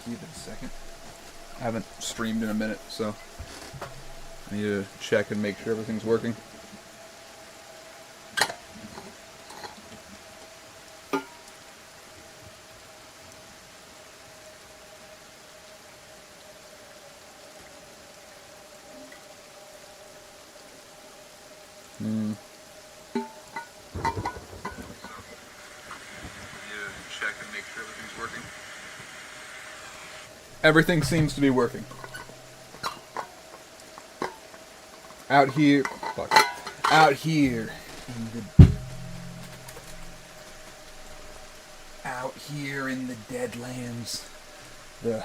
give it a second. I haven't streamed in a minute, so I need to check and make sure everything's working. Check and make sure everything's working. Everything seems to be working. Out here, fuck. Out here in the deadlands, the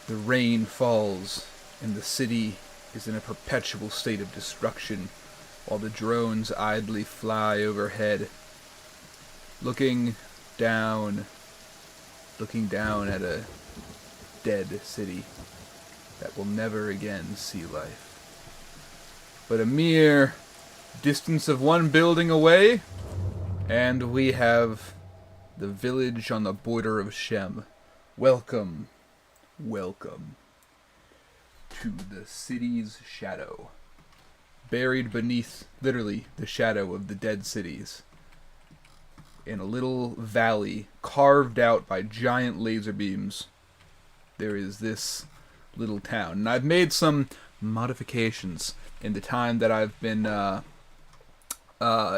rain falls and the city is in a perpetual state of destruction, while the drones idly fly overhead, looking down at a dead city that will never again see life. But a mere distance of one building away, and we have the village on the border of Shem. Welcome, welcome to the city's shadow. Buried beneath, literally, the shadow of the dead cities. In a little valley carved out by giant laser beams, there is this little town. And I've made some modifications in the time that I've been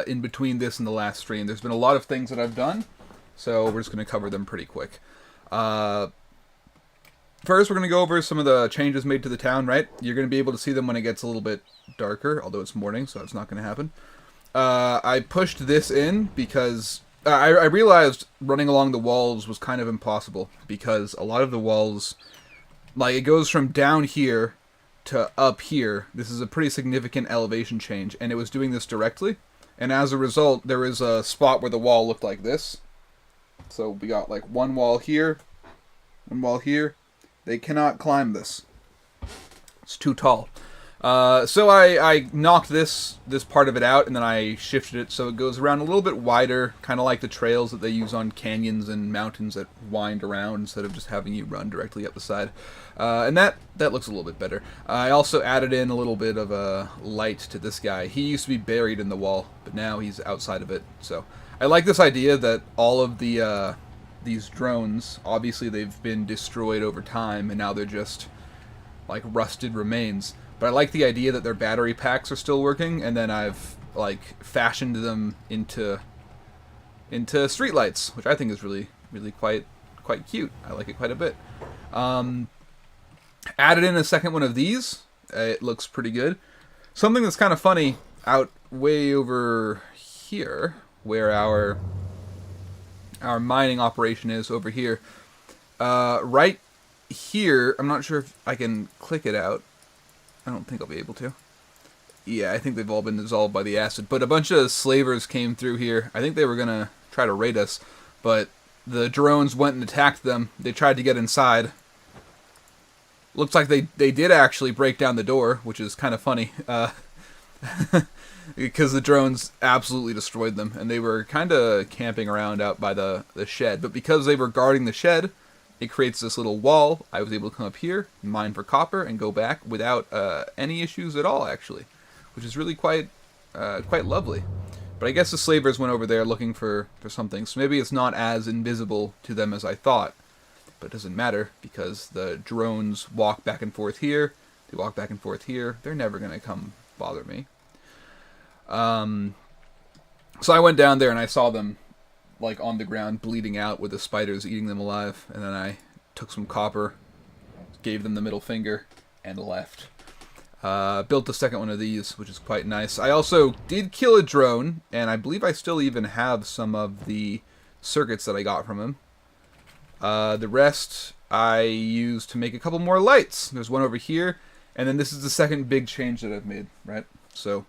in between this and the last stream. There's been a lot of things that I've done, so we're just going to cover them pretty quick. First, we're going to go over some of the changes made to the town, right? You're going to be able to see them when it gets a little bit darker, although it's morning, so that's not going to happen. I pushed this in because I realized running along the walls was kind of impossible, because a lot of the walls, like, it goes from down here to up here. This is a pretty significant elevation change, and it was doing this directly, and as a result, there is a spot where the wall looked like this. So we got, like, one wall here, one wall here. They cannot climb this. It's too tall. So I knocked this part of it out, and then I shifted it so it goes around a little bit wider, kind of like the trails that they use on canyons and mountains that wind around instead of just having you run directly up the side. And that looks a little bit better. I also added in a little bit of a light to this guy. He used to be buried in the wall, but now he's outside of it. So I like this idea that all of the these drones, obviously they've been destroyed over time, and now they're just like rusted remains. But I like the idea that their battery packs are still working, and then I've like fashioned them into streetlights, which I think is really quite cute. I like it quite a bit. Added in a second one of these. It looks pretty good. Something that's kind of funny out way over here, where our mining operation is over here. Right here, I'm not sure if I can click it out. I don't think I'll be able to. Yeah, I think they've all been dissolved by the acid. But a bunch of slavers came through here. I think they were going to try to raid us, but the drones went and attacked them. They tried to get inside. Looks like they did actually break down the door, which is kind of funny. Because the drones absolutely destroyed them, and they were kind of camping around out by the shed. But because they were guarding the shed, it creates this little wall. I was able to come up here, mine for copper, and go back without any issues at all, actually, which is really quite lovely. But I guess the slavers went over there looking for something, so maybe it's not as invisible to them as I thought. But it doesn't matter, because the drones walk back and forth here, they walk back and forth here. They're never going to come bother me. So I went down there and I saw them like on the ground bleeding out with the spiders eating them alive, and then I took some copper, gave them the middle finger, and left. Built the second one of these, which is quite nice. I also did kill a drone, and I believe I still even have some of the circuits that I got from him. The rest I used to make a couple more lights. There's one over here, and then this is the second big change that I've made, right? So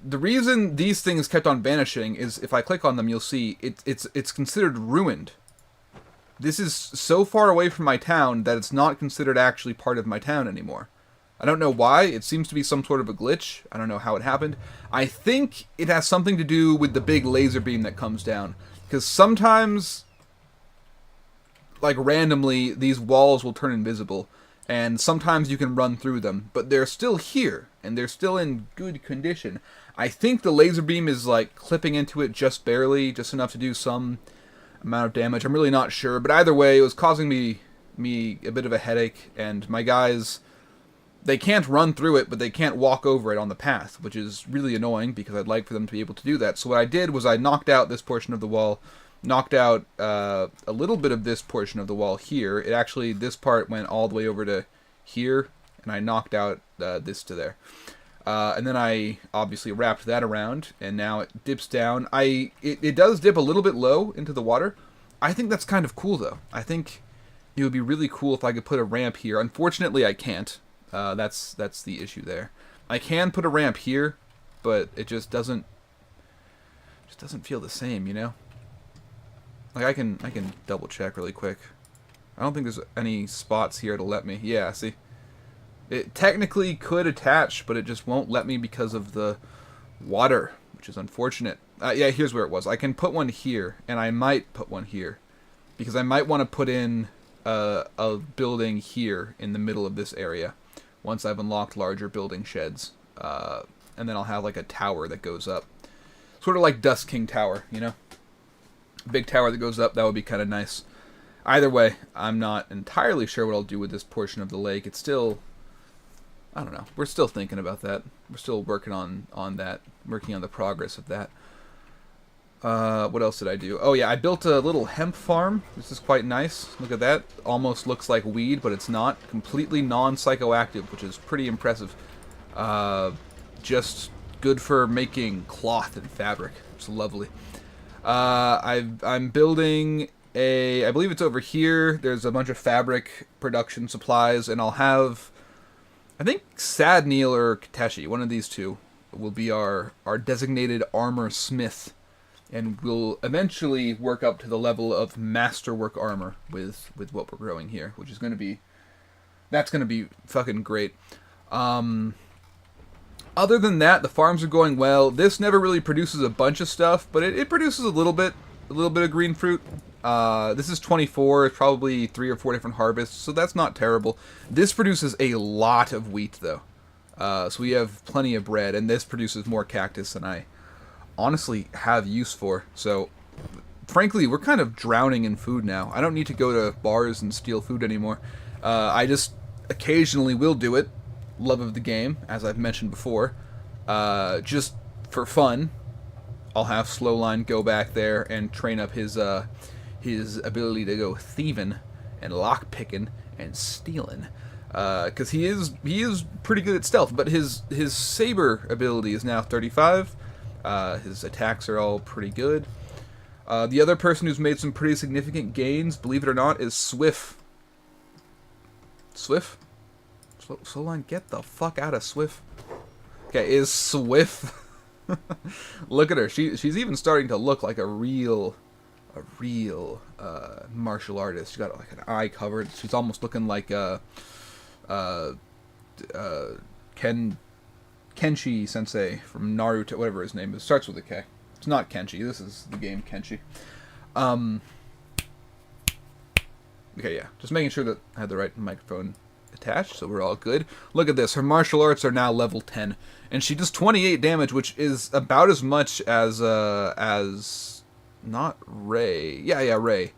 the reason these things kept on vanishing is if I click on them, you'll see it's considered ruined. This is so far away from my town that it's not considered actually part of my town anymore. I don't know why. It seems to be some sort of a glitch. I don't know how it happened. I think it has something to do with the big laser beam that comes down. Because sometimes like randomly these walls will turn invisible, and sometimes you can run through them, but they're still here and they're still in good condition. I think the laser beam is like clipping into it just barely, just enough to do some amount of damage. I'm really not sure, but either way, it was causing me a bit of a headache, and my guys, they can't run through it, but they can't walk over it on the path, which is really annoying because I'd like for them to be able to do that. So what I did was I knocked out this portion of the wall, knocked out a little bit of this portion of the wall here. It actually, this part went all the way over to here, and I knocked out this to there. And then I obviously wrapped that around, and now it dips down. It does dip a little bit low into the water. I think that's kind of cool, though. I think it would be really cool if I could put a ramp here. Unfortunately, I can't. That's the issue there. I can put a ramp here, but it just doesn't feel the same, you know? Like I can double check really quick. I don't think there's any spots here to let me. Yeah, see? It technically could attach, but it just won't let me because of the water, which is unfortunate. Yeah, here's where it was. I can put one here, and I might put one here, because I might want to put in a building here in the middle of this area once I've unlocked larger building sheds. And then I'll have like a tower that goes up. Sort of like Dust King Tower, you know? A big tower that goes up, that would be kind of nice. Either way, I'm not entirely sure what I'll do with this portion of the lake. It's still, I don't know. We're still thinking about that. We're still working on that, working on the progress of that. What else did I do? Oh yeah, I built a little hemp farm. This is quite nice. Look at that. Almost looks like weed, but it's not. Completely non-psychoactive, which is pretty impressive. Just good for making cloth and fabric. It's lovely. I'm building I believe it's over here. There's a bunch of fabric production supplies, and I'll have, I think Sadneil or Kateshi, one of these two, will be our designated armor smith. And we'll eventually work up to the level of masterwork armor with what we're growing here, which is going to be, that's going to be fucking great. Other than that, the farms are going well. This never really produces a bunch of stuff, but it produces a little bit of green fruit. This is 24, it's probably 3 or 4 different harvests, so that's not terrible. This produces a lot of wheat, though. So we have plenty of bread, and this produces more cactus than I honestly have use for. So frankly, we're kind of drowning in food now. I don't need to go to bars and steal food anymore. I just occasionally will do it. Love of the game, as I've mentioned before. Just for fun, I'll have Slowline go back there and train up his ability to go thieving and lockpicking and stealing. Because he is pretty good at stealth, but his saber ability is now 35. His attacks are all pretty good. The other person who's made some pretty significant gains, believe it or not, is Swift. Swift? Slowline, get the fuck out of Swift. Okay, is Swift. Look at her. She's even starting to look like a real martial artist. She's got like an eye covered. She's almost looking like Kenshi sensei from Naruto, whatever his name is. Starts with a K. It's not Kenshi. This is the game Kenshi. Okay, yeah. Just making sure that I had the right microphone attached, so we're all good. Look at this. Her martial arts are now level 10, and she does 28 damage, which is about as much as not Ray. Yeah, Ray.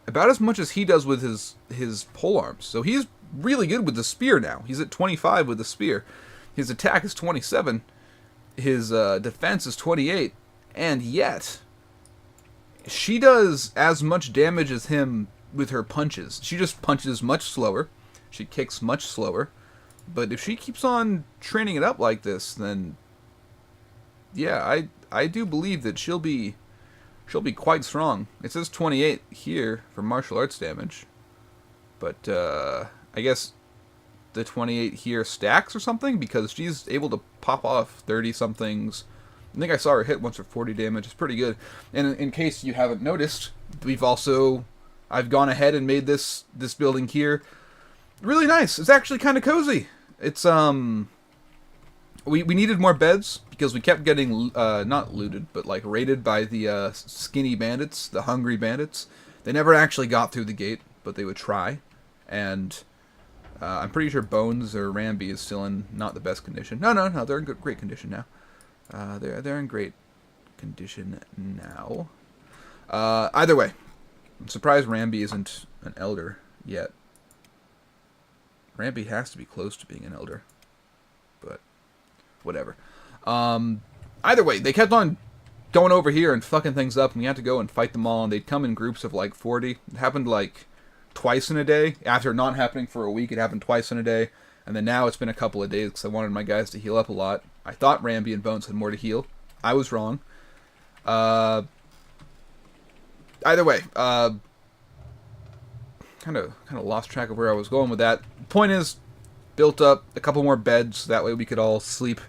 About as much as he does with his polearms. So he's really good with the spear now. He's at 25 with the spear. His attack is 27. His defense is 28. And yet, she does as much damage as him with her punches. She just punches much slower. She kicks much slower. But if she keeps on training it up like this, then yeah, I do believe that she'll be quite strong. It says 28 here for martial arts damage. But I guess the 28 here stacks or something, because she's able to pop off 30-somethings. I think I saw her hit once for 40 damage. It's pretty good. And in case you haven't noticed, I've gone ahead and made this building here really nice. It's actually kind of cozy. It's we needed more beds because we kept getting not looted, but like raided by the skinny bandits, the hungry bandits. They never actually got through the gate, but they would try. And I'm pretty sure Bones or Ramby is still in not the best condition. No, they're in great condition now. They're in great condition now. Either way, I'm surprised Ramby isn't an elder yet. Ramby has to be close to being an elder, but whatever. Either way, they kept on going over here and fucking things up, and we had to go and fight them all, and they'd come in groups of like 40. It happened like twice in a day. After not happening for a week, it happened twice in a day, and then now it's been a couple of days because I wanted my guys to heal up a lot. I thought Ramby and Bones had more to heal. I was wrong. Either way, kind of lost track of where I was going with that. Point is, built up a couple more beds, that way we could all sleep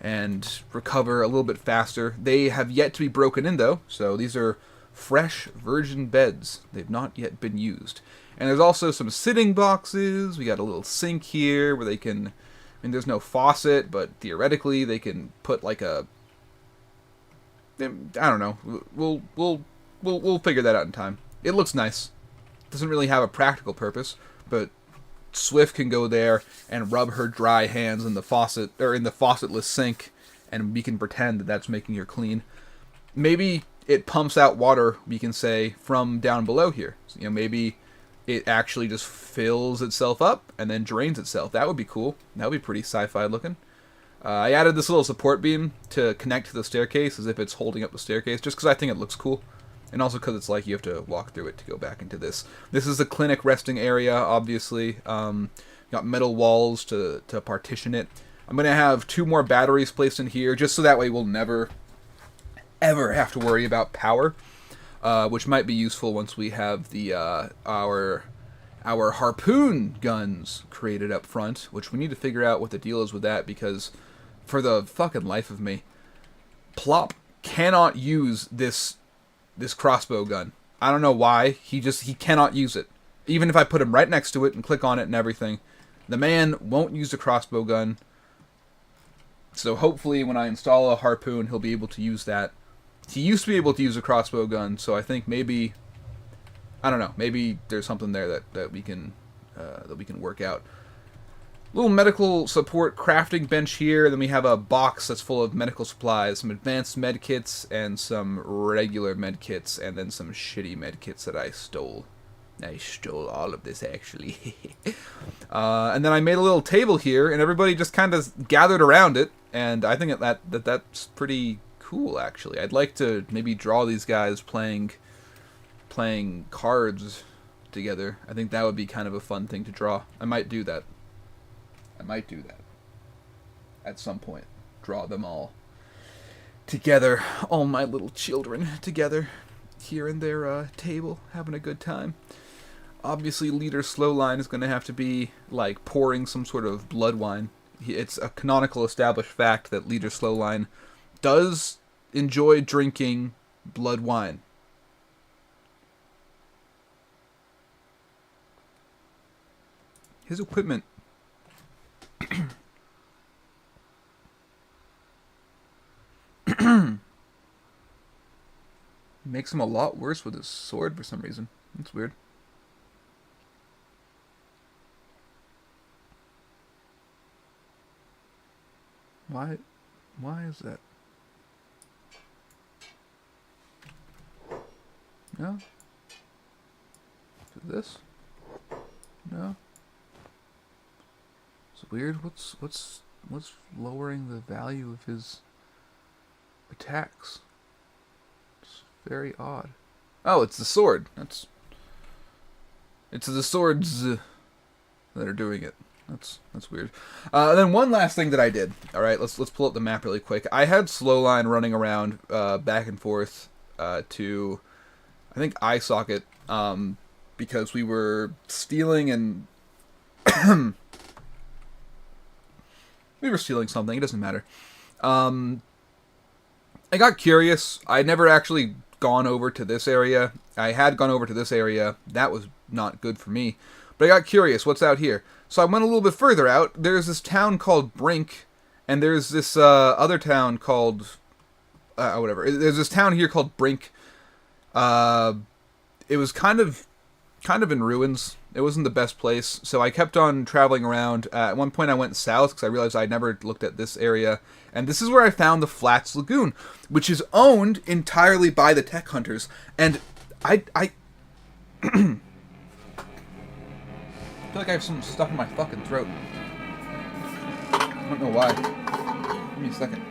and recover a little bit faster. They have yet to be broken in, though, so these are fresh virgin beds. They've not yet been used. And there's also some sitting boxes. We got a little sink here where they can... I mean, there's no faucet, but theoretically they can put like a... I don't know. We'll figure that out in time. It looks nice. Doesn't really have a practical purpose, but Swift can go there and rub her dry hands in the faucet, or in the faucetless sink, and we can pretend that that's making her clean. Maybe it pumps out water, we can say, from down below here. So, you know, maybe it actually just fills itself up and then drains itself. That would be cool. That would be pretty sci-fi looking. I added this little support beam to connect to the staircase as if it's holding up the staircase, just because I think it looks cool. And also because it's like you have to walk through it to go back into this. This is the clinic resting area, obviously. Got metal walls to partition it. I'm going to have 2 more batteries placed in here, just so that way we'll never, ever have to worry about power. Which might be useful once we have the our harpoon guns created up front. Which we need to figure out what the deal is with that, because for the fucking life of me, Plop cannot use this crossbow gun. I don't know why. He cannot use it. Even if I put him right next to it and click on it and everything, the man won't use the crossbow gun. So hopefully when I install a harpoon, he'll be able to use that. He used to be able to use a crossbow gun, so I think maybe, I don't know, maybe there's something there that we can work out. Little medical support crafting bench here. Then we have a box that's full of medical supplies, some advanced med kits and some regular med kits, and then some shitty med kits that I stole. I stole all of this, actually. And then I made a little table here, and everybody just kind of gathered around it, and I think that's pretty cool, actually. I'd like to maybe draw these guys playing cards together. I think that would be kind of a fun thing to draw. I might do that. At some point. Draw them all together. All my little children together. Here in their table. Having a good time. Obviously, Leader Slowline is going to have to be, like, pouring some sort of blood wine. It's a canonical established fact that Leader Slowline does enjoy drinking blood wine. His equipment... makes him a lot worse with his sword for some reason. That's weird. Why is that? No? Is this? No? It's weird. What's lowering the value of his attacks? It's very odd. Oh, it's the sword. It's the swords that are doing it. That's weird. And then one last thing that I did. All right, let's pull up the map really quick. I had Slowline running around back and forth to, I think, eye socket, because we were stealing and we were stealing something. It doesn't matter. I got curious. I'd never actually gone over to this area. I had gone over to this area. That was not good for me. But I got curious. What's out here? So I went a little bit further out. There's this town called Brink, and there's this other town called... whatever. There's this town here called Brink. It was kind of kind of in ruins. It wasn't the best place, so I kept on traveling around. At one point, I went south because I realized I'd never looked at this area, and this is where I found the Flats Lagoon, which is owned entirely by the tech hunters. And I feel like I have some stuff in my fucking throat. I don't know why. Give me a second.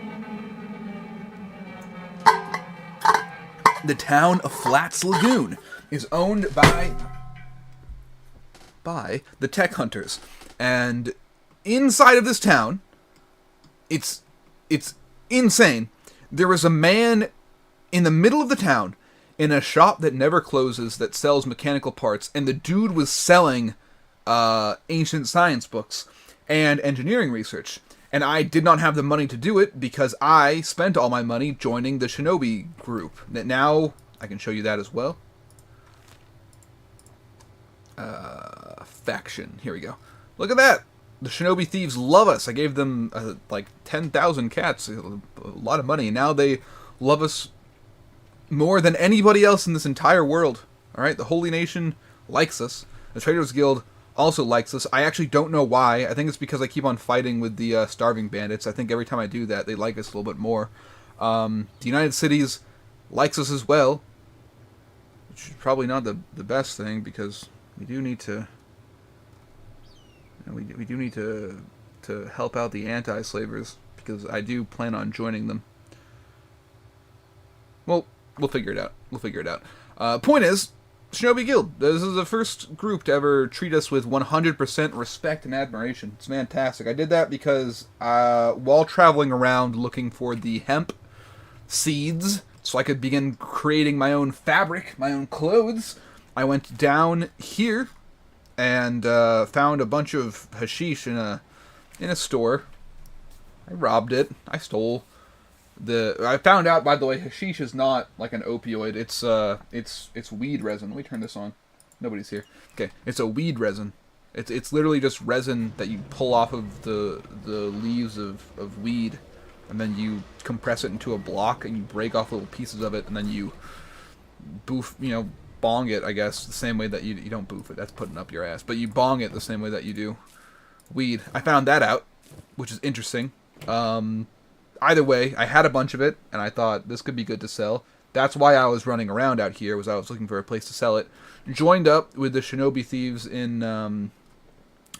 The town of Flats Lagoon is owned by the tech hunters, and inside of this town, it's insane. There is a man in the middle of the town in a shop that never closes that sells mechanical parts, and the dude was selling ancient science books and engineering research. And I did not have the money to do it because I spent all my money joining the Shinobi group. Now I can show you that as well. Faction. Here we go. Look at that. The Shinobi thieves love us. I gave them like 10,000 cats, a lot of money. Now they love us more than anybody else in this entire world. All right, the Holy Nation likes us. The Traders Guild also likes us. I actually don't know why. I think it's because I keep on fighting with the starving bandits. I think every time I do that, they like us a little bit more. The United Cities likes us as well, which is probably not the best thing because we do need to. We do need to help out the anti-slavers because I do plan on joining them. Well, we'll figure it out. Point is, Shinobi Guild. This is the first group to ever treat us with 100% respect and admiration. It's fantastic. I did that because while traveling around looking for the hemp seeds so I could begin creating my own fabric, my own clothes, I went down here and found a bunch of hashish in a store. I robbed it. I stole I found out, by the way, hashish is not like an opioid. It's weed resin. Let me turn this on. Nobody's here. Okay, it's a weed resin. It's literally just resin that you pull off of the leaves of weed, and then you compress it into a block, and you break off little pieces of it, and then you bong it, I guess, the same way that you don't boof it. That's putting up your ass. But you bong it the same way that you do weed. I found that out, which is interesting. Either way, I had a bunch of it, and I thought this could be good to sell. That's why I was running around out here, was I was looking for a place to sell it. Joined up with the Shinobi thieves in,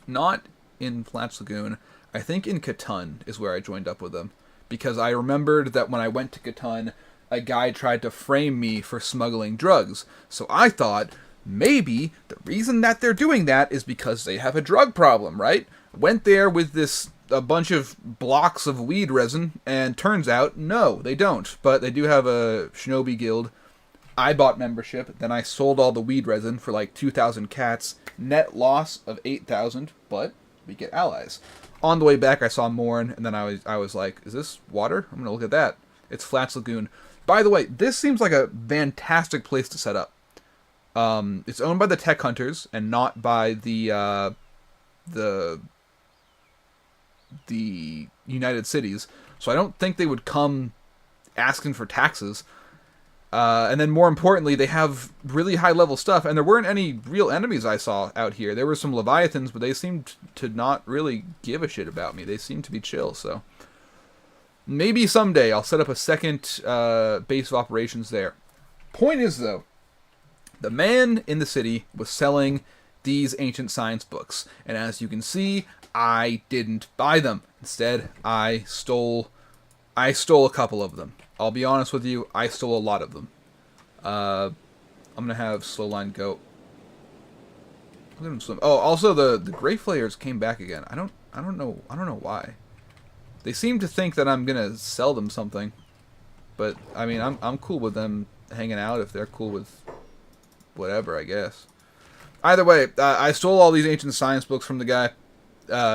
not in Flats Lagoon, I think in Katun is where I joined up with them. Because I remembered that when I went to Katun, a guy tried to frame me for smuggling drugs. So I thought, maybe the reason that they're doing that is because they have a drug problem, right? Went there with a bunch of blocks of weed resin, and turns out, no, they don't. But they do have a Shinobi Guild. I bought membership, then I sold all the weed resin for like 2,000 cats. Net loss of 8,000, but we get allies. On the way back, I saw Morn, and then I was like, is this water? I'm going to look at that. It's Flats Lagoon. By the way, this seems like a fantastic place to set up. It's owned by the tech hunters, and not by the United Cities, so I don't think they would come asking for taxes. And then more importantly, they have really high level stuff, and there weren't any real enemies I saw out here. There were some Leviathans, but they seemed to not really give a shit about me. They seemed to be chill, so maybe someday I'll set up a second base of operations there. Point is, though, the man in the city was selling these ancient science books, and as you can see, I didn't buy them. Instead, I stole a couple of them. I'll be honest with you, I stole a lot of them. I'm gonna have Slowline go. Look at him swim. Oh, also the Gray Flayers came back again. I don't know why. They seem to think that I'm gonna sell them something, but I mean I'm cool with them hanging out if they're cool with whatever, I guess. Either way, I stole all these ancient science books from the guy.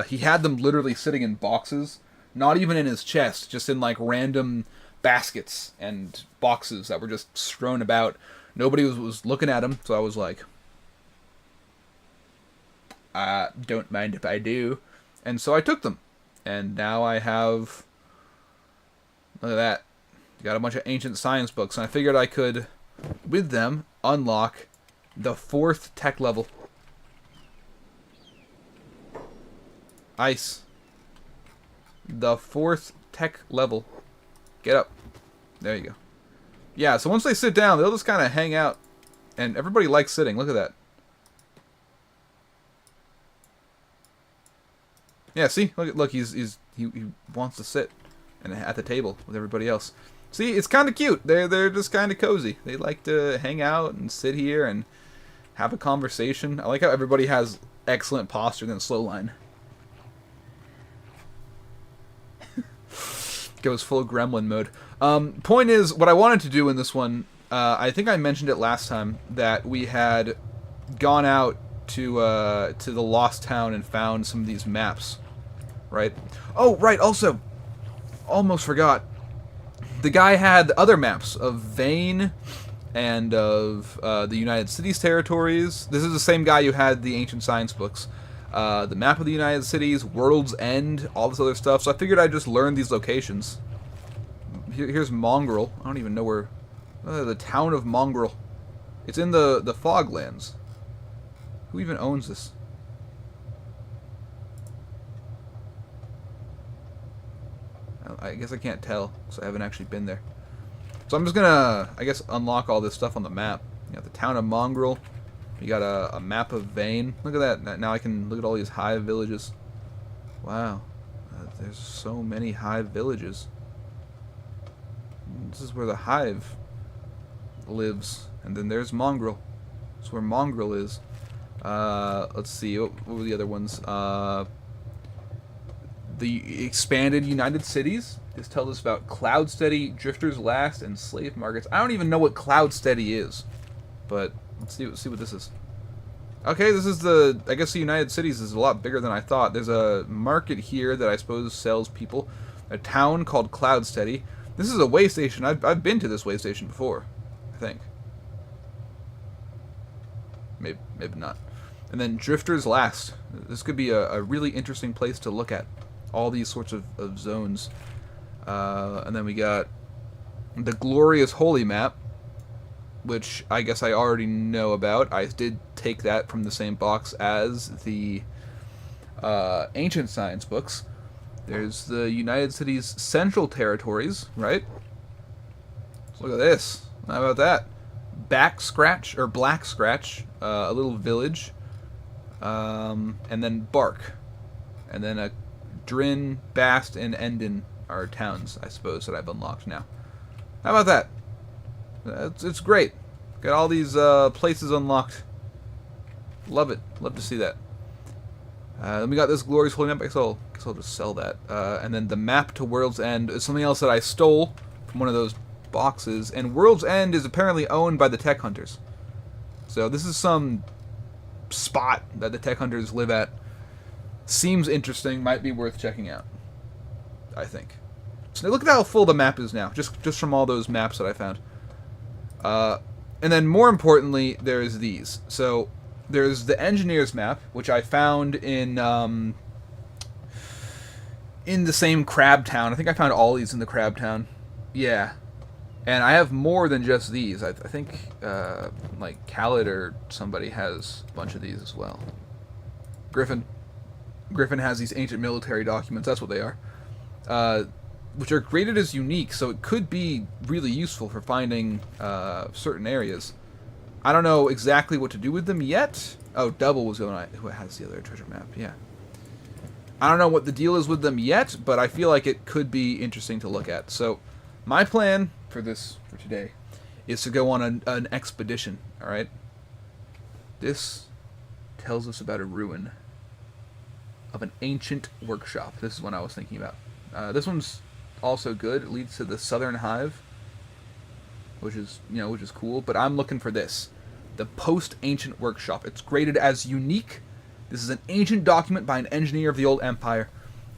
He had them literally sitting in boxes, not even in his chest, just in like random baskets and boxes that were just strewn about. Nobody was looking at them, so I was like, don't mind if I do. And so I took them. And now I have, look at that, got a bunch of ancient science books. And I figured I could, with them, unlock The 4th tech level. Ice. The 4th tech level. Get up. There you go. Yeah, so once they sit down, they'll just kind of hang out. And everybody likes sitting. Look at that. Yeah, see? Look, he wants to sit and at the table with everybody else. See, it's kind of cute. They're just kind of cozy. They like to hang out and sit here and have a conversation. I like how everybody has excellent posture and slow line. Goes full gremlin mode. Point is, what I wanted to do in this one, I think I mentioned it last time, that we had gone out to the Lost Town and found some of these maps, right? Oh, right, also, almost forgot. The guy had other maps of Vane and of the United Cities territories. This is the same guy who had the ancient science books. The map of the United Cities, World's End, all this other stuff. So I figured I'd just learn these locations. Here's Mongrel. I don't even know where... the town of Mongrel. It's in the Foglands. Who even owns this? I guess I can't tell, because I haven't actually been there. So I'm just gonna, I guess, unlock all this stuff on the map. You got the town of Mongrel. You got a map of Vane. Look at that. Now I can look at all these hive villages. Wow. There's so many hive villages. This is where the hive lives. And then there's Mongrel. That's where Mongrel is. Let's see. What were the other ones? The expanded United Cities. This tells us about Cloudsteady, Drifter's Last, and Slave Markets. I don't even know what Cloudsteady is. But let's see what this is. Okay, this is the... I guess the United Cities is a lot bigger than I thought. There's a market here that I suppose sells people. A town called Cloudsteady. This is a way station. I've been to this way station before, I think. Maybe not. And then Drifter's Last. This could be a really interesting place to look at. All these sorts of zones. And then we got the Glorious Holy Map, which I guess I already know about. I did take that from the same box as the Ancient Science books. There's the United Cities Central Territories, right? Look at this. How about that? Black Scratch, a little village, and then Bark, and then a Drin, Bast, and Endon are towns, I suppose, that I've unlocked now. How about that? It's great. Got all these places unlocked. Love it. Love to see that. Then we got this Glorious Holy Map. I guess I'll just sell that. And then the map to World's End is something else that I stole from one of those boxes. And World's End is apparently owned by the Tech Hunters. So this is some spot that the Tech Hunters live at. Seems interesting. Might be worth checking out, I think. So look at how full the map is now, just from all those maps that I found. And then more importantly, there's these. So there's the engineer's map, which I found in the same crab town. I think I found all these in the crab town. Yeah. And I have more than just these. I think like Khaled or somebody has a bunch of these as well. Griffin has these ancient military documents. That's what they are. Which are graded as unique, so it could be really useful for finding certain areas. I don't know exactly what to do with them yet. Oh, Double was the one who has the other treasure map, yeah. I don't know what the deal is with them yet, but I feel like it could be interesting to look at. So, my plan for today is to go on an expedition, alright? This tells us about a ruin of an ancient workshop. This is one I was thinking about. This one's also good. It leads to the Southern Hive, which is cool. But I'm looking for this, the post-ancient workshop. It's graded as unique. This is an ancient document by an engineer of the old empire.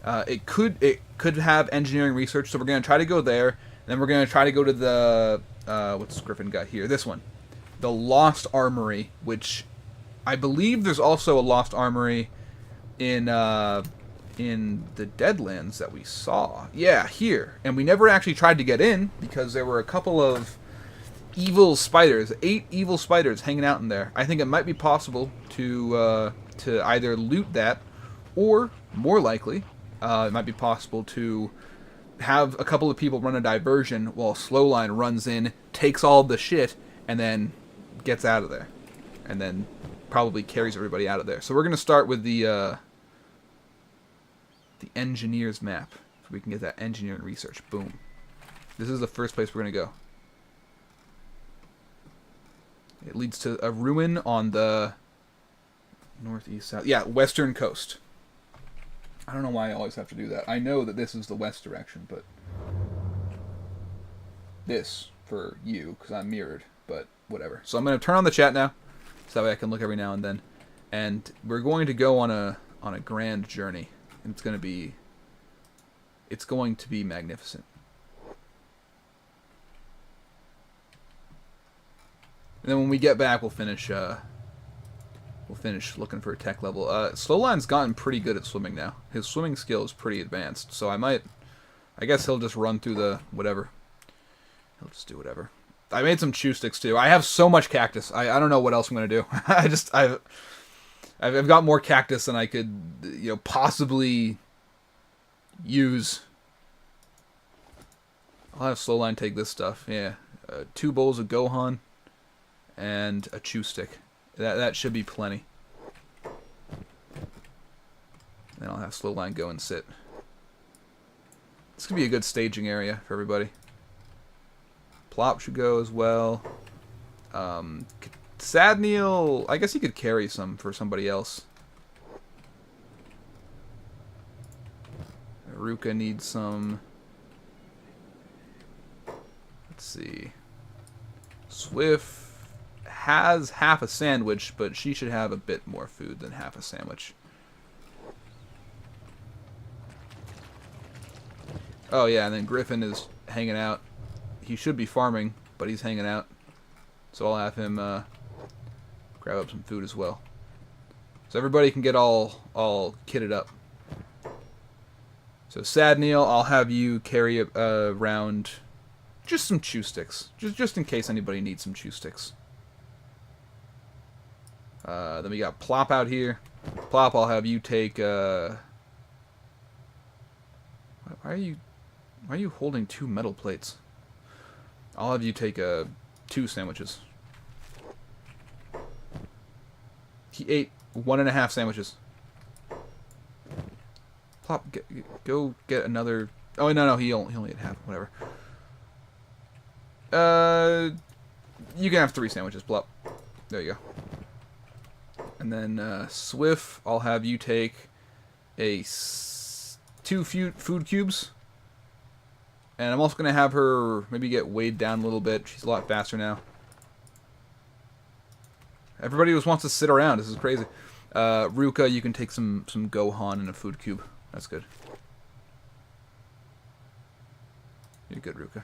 It could have engineering research, so we're gonna try to go there. And then we're gonna try to go to the what's Griffin got here? This one, the Lost Armory, which I believe there's also a Lost Armory in the Deadlands that we saw. Yeah, here. And we never actually tried to get in because there were a couple of evil spiders. 8 evil spiders hanging out in there. I think it might be possible to either loot that, or more likely, it might be possible to have a couple of people run a diversion while Slowline runs in, takes all the shit, and then gets out of there, and then probably carries everybody out of there. So we're gonna start with the engineer's map. So we can get that engineering research. Boom. This is the first place we're gonna go. It leads to a ruin on the northeast, south. Yeah, western coast. I don't know why I always have to do that. I know that this is the west direction, but this for you, because I'm mirrored, but whatever. So I'm going to turn on the chat now, so that way I can look every now and then. And we're going to go on a grand journey, and it's going to be magnificent. And then when we get back, we'll finish looking for a tech level. Slowline's gotten pretty good at swimming now. His swimming skill is pretty advanced, so I guess he'll just run through the whatever. He'll just do whatever. I made some chew sticks too. I have so much cactus. I don't know what else I'm gonna do. I've got more cactus than I could possibly use. I'll have Slowline take this stuff. Yeah, 2 bowls of Gohan and a chew stick. That should be plenty. Then I'll have Slowline go and sit. This could be a good staging area for everybody. Plop should go as well. Sadneil, I guess he could carry some for somebody else. Ruka needs some. Let's see. Swift has half a sandwich, but she should have a bit more food than half a sandwich. Oh yeah, and then Griffin is hanging out. He should be farming, but he's hanging out. So I'll have him grab up some food as well. So everybody can get all kitted up. So Sadneil, I'll have you carry around just some chew sticks, just in case anybody needs some chew sticks. Then we got Plop out here. Plop, I'll have you take. Why are you holding 2 metal plates? I'll have you take 2 sandwiches. He ate 1.5 sandwiches. Plop, go get another. Oh no, he only ate half. Whatever. You can have 3 sandwiches, Plop. There you go. And then Swift, I'll have you take 2 food cubes. And I'm also going to have her maybe get weighed down a little bit. She's a lot faster now. Everybody just wants to sit around. This is crazy. Ruka, you can take some Gohan and a food cube. That's good. You're good, Ruka.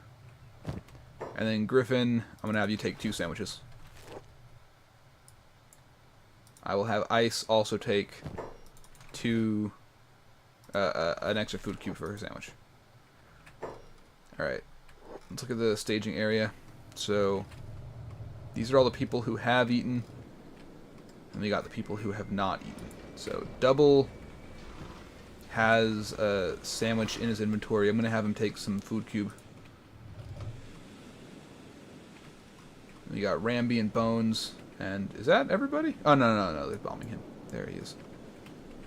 And then Griffin, I'm going to have you take 2 sandwiches. I will have Ice also take 2, an extra food cube for her sandwich. Alright, let's look at the staging area. So, these are all the people who have eaten, and we got the people who have not eaten. So, Double has a sandwich in his inventory. I'm going to have him take some food cube. We got Ramby and Bones. And is that everybody? Oh, no, they're bombing him. There he is.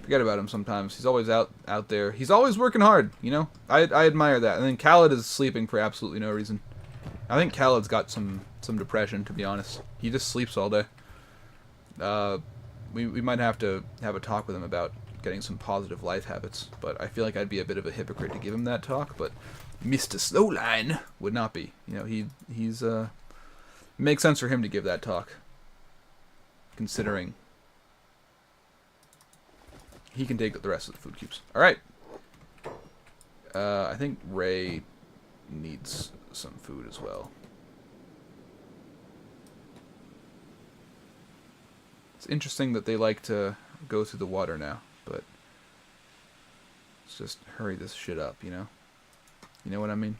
Forget about him sometimes. He's always out there. He's always working hard, you know? I admire that. And then Khaled is sleeping for absolutely no reason. I think Khaled's got some depression, to be honest. He just sleeps all day. We might have to have a talk with him about getting some positive life habits. But I feel like I'd be a bit of a hypocrite to give him that talk. But Mr. Slowline would not be. You know, he's makes sense for him to give that talk. Considering he can take the rest of the food cubes. Alright. I think Ray needs some food as well. It's interesting that they like to go through the water now, but let's just hurry this shit up, you know? You know what I mean?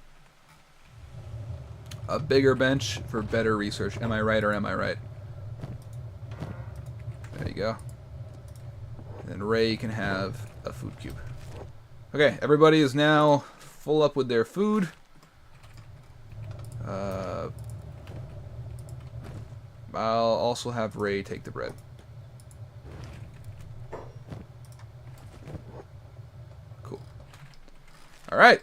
a bigger bench for better research. Am I right or am I right? There you go. And Ray can have a food cube. Okay, everybody is now full up with their food. I'll also have Ray take the bread. Cool. Alright.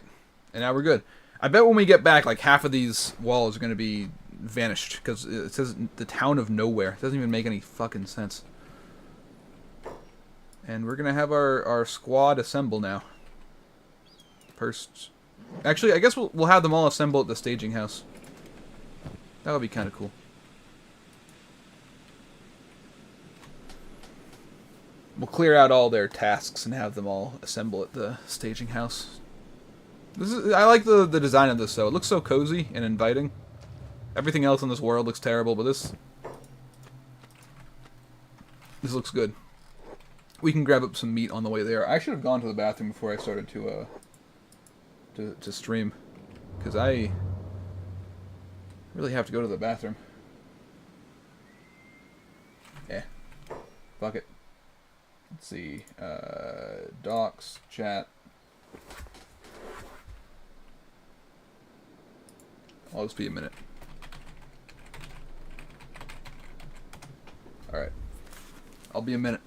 And now we're good. I bet when we get back, like, half of these walls are going to be vanished. Because it says the town of nowhere. It doesn't even make any fucking sense. And we're going to have our squad assemble now. First. Actually, I guess we'll have them all assemble at the staging house. That would be kind of cool. We'll clear out all their tasks and have them all assemble at the staging house. I like the design of this, though. It looks so cozy and inviting. Everything else in this world looks terrible, but this looks good. We can grab up some meat on the way there. I should have gone to the bathroom before I started to stream, because I really have to go to the bathroom. Yeah. Fuck it. Let's see. Docs, chat. I'll just be a minute. Alright. I'll be a minute.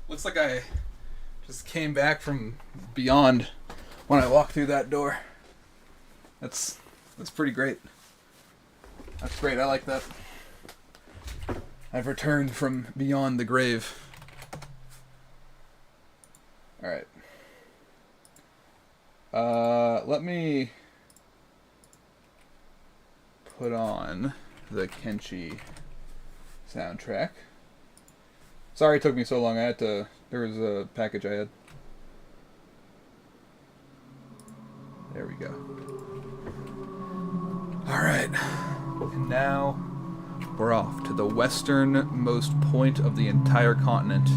Looks like I just came back from beyond when I walked through that door. That's pretty great. That's great. I like that. I've returned from beyond the grave. Alright. Let me put on the Kenshi soundtrack. Sorry it took me so long. There was a package I had. There we go. Alright. And now we're off to the westernmost point of the entire continent.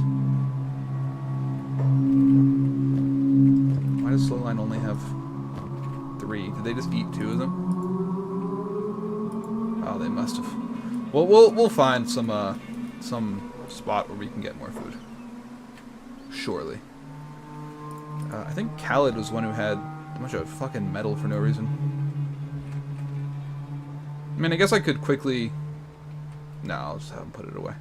Why does Slowline only have 3? Did they just eat 2 of them? Oh, they must have. Well, we'll find some spot where we can get more food. Surely. I think Khaled was one who had a bunch of fucking metal for no reason. I mean, I guess I could quickly... No, I'll just have him put it away.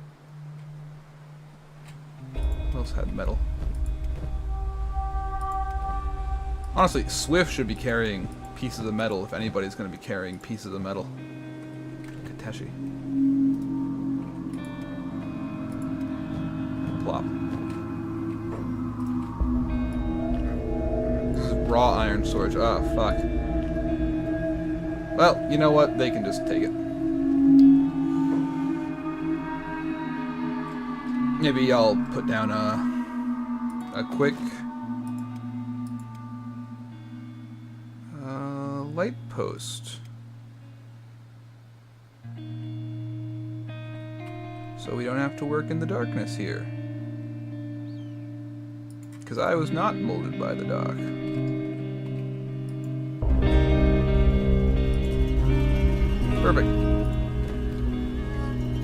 Who else had metal? Honestly, Swift should be carrying pieces of metal if anybody's going to be carrying pieces of metal. Kateshi. Plop. This is raw iron storage. Oh, fuck. Well, you know what? They can just take it. Maybe I'll put down a quick light post. So we don't have to work in the darkness here. Because I was not molded by the dark. Perfect.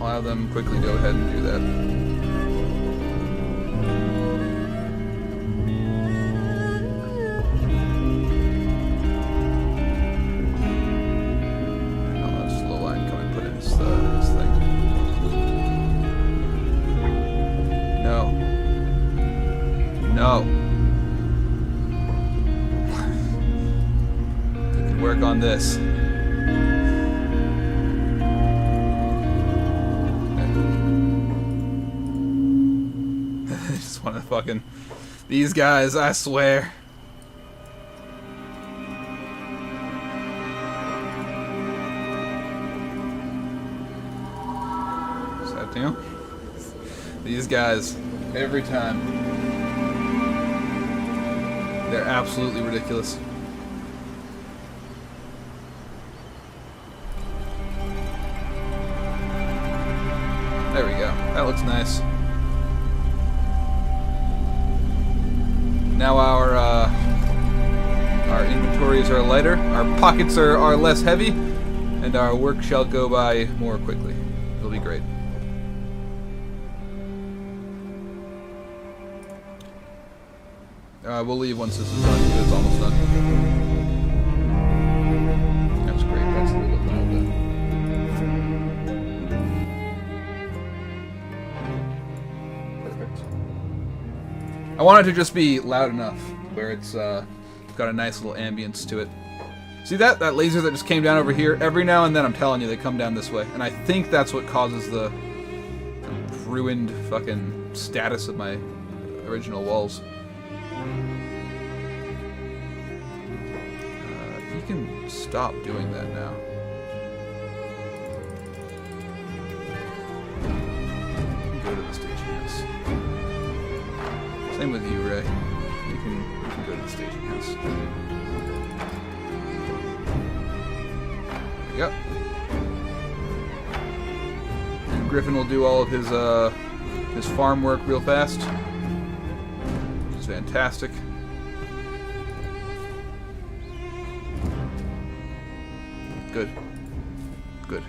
I'll have them quickly go ahead and do that. I'll have Slowline come and put in this thing. No. No. You can work on this. Want to fucking these guys, I swear. Is that deal? These guys, every time, they're absolutely ridiculous. There we go. That looks nice. Now our inventories are lighter, our pockets are less heavy, and our work shall go by more quickly. It'll be great. We'll leave once this is done, because it's almost done. That's great, that's a little loud then. I want it to just be loud enough where it's got a nice little ambience to it. See that laser that just came down over here? Every now and then, I'm telling you, they come down this way. And I think that's what causes the ruined fucking status of my original walls. You can stop doing that now. Go to the staging house. Same with you, Ray. You can go to the staging house. There we go. And Griffin will do all of his farm work real fast, which is fantastic. Good. Good.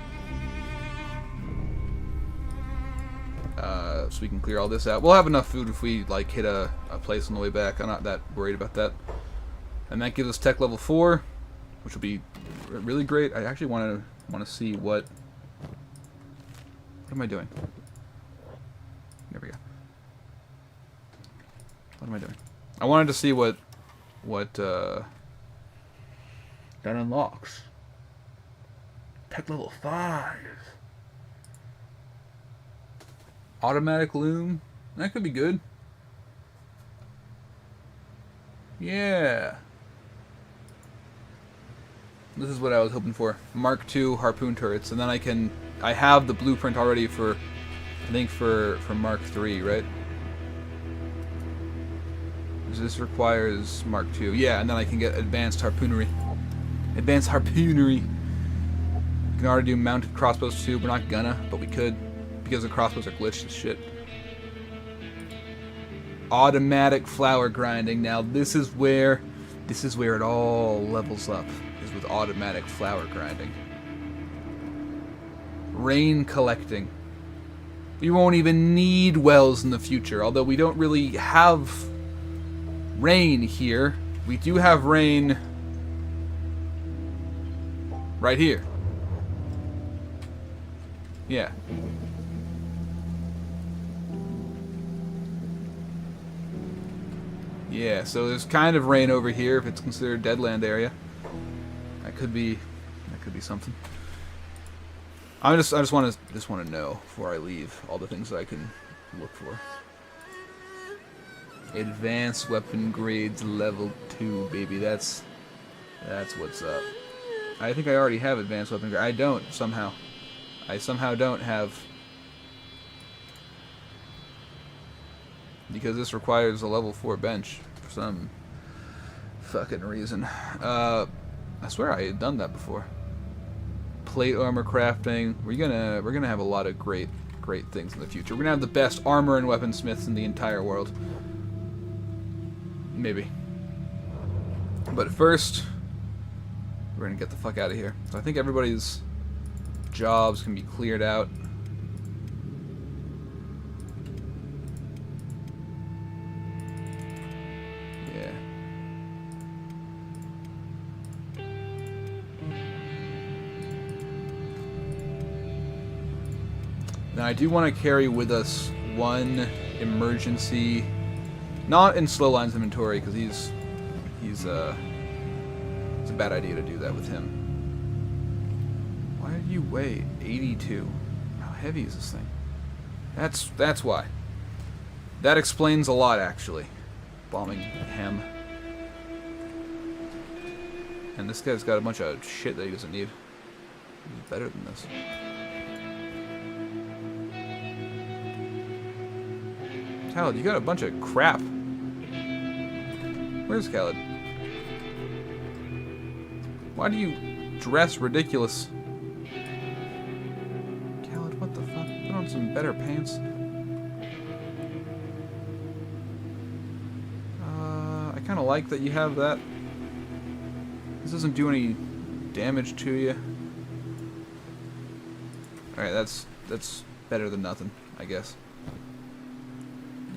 So we can clear all this out. We'll have enough food if we like hit a place on the way back. I'm not that worried about that. And that gives us tech level 4, which will be really great. I actually want to see what am I doing? There we go. What am I doing? I wanted to see what that unlocks. Tech level 5. Automatic loom. That could be good. Yeah. This is what I was hoping for. Mark II harpoon turrets, and then I have the blueprint already for, I think for Mark III, right? This requires Mark II. Yeah, and then I can get advanced harpoonery. Advanced harpoonery. We can already do mounted crossbows too. We're not gonna, but we could, because the crossbows are glitched as shit. Automatic flour grinding. Now this is where it all levels up. Is with automatic flour grinding. Rain collecting. We won't even need wells in the future, although we don't really have rain here. We do have rain right here. Yeah. Yeah, so there's kind of rain over here if it's considered deadland area. That could be something. I just want to know before I leave all the things that I can look for. Advanced weapon grades level 2, baby. That's what's up. I think I already have advanced weapon grade. I don't somehow. I somehow don't have, because this requires a level 4 bench for some fucking reason. I swear I had done that before. Plate armor crafting. We're gonna have a lot of great things in the future. We're gonna have the best armor and weaponsmiths in the entire world. Maybe. But first, we're gonna get the fuck out of here. So I think everybody's jobs can be cleared out. Yeah. Now I do want to carry with us one emergency, not in Slowline's inventory, because it's a bad idea to do that with him. Why do you weigh 82? How heavy is this thing? That's why. That explains a lot, actually. Bombing hem. And this guy's got a bunch of shit that he doesn't need. He's better than this. Khaled, you got a bunch of crap. Where's Khaled? Why do you dress ridiculous? Khaled, what the fuck? Put on some better pants. I kind of like that you have that. This doesn't do any damage to you. Alright, that's better than nothing, I guess.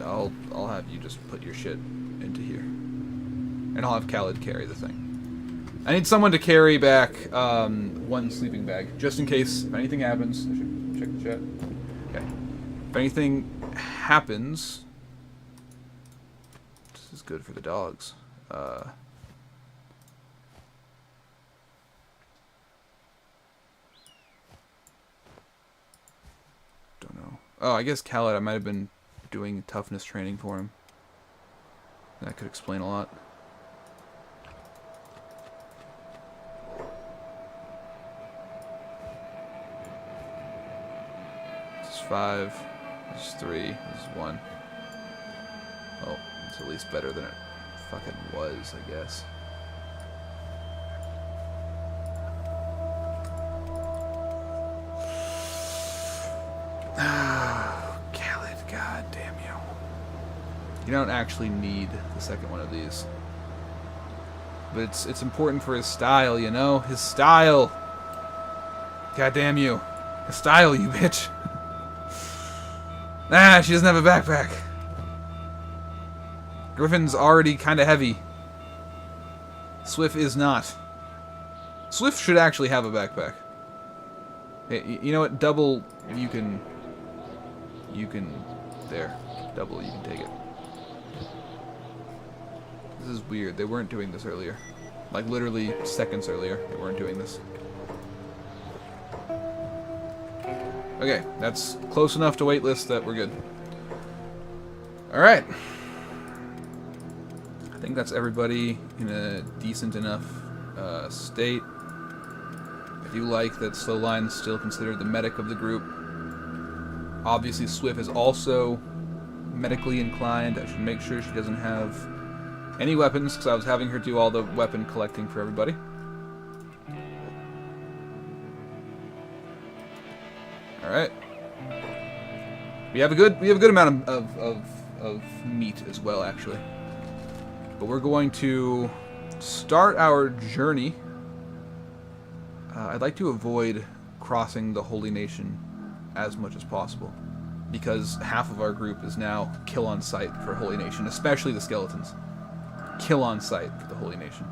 I'll have you just put your shit into here. And I'll have Khaled carry the thing. I need someone to carry back one sleeping bag, just in case if anything happens. I should check the chat. Okay. If anything happens, this is good for the dogs. Don't know. Oh, I guess Khaled, I might have been doing toughness training for him. That could explain a lot. This is 5. This is 3. This is 1. Oh, it's at least better than it fucking was, I guess. Khaled, god damn you. You don't actually need the second one of these. But it's important for his style, you know? His style! God damn you. His style, you bitch. Ah, she doesn't have a backpack. Griffin's already kind of heavy. Swift is not. Swift should actually have a backpack. Hey, you know what? Double, you can... There. Double, you can take it. This is weird. They weren't doing this earlier. Like, literally seconds earlier, they weren't doing this. Okay, that's close enough to waitlist that we're good. Alright. I think that's everybody in a decent enough state. I do like that Slowline's still considered the medic of the group. Obviously, Swift is also medically inclined. I should make sure she doesn't have any weapons, because I was having her do all the weapon collecting for everybody. Alright. We have a good amount of meat as well, actually. But we're going to start our journey. I'd like to avoid crossing the Holy Nation as much as possible, because half of our group is now kill on sight for Holy Nation, especially the skeletons. Kill on sight for the Holy Nation.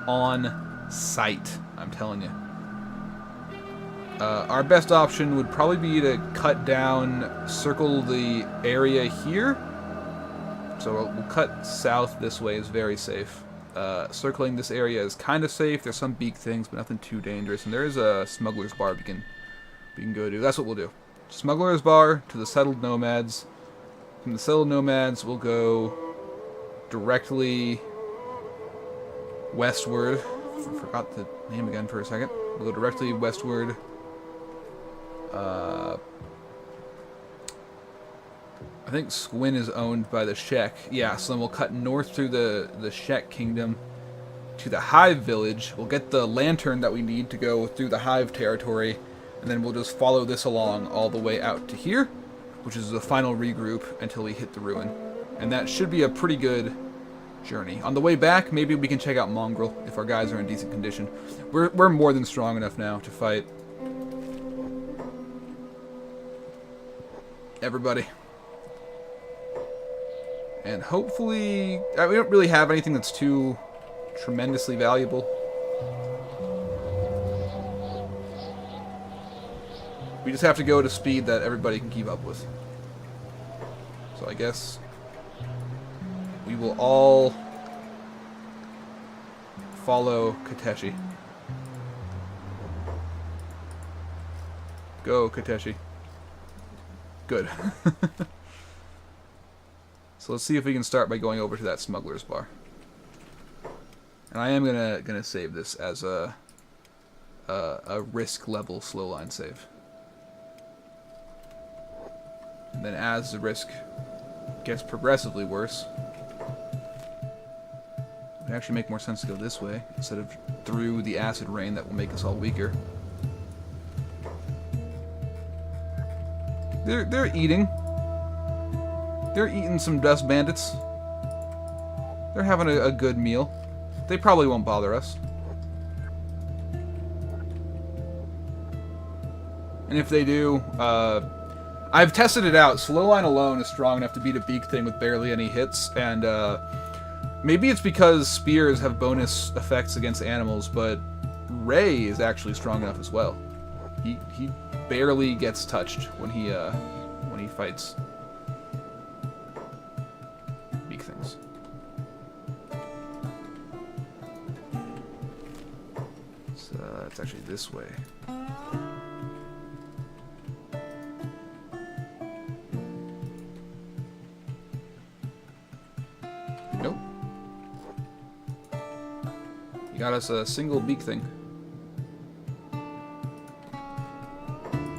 On sight, I'm telling you. Our best option would probably be to cut down, circle the area here. So we'll cut south this way is very safe. Circling this area is kind of safe. There's some beak things, but nothing too dangerous. And there is a smuggler's bar we can go to. That's what we'll do. Smuggler's bar to the settled nomads. From the settled nomads, we'll go directly westward. I forgot the name again for a second. We'll go directly westward. I think Squin is owned by the Shek. Yeah, so then we'll cut north through the Shek Kingdom to the Hive Village. We'll get the lantern that we need to go through the Hive territory, and then we'll just follow this along all the way out to here, which is the final regroup until we hit the ruin. And that should be a pretty good journey. On the way back, maybe we can check out Mongrel if our guys are in decent condition. We're more than strong enough now to fight everybody. And hopefully, we don't really have anything that's too tremendously valuable. We just have to go at a speed that everybody can keep up with. So I guess we will all follow Kateshi. Go, Kateshi. Good. So let's see if we can start by going over to that smuggler's bar. And I am gonna save this as a risk level slow line save. And then as the risk gets progressively worse, it would actually make more sense to go this way instead of through the acid rain that will make us all weaker. They're eating. They're eating some dust bandits. They're having a good meal. They probably won't bother us. And if they do, I've tested it out. Slowline alone is strong enough to beat a beak thing with barely any hits, and maybe it's because spears have bonus effects against animals, but Ray is actually strong enough as well. He barely gets touched when he fights beak things. So it's actually this way. Nope. You got us a single beak thing.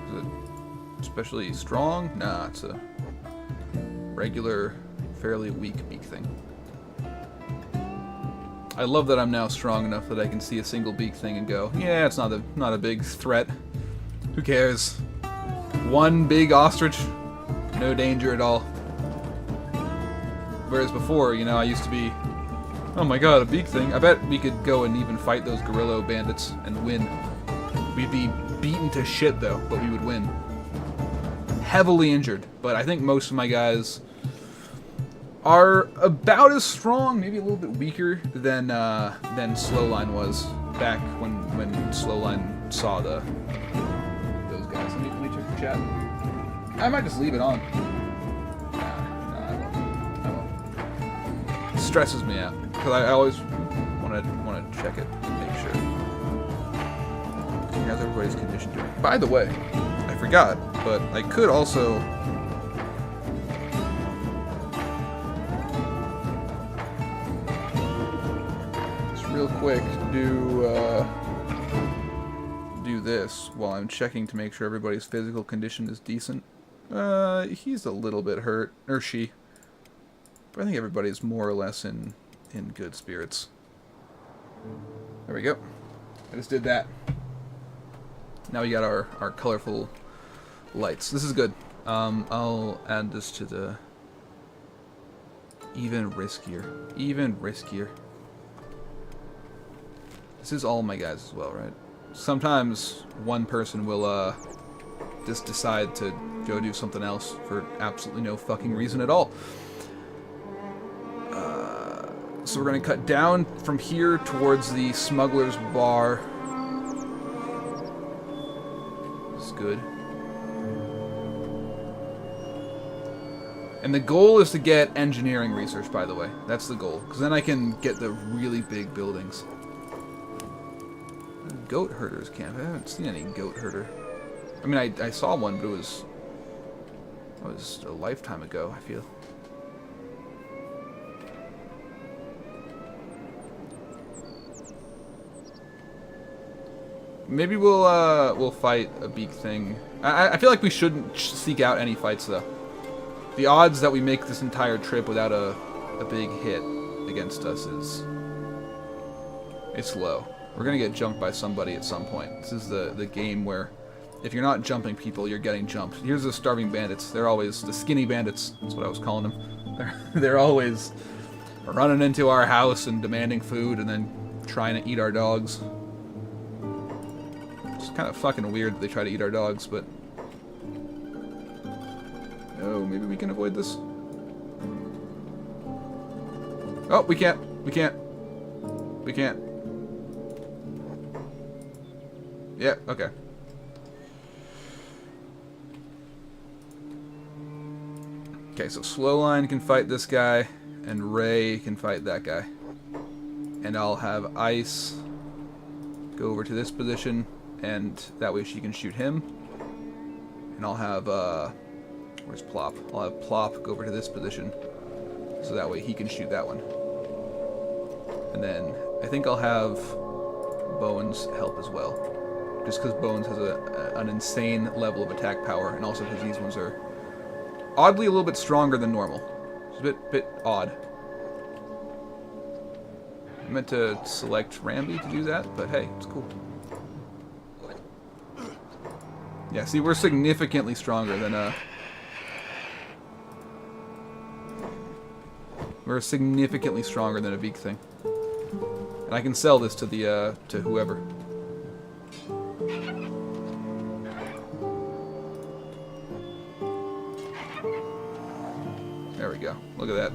Is it especially strong? Nah, it's a regular, fairly weak beak thing. I love that I'm now strong enough that I can see a single beak thing and go, yeah, it's not a big threat. Who cares? One big ostrich, no danger at all. Whereas before, you know, I used to be, oh my god, a beak thing. I bet we could go and even fight those gorilla bandits and win. We'd be beaten to shit though, but we would win. Heavily injured, but I think most of my guys are about as strong, maybe a little bit weaker than Slowline was back when Slowline saw those guys. Let me check the chat. I might just leave it on. I won't. stresses me out because I always want to check it to make sure. How's everybody's condition doing? By the way, I forgot, but I could also just real quick do this while I'm checking to make sure everybody's physical condition is decent. He's a little bit hurt, or she. But I think everybody's more or less in good spirits. There we go. I just did that. Now we got our colorful lights. This is good. I'll add this to the even riskier. Even riskier. This is all my guys as well, right? Sometimes one person will just decide to go do something else for absolutely no fucking reason at all. So we're going to cut down from here towards the smuggler's bar. This is good. And the goal is to get engineering research, by the way. That's the goal. Because then I can get the really big buildings. Goat herders camp. I haven't seen any goat herder. I mean, I saw one, but it was a lifetime ago, I feel. Maybe we'll fight a big thing. I feel like we shouldn't seek out any fights, though. The odds that we make this entire trip without a big hit against us it's low. We're gonna get jumped by somebody at some point. This is the game where if you're not jumping people, you're getting jumped. Here's the starving bandits. They're always the skinny bandits. That's what I was calling them. They're always running into our house and demanding food, and then trying to eat our dogs. It's kind of fucking weird that they try to eat our dogs, but oh, maybe we can avoid this. Oh, we can't. We can't. We can't. Yeah, okay. Okay, so Slowline can fight this guy, and Ray can fight that guy. And I'll have Ice go over to this position, and that way she can shoot him. And I'll have, where's Plop? I'll have Plop go over to this position, so that way he can shoot that one. And then I think I'll have Bones help as well. Just because Bones has an insane level of attack power, and also because these ones are oddly a little bit stronger than normal. It's a bit odd. I meant to select Ramby to do that, but hey, it's cool. Yeah, see, we're significantly stronger than a big thing. And I can sell this to the to whoever. There we go. Look at that.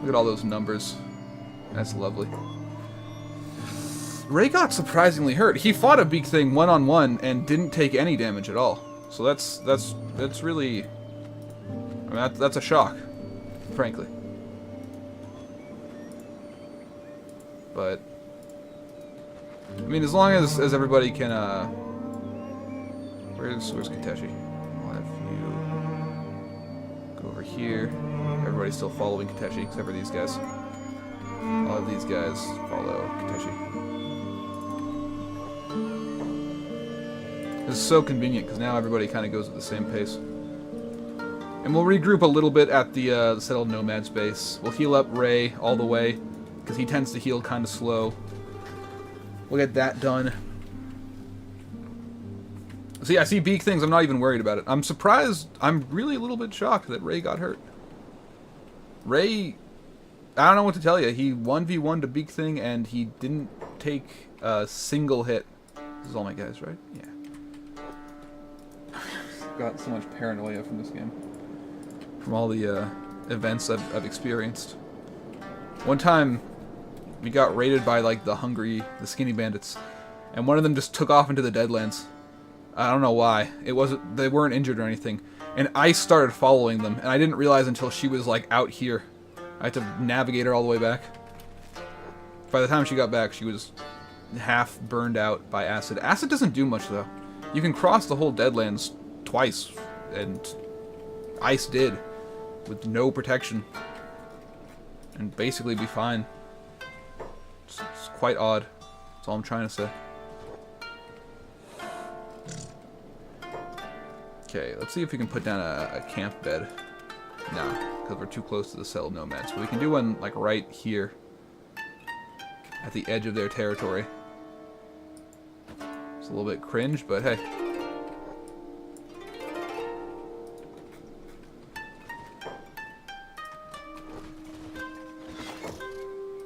Look at all those numbers. That's lovely. Ray got surprisingly hurt. He fought a big thing one-on-one and didn't take any damage at all. So that's really, I mean, that's a shock, frankly. But I mean, as long as everybody can where's Kenshi? I'll have you go over here. Everybody's still following Kenshi except for these guys. I'll have these guys follow Kenshi. This is so convenient because now everybody kind of goes at the same pace. And we'll regroup a little bit at the Settled Nomads base. We'll heal up Ray all the way because he tends to heal kind of slow. We'll get that done. See, I see big things. I'm not even worried about it. I'm surprised. I'm really a little bit shocked that Ray got hurt. Ray, I don't know what to tell you. He 1v1'd a big thing and he didn't take a single hit. This is all my guys, right? Yeah. Got so much paranoia from this game. From all the events I've experienced. One time, we got raided by like the skinny bandits, and one of them just took off into the Deadlands. I don't know why. They weren't injured or anything. And Ice started following them, and I didn't realize until she was like out here. I had to navigate her all the way back. By the time she got back, she was half burned out by acid. Acid doesn't do much, though. You can cross the whole Deadlands twice, and ice did, with no protection, and basically be fine. It's quite odd. That's all I'm trying to say. Okay, let's see if we can put down a camp bed. No, because we're too close to the cell of nomads. But we can do one, like, right here, at the edge of their territory. It's a little bit cringe, but hey.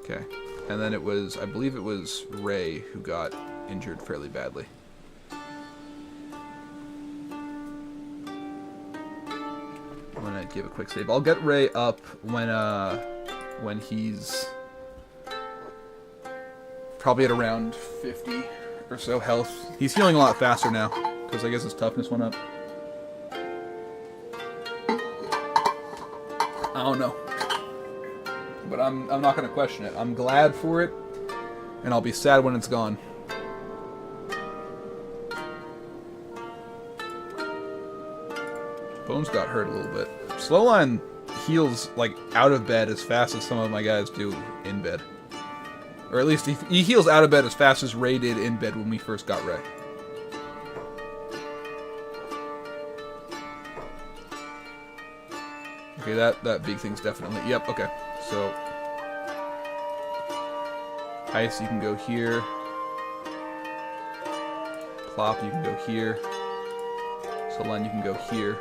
Okay, and then it was, I believe it was Ray who got injured fairly badly. I'm gonna give a quick save. I'll get Ray up when he's probably at around 50 or so health. He's healing a lot faster now, because I guess his toughness went up. I don't know. But I'm not going to question it. I'm glad for it, and I'll be sad when it's gone. Bones got hurt a little bit. Slowline heals, like, out of bed as fast as some of my guys do in bed. Or at least he heals out of bed as fast as Ray did in bed when we first got Ray. Okay, that big thing's definitely... Yep, okay. So... Ice, you can go here. Plop, you can go here. Solon, you can go here.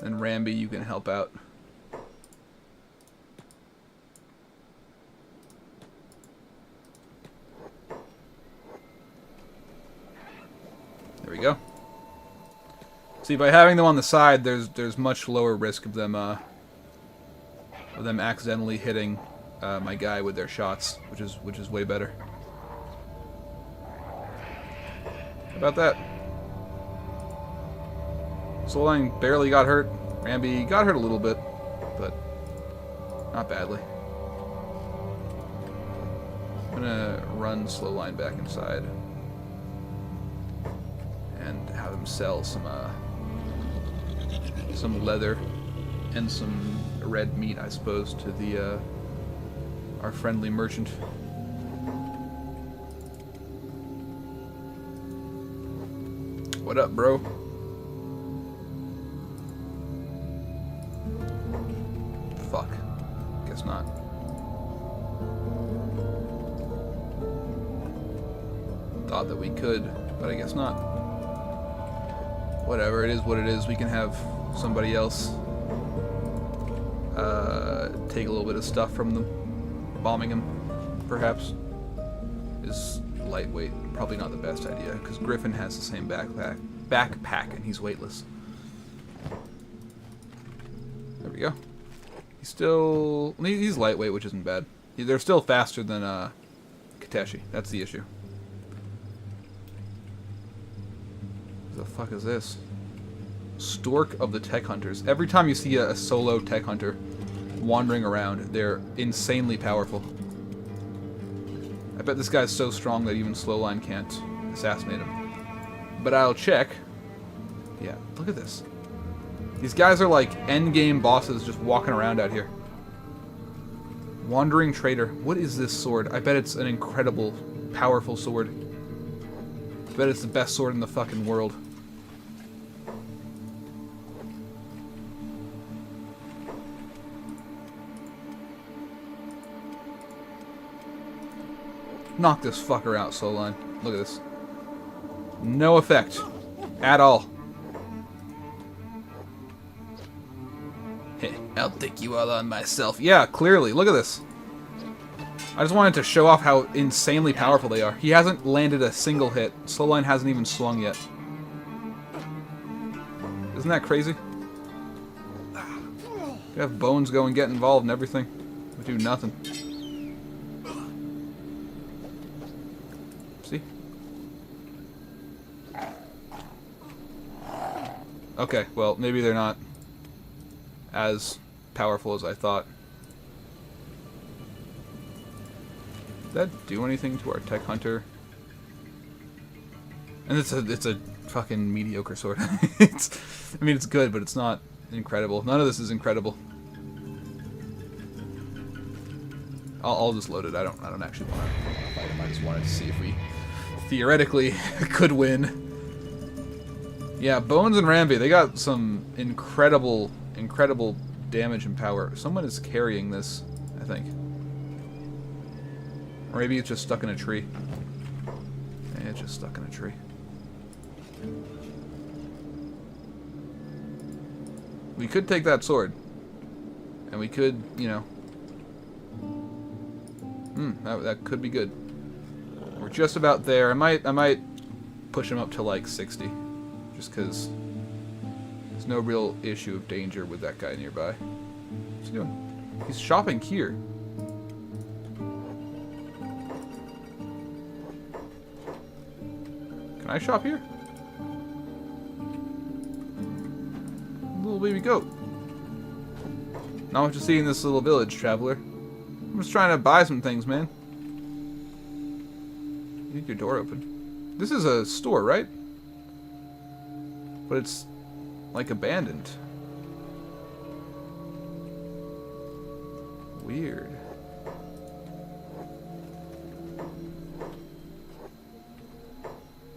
And Ramby, you can help out. There we go. See, by having them on the side, there's much lower risk of them accidentally hitting my guy with their shots, which is way better. How about that? Slowline barely got hurt. Ramby got hurt a little bit, but not badly. I'm gonna run Slowline back inside and have him sell some leather and some red meat, I suppose, to the our friendly merchant. What up, bro? Fuck. Guess not. Thought that we could, but I guess not. Whatever, it is what it is. We can have somebody else take a little bit of stuff from them. Bombing him, perhaps, is lightweight. Probably not the best idea, because Griffin has the same backpack, and he's weightless. There we go. He's lightweight, which isn't bad. They're still faster than Kateshi. That's the issue. What the fuck is this? Stork of the Tech Hunters. Every time you see a solo Tech Hunter wandering around, they're insanely powerful. I bet this guy's so strong that even Slowline can't assassinate him. But I'll check. Yeah, look at this. These guys are like endgame bosses just walking around out here. Wandering Trader. What is this sword? I bet it's an incredible, powerful sword. I bet it's the best sword in the fucking world. Knock this fucker out, Slowline. Look at this. No effect. At all. I'll take you all on myself. Yeah, clearly. Look at this. I just wanted to show off how insanely powerful they are. He hasn't landed a single hit. Slowline hasn't even swung yet. Isn't that crazy? You have Bones go and get involved and everything. We do nothing. See? Okay, well, maybe they're not as powerful as I thought. Did that do anything to our tech hunter? And it's a fucking mediocre sword. I mean, it's good, but it's not incredible. None of this is incredible. I'll just load it. I don't actually want to fight him. I just wanted to see if we theoretically could win. Yeah, Bones and Ramby, they got some incredible damage and power. Someone is carrying this, I think. Or maybe it's just stuck in a tree. Yeah, it's just stuck in a tree. We could take that sword. And we could, you know... that could be good. We're just about there. I might push him up to like 60. Just because there's no real issue of danger with that guy nearby. What's he doing? He's shopping here. Can I shop here? Little baby goat. Not much to see in this little village, traveler. I'm just trying to buy some things, man. You need your door open. This is a store, right? But it's like abandoned. Weird.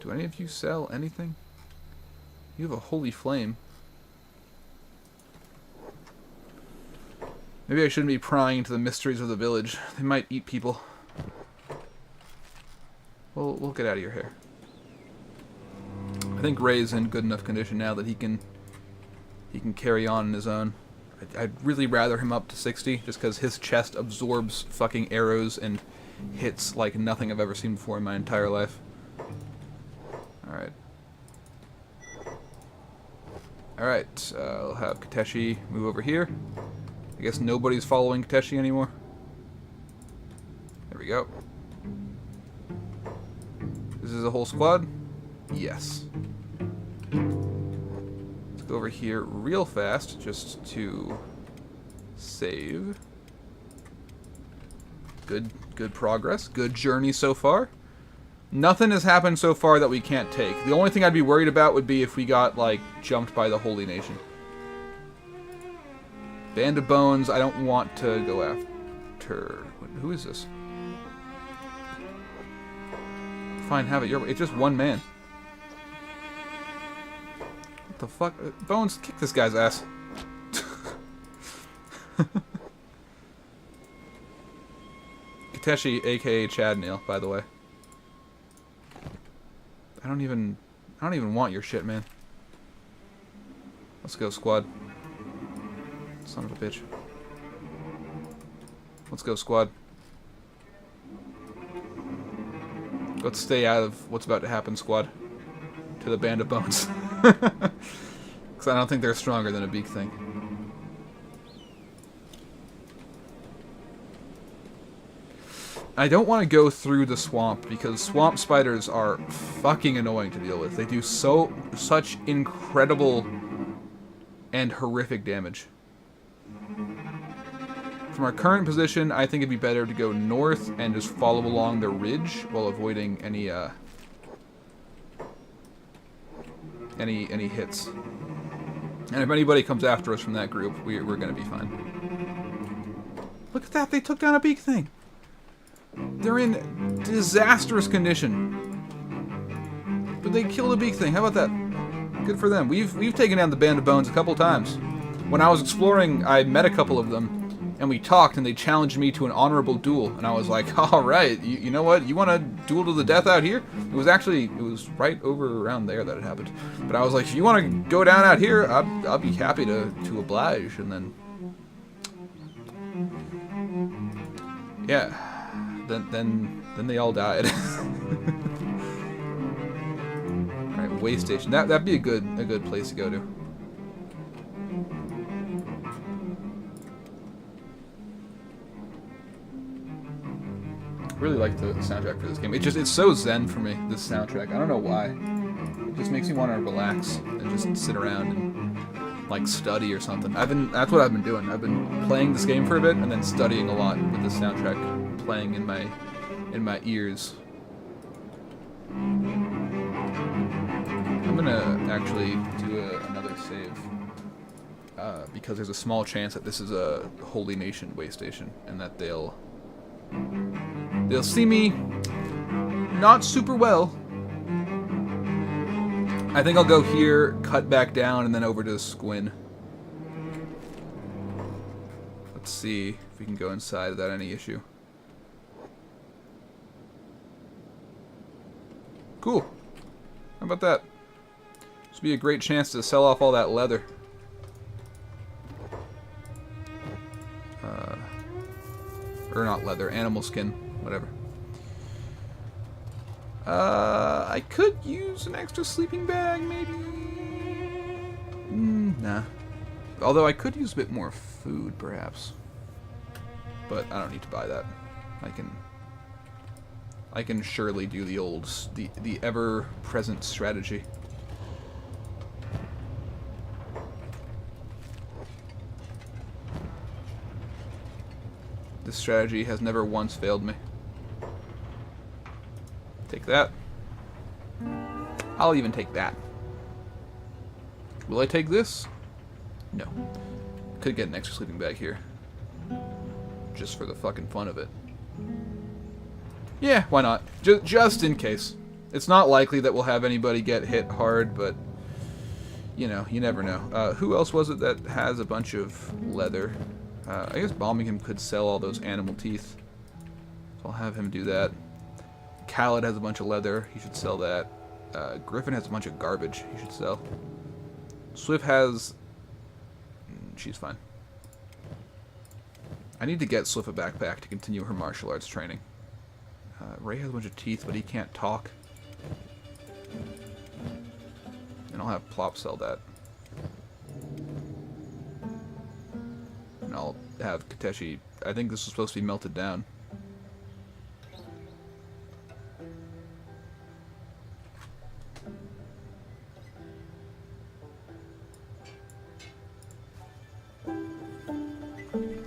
Do any of you sell anything? You have a holy flame. Maybe I shouldn't be prying into the mysteries of the village. They might eat people. We'll get out of your hair. I think Ray's in good enough condition now that he can carry on his own. I'd really rather him up to 60, just because his chest absorbs fucking arrows and hits like nothing I've ever seen before in my entire life. Alright. Alright, I'll have Kenshi move over here. I guess nobody's following Kenshi anymore. There we go. This is a whole squad? Yes. Let's go over here real fast just to save. Good progress. Good journey so far. Nothing has happened so far that we can't take. The only thing I'd be worried about would be if we got, like, jumped by the Holy Nation. Band of Bones, I don't want to go after... Who is this? Fine, have it your way. It's just one man. What the fuck? Bones, kick this guy's ass. Kenshi, aka Chad Neal, by the way. I don't even want your shit, man. Let's go, squad. Son of a bitch. Let's go, squad. Let's stay out of what's about to happen, squad. To the Band of Bones. Because I don't think they're stronger than a beak thing. I don't want to go through the swamp because swamp spiders are fucking annoying to deal with. They do such incredible and horrific damage. From our current position, I think it'd be better to go north and just follow along the ridge while avoiding any hits. And if anybody comes after us from that group, we're gonna be fine. Look at that! They took down a beak thing. They're in disastrous condition, but they killed a beak thing. How about that? Good for them. We've taken down the Band of Bones a couple times. When I was exploring, I met a couple of them, and we talked, and they challenged me to an honorable duel. And I was like, all right, you know what? You want to duel to the death out here? It was right over around there that it happened. But I was like, if you want to go down out here, I'll be happy to oblige. And then, yeah. Then they all died. Alright, way station. That'd be a good place to go to. Really like the soundtrack for this game. It's so zen for me, this soundtrack. I don't know why. It just makes me want to relax and just sit around and like study or something. That's what I've been doing. I've been playing this game for a bit and then studying a lot with the soundtrack playing in my ears. I'm gonna actually do another save because there's a small chance that this is a Holy Nation way station and that they'll see me not super well. I think I'll go here, cut back down, and then over to Squin. Let's see if we can go inside without any issue. Cool. How about that? This would be a great chance to sell off all that leather. Or not leather, animal skin, whatever. I could use an extra sleeping bag, maybe? Nah. Although I could use a bit more food, perhaps. But I don't need to buy that. I can surely do the ever-present strategy. This strategy has never once failed me. Take that. I'll even take that. Will I take this? No. Could get an extra sleeping bag here. Just for the fucking fun of it. Yeah, why not? Just in case. It's not likely that we'll have anybody get hit hard, but you know, you never know. Who else was it that has a bunch of leather? I guess Birmingham could sell all those animal teeth. So I'll have him do that. Khaled has a bunch of leather. He should sell that. Griffin has a bunch of garbage. He should sell. Swift has... she's fine. I need to get Swift a backpack to continue her martial arts training. Ray has a bunch of teeth, but he can't talk. And I'll have Plop sell that. And I'll have Kateshi... I think this is supposed to be melted down.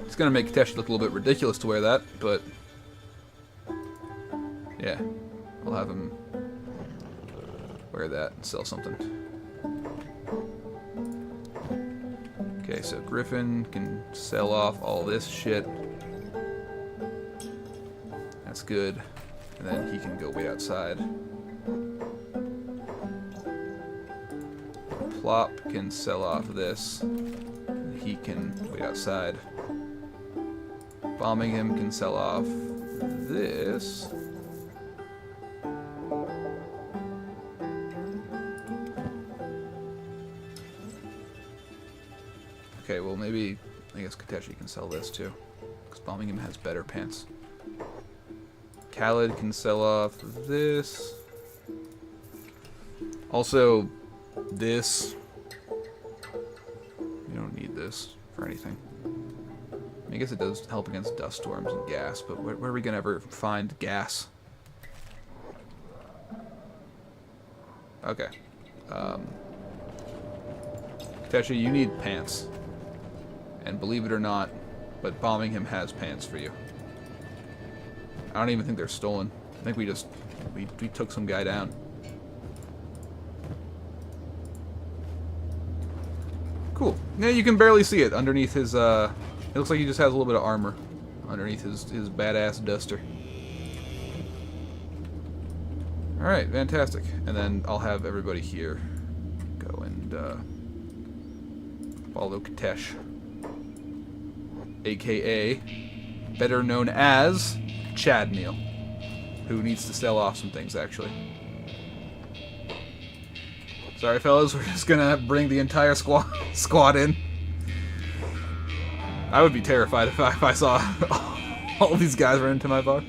It's gonna make Kateshi look a little bit ridiculous to wear that, but... yeah. I'll have him wear that and sell something. Okay, so Griffin can sell off all this shit. That's good. And then he can go way outside. Plop can sell off this. He can wait outside. Birmingham can sell off this. Okay, well maybe, I guess Kateshi can sell this too. Because Birmingham has better pants. Khaled can sell off this. Also, this. You don't need this for anything. I guess it does help against dust storms and gas, but where are we gonna ever find gas? Okay. Kateshi, you need pants. And believe it or not, but Birmingham has pants for you. I don't even think they're stolen. I think we took some guy down. Cool. Yeah, you can barely see it underneath his, it looks like he just has a little bit of armor underneath his badass duster. Alright, fantastic. And then I'll have everybody here go and follow Katesh. AKA, better known as Chad Neal, who needs to sell off some things, actually. Sorry, fellas, we're just gonna bring the entire squad in. I would be terrified if I saw all these guys run into my bar. Don't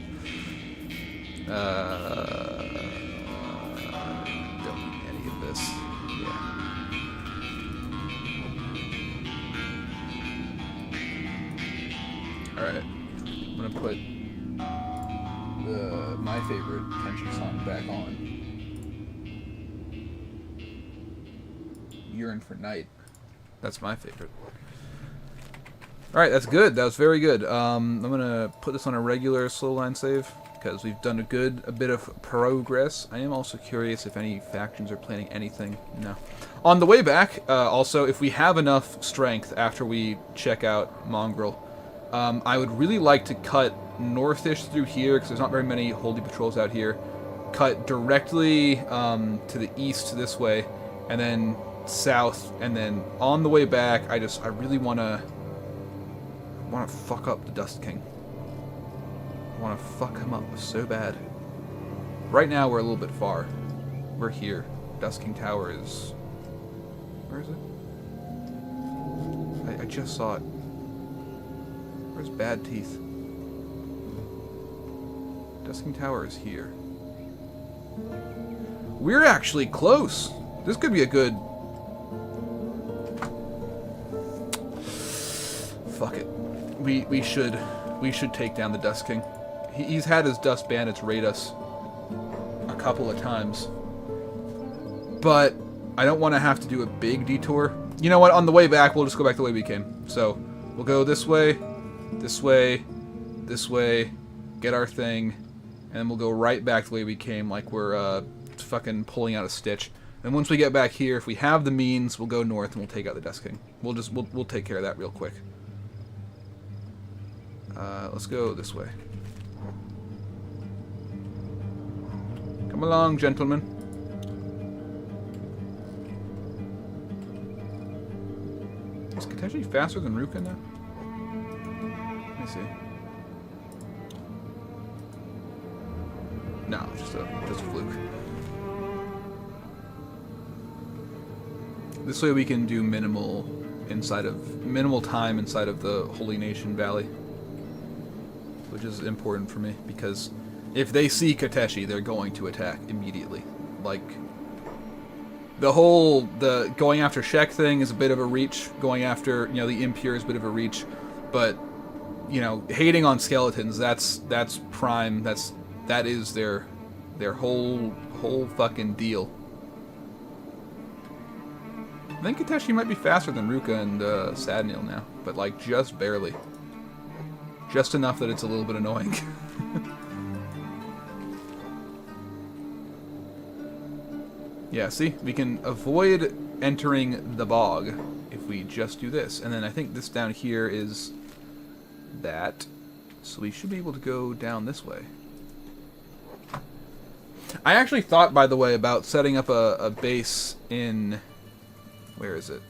need any of this. Yeah. Alright. I'm gonna put my favorite Kenshi song back on. Yearned for Night. That's my favorite. Alright, that's good. That was very good. I'm going to put this on a regular slow line save, because we've done a bit of progress. I am also curious if any factions are planning anything. No. On the way back, also, if we have enough strength after we check out Mongrel, I would really like to cut northish through here, because there's not very many holy patrols out here. Cut directly to the east this way, and then south, and then on the way back, I really want to fuck up the Dust King. I want to fuck him up so bad. Right now we're a little bit far. We're here. Dust King Tower is... Where is it? I just saw it. Where's Bad Teeth? Dust King Tower is here. We're actually close. This could be a good... Fuck it. We should take down the Dust King. He's had his Dust Bandits raid us a couple of times. But I don't want to have to do a big detour. You know what? On the way back, we'll just go back the way we came. So, we'll go this way, this way, this way, get our thing, and then we'll go right back the way we came, like we're fucking pulling out a stitch. And once we get back here, if we have the means, we'll go north and we'll take out the Dust King. We'll take care of that real quick. Let's go this way. Come along, gentlemen. Is Kenshi faster than Ruka now? Let me see. No, just a fluke. This way we can do minimal time inside of the Holy Nation Valley. Which is important for me, because if they see Kenshi, they're going to attack immediately. Like, the going after Shek thing is a bit of a reach, going after, the Impure is a bit of a reach, but, hating on skeletons, that's prime, that is their whole fucking deal. I think Kenshi might be faster than Ruka and Sadnil now, but, like, just barely. Just enough that it's a little bit annoying. Yeah, see? We can avoid entering the bog if we just do this. And then I think this down here is that. So we should be able to go down this way. I actually thought, by the way, about setting up a base in... Where is it?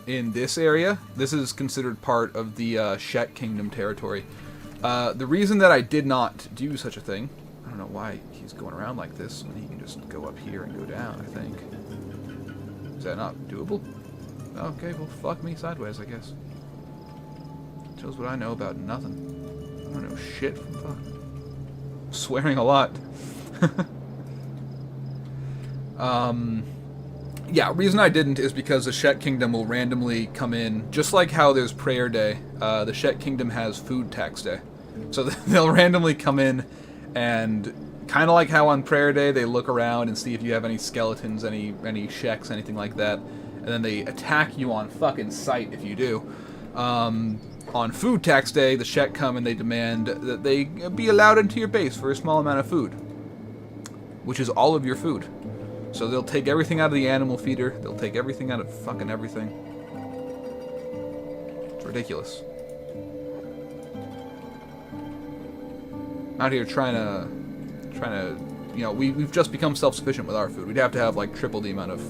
In this area. This is considered part of the Shek Kingdom territory. The reason that I did not do such a thing, I don't know why he's going around like this when he can just go up here and go down, I think. Is that not doable? Okay, well, fuck me sideways, I guess. Shows what I know about nothing. I don't know shit from fuck. Swearing a lot. Yeah, reason I didn't is because the Shek Kingdom will randomly come in, just like how there's Prayer Day, the Shek Kingdom has Food Tax Day. So they'll randomly come in, and kind of like how on Prayer Day they look around and see if you have any skeletons, any Sheks, anything like that, and then they attack you on fucking sight if you do. On Food Tax Day, the Shek come and they demand that they be allowed into your base for a small amount of food, which is all of your food. So they'll take everything out of the animal feeder. They'll take everything out of fucking everything. It's ridiculous. Out here trying to, we've just become self-sufficient with our food. We'd have to have like triple the amount of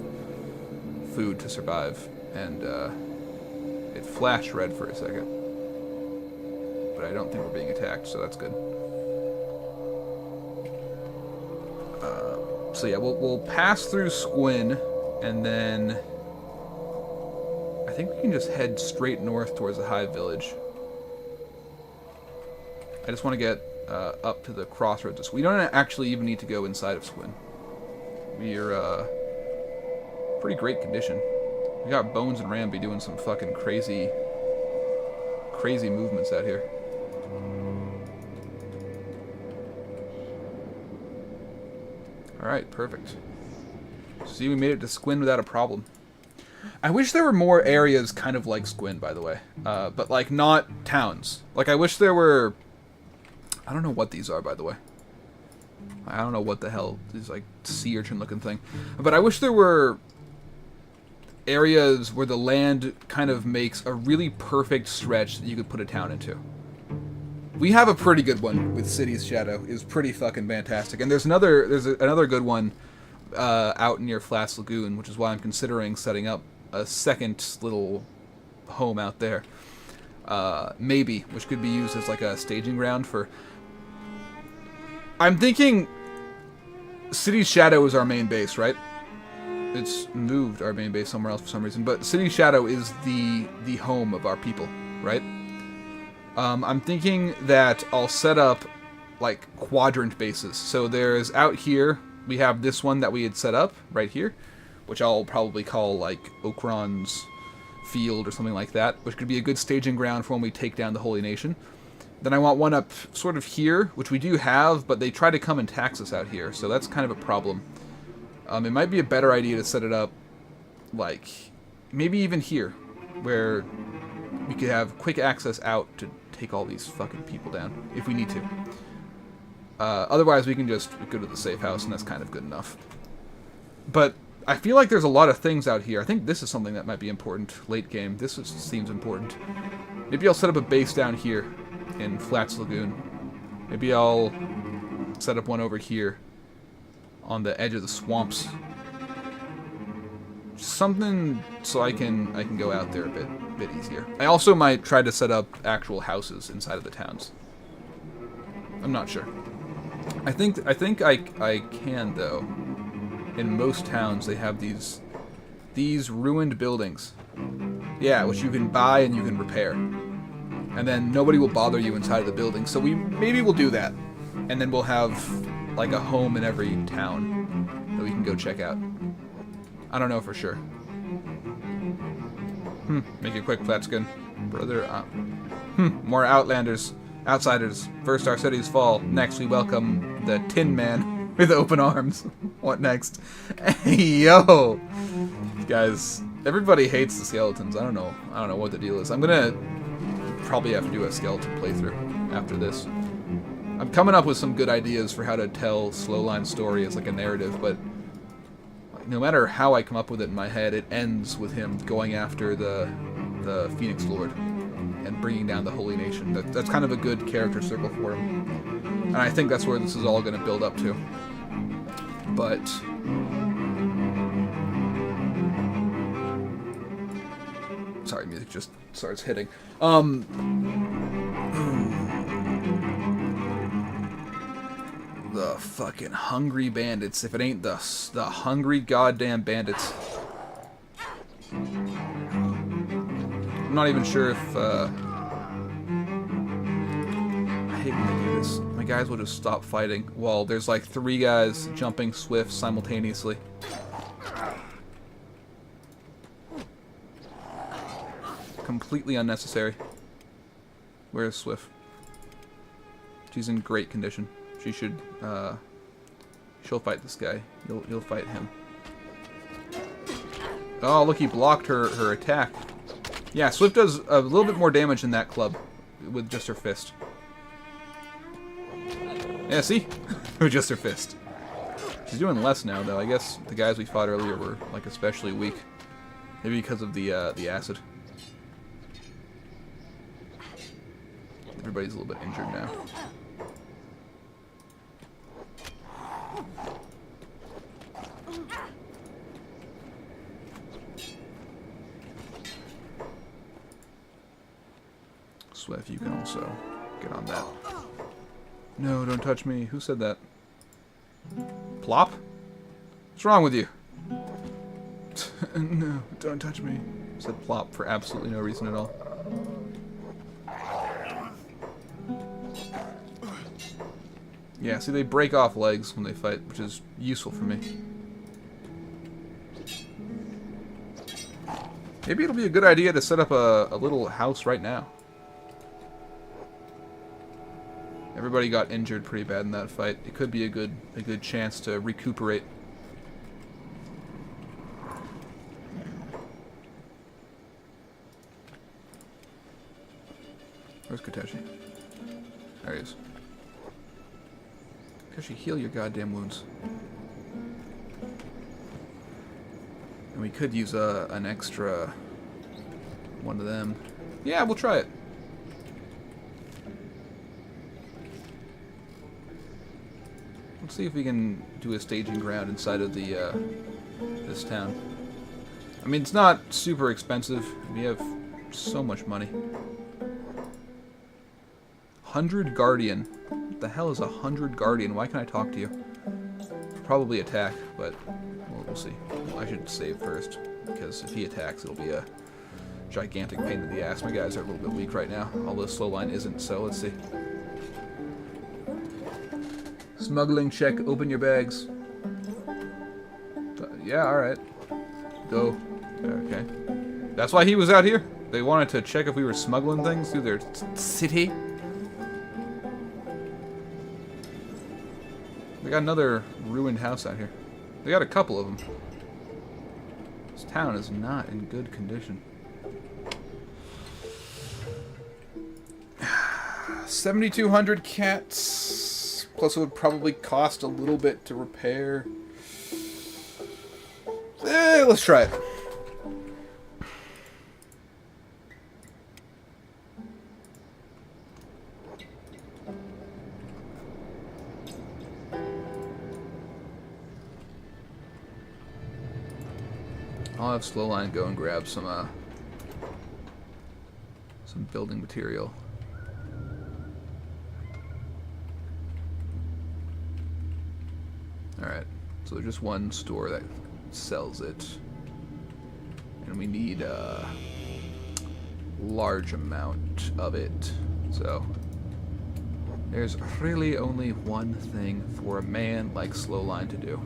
food to survive. And it flashed red for a second. But I don't think we're being attacked, so that's good. So yeah, we'll pass through Squin, and then I think we can just head straight north towards the Hive Village. I just want to get up to the crossroads of Squin. We don't actually even need to go inside of Squin. We're pretty great condition. We got Bones and Ramby doing some fucking crazy movements out here. Alright, perfect. See, we made it to Squin without a problem. I wish there were more areas kind of like Squin, by the way. But, like, not towns. Like, I wish there were... I don't know what these are, by the way. I don't know what the hell is, like, sea urchin looking thing. But I wish there were areas where the land kind of makes a really perfect stretch that you could put a town into. We have a pretty good one with City's Shadow. It's pretty fucking fantastic. And there's another good one out near Flats Lagoon, which is why I'm considering setting up a second little home out there. Maybe, which could be used as like a staging ground for... I'm thinking City's Shadow is our main base, right? It's moved our main base somewhere else for some reason, but City's Shadow is the home of our people, right? I'm thinking that I'll set up like quadrant bases. So there's out here, we have this one that we had set up right here, which I'll probably call like Okron's Field or something like that, which could be a good staging ground for when we take down the Holy Nation. Then I want one up sort of here, which we do have, but they try to come and tax us out here, so that's kind of a problem. It might be a better idea to set it up like maybe even here, where we could have quick access out to take all these fucking people down, if we need to. Otherwise, we can just go to the safe house, and that's kind of good enough. But I feel like there's a lot of things out here. I think this is something that might be important late game. Seems important. Maybe I'll set up a base down here in Flats Lagoon. Maybe I'll set up one over here on the edge of the swamps. Something so I can go out there a bit easier. I also might try to set up actual houses inside of the towns. I'm not sure. I think I can though. In most towns they have these ruined buildings. Yeah, which you can buy and you can repair. And then nobody will bother you inside of the building. So maybe we'll do that. And then we'll have like a home in every town that we can go check out. I don't know for sure. Make it quick, Flatskin. Brother, more outlanders. Outsiders. First our cities fall. Next we welcome the Tin Man with open arms. What next? Hey, yo! Guys, everybody hates the skeletons. I don't know what the deal is. I'm gonna probably have to do a skeleton playthrough after this. I'm coming up with some good ideas for how to tell Slowline's story as like a narrative, but no matter how I come up with it in my head, it ends with him going after the Phoenix Lord and bringing down the Holy Nation. That's kind of a good character circle for him. And I think that's where this is all going to build up to. But sorry, music just starts hitting. The fucking hungry bandits. If it ain't the hungry goddamn bandits. I'm not even sure if I hate when they do this. My guys will just stop fighting while there's like 3 guys jumping Swift simultaneously. Completely unnecessary. Where's Swift? She's in great condition. She should, she'll fight this guy. You'll fight him. Oh, look, he blocked her attack. Yeah, Swift does a little bit more damage than that club with just her fist. Yeah, see? With just her fist. She's doing less now, though. I guess the guys we fought earlier were, like, especially weak. Maybe because of the acid. Everybody's a little bit injured now. Swift, you can also get on that. No, don't touch me. Who said that? Plop? What's wrong with you? No, don't touch me. Said Plop for absolutely no reason at all. Yeah, see, they break off legs when they fight, which is useful for me. Maybe it'll be a good idea to set up a little house right now. Everybody got injured pretty bad in that fight. It could be a good chance to recuperate. Where's Kenshi? There he is. Kenshi, heal your goddamn wounds. And we could use an extra one of them. Yeah, we'll try it. Let's see if we can do a staging ground inside of the this town. I mean, it's not super expensive. We have so much money. 100 Guardian. What the hell is 100 Guardian? Why can't I talk to you? Probably attack, but we'll see. Well, I should save first, because if he attacks, it'll be a gigantic pain in the ass. My guys are a little bit weak right now, although slow line isn't, so let's see. Smuggling check, open your bags. Yeah, alright. Go. Okay. That's why he was out here. They wanted to check if we were smuggling things through their city. They got another ruined house out here. They got a couple of them. This town is not in good condition. 7,200 cats. Plus it would probably cost a little bit to repair. Let's try it. I'll have Slowline go and grab some building material. Alright, so there's just one store that sells it. And we need a large amount of it. So, there's really only one thing for a man like Slowline to do.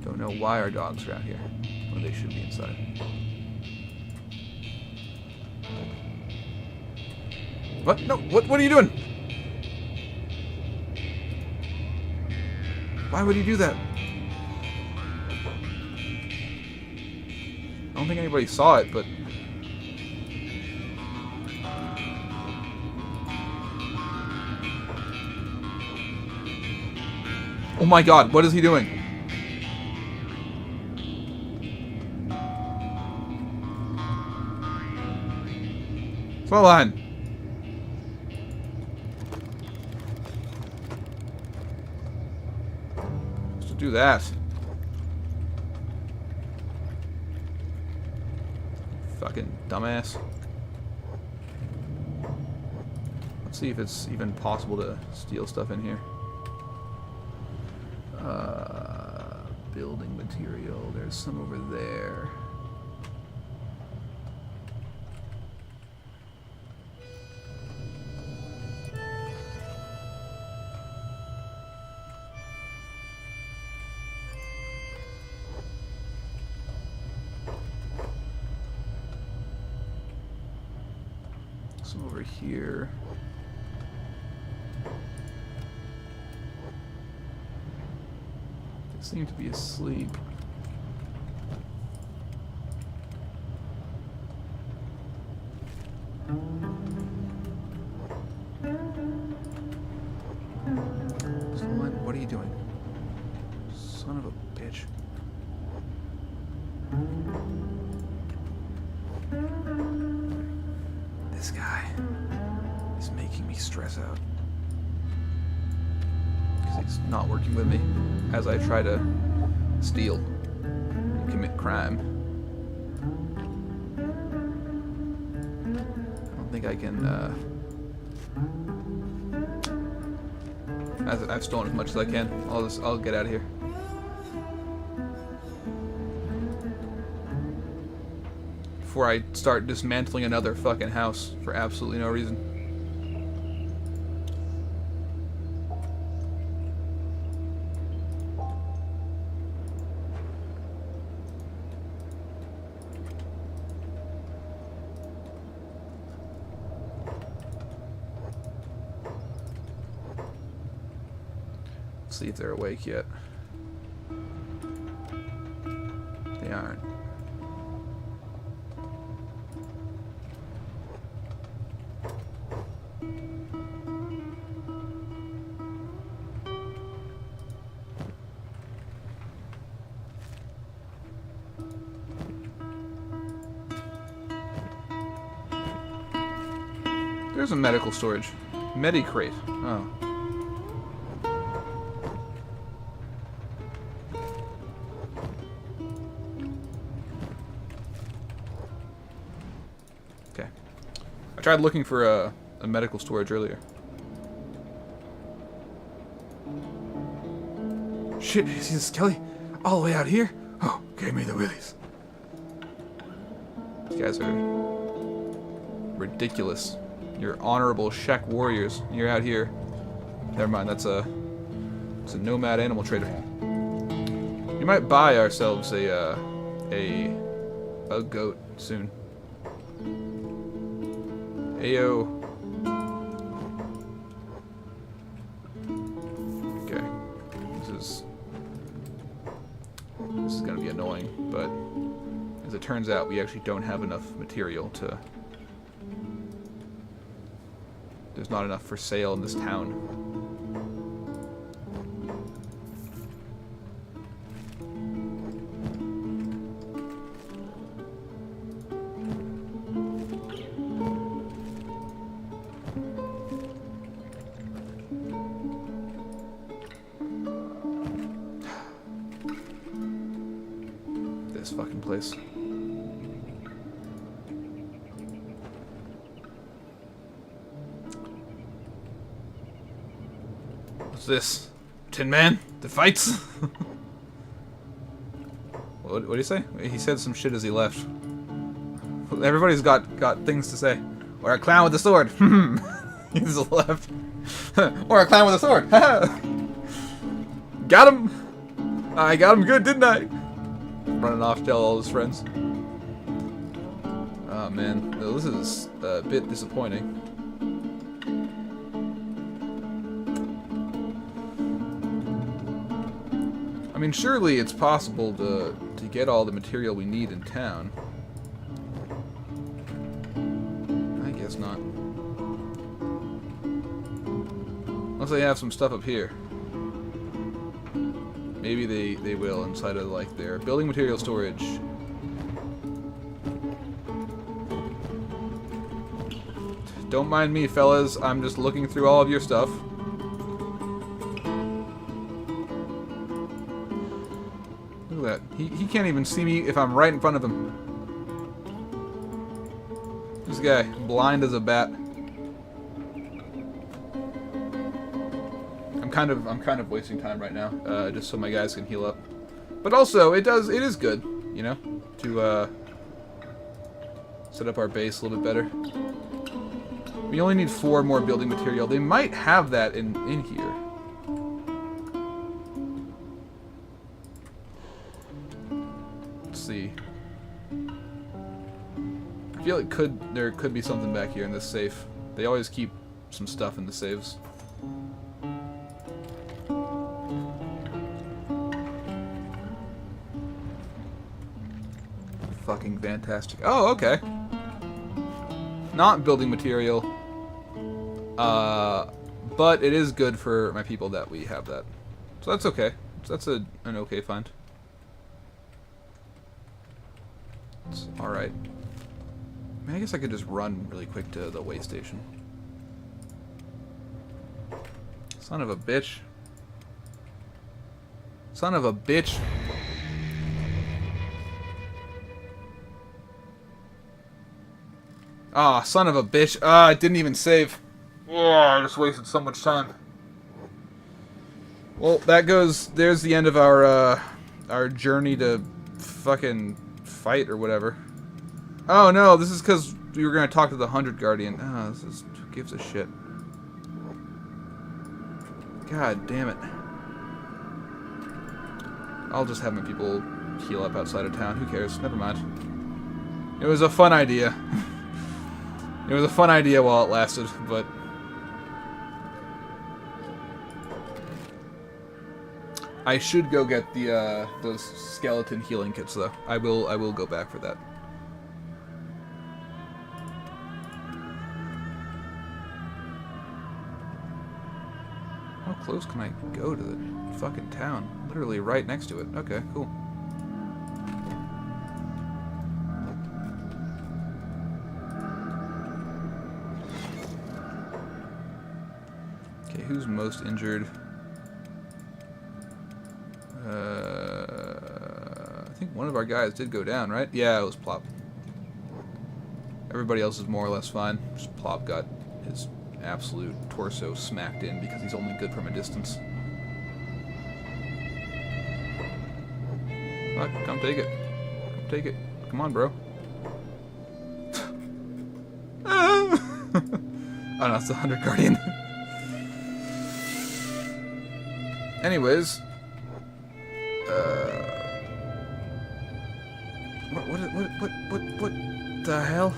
Don't know why our dogs are out here when they should be inside. What? No, what are you doing? Why would he do that? I don't think anybody saw it, but... Oh my god, what is he doing? Slow on. Just do that. Fucking dumbass. Let's see if it's even possible to steal stuff in here. Building material. There's some over there. Some over here. They seem to be asleep. What are you doing? Son of a bitch. This guy is making me stress out. Because he's not working with me as I try to steal and commit crime. I don't think I can, I've stolen as much as I can. I'll get out of here. Before I start dismantling another fucking house for absolutely no reason. Let's see if they're awake yet. They aren't. There's a medical storage. Medicrate. Oh. Okay. I tried looking for a medical storage earlier. Shit, you see this Kelly? All the way out here? Oh, gave me the willies. These guys are ridiculous. You're honorable Shek warriors. You're out here. Never mind, it's a nomad animal trader. We might buy ourselves a goat soon. Ayo. Okay. This is gonna be annoying, but as it turns out, we actually don't have enough material to. There's not enough for sale in this town. This fucking place. What's this? Tin Man? The fights? What did he say? He said some shit as he left. Everybody's got things to say. Or a clown with a sword. He's left. Or a clown with a sword. Got him! I got him good, didn't I? Running off to tell all his friends. Oh man, this is a bit disappointing. I mean, surely it's possible to get all the material we need in town. I guess not. Unless they have some stuff up here. Maybe they will inside of like their building material storage. Don't mind me, fellas. I'm just looking through all of your stuff. Look at that. He can't even see me if I'm right in front of him. This guy, blind as a bat. I'm kind of wasting time right now, just so my guys can heal up. But also, it is good, you know, to set up our base a little bit better. We only need 4 more building material. They might have that in here. Let's see. I feel like there could be something back here in this safe. They always keep some stuff in the saves. Fucking fantastic. Oh, okay. Not building material. But it is good for my people that we have that. So that's okay. So that's an okay find. It's alright. I mean, I guess I could just run really quick to the way station. Son of a bitch. Son of a bitch. Ah, oh, son of a bitch. Ah, I didn't even save. Oh, I just wasted so much time. Well, there's the end of our journey to fucking fight or whatever. Oh no, this is because we were going to talk to the 100 Guardian. Ah, this is, who gives a shit? God damn it. I'll just have my people heal up outside of town. Who cares? Never mind. It was a fun idea. It was a fun idea while it lasted, but I should go get the those skeleton healing kits though. I will go back for that. How close can I go to the fucking town? Literally right next to it. Okay, cool. Okay, who's most injured? I think one of our guys did go down, right? Yeah, it was Plop. Everybody else is more or less fine. Just Plop got his absolute torso smacked in because he's only good from a distance. Look, come take it. Come take it. Come on, bro. Oh no, it's the 100 Guardian. Anyways, what the hell?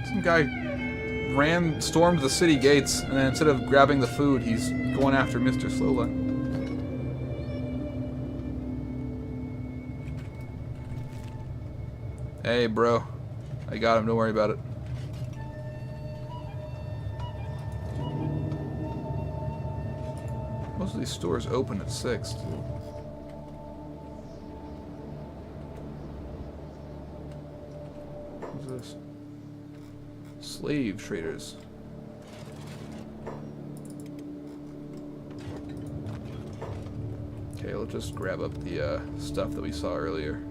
Some guy stormed the city gates, and then instead of grabbing the food, he's going after Mr. Slowline. Hey, bro. I got him, don't worry about it. Most of these stores open at 6. What's this? Slave traders. Okay, let's just grab up the stuff that we saw earlier.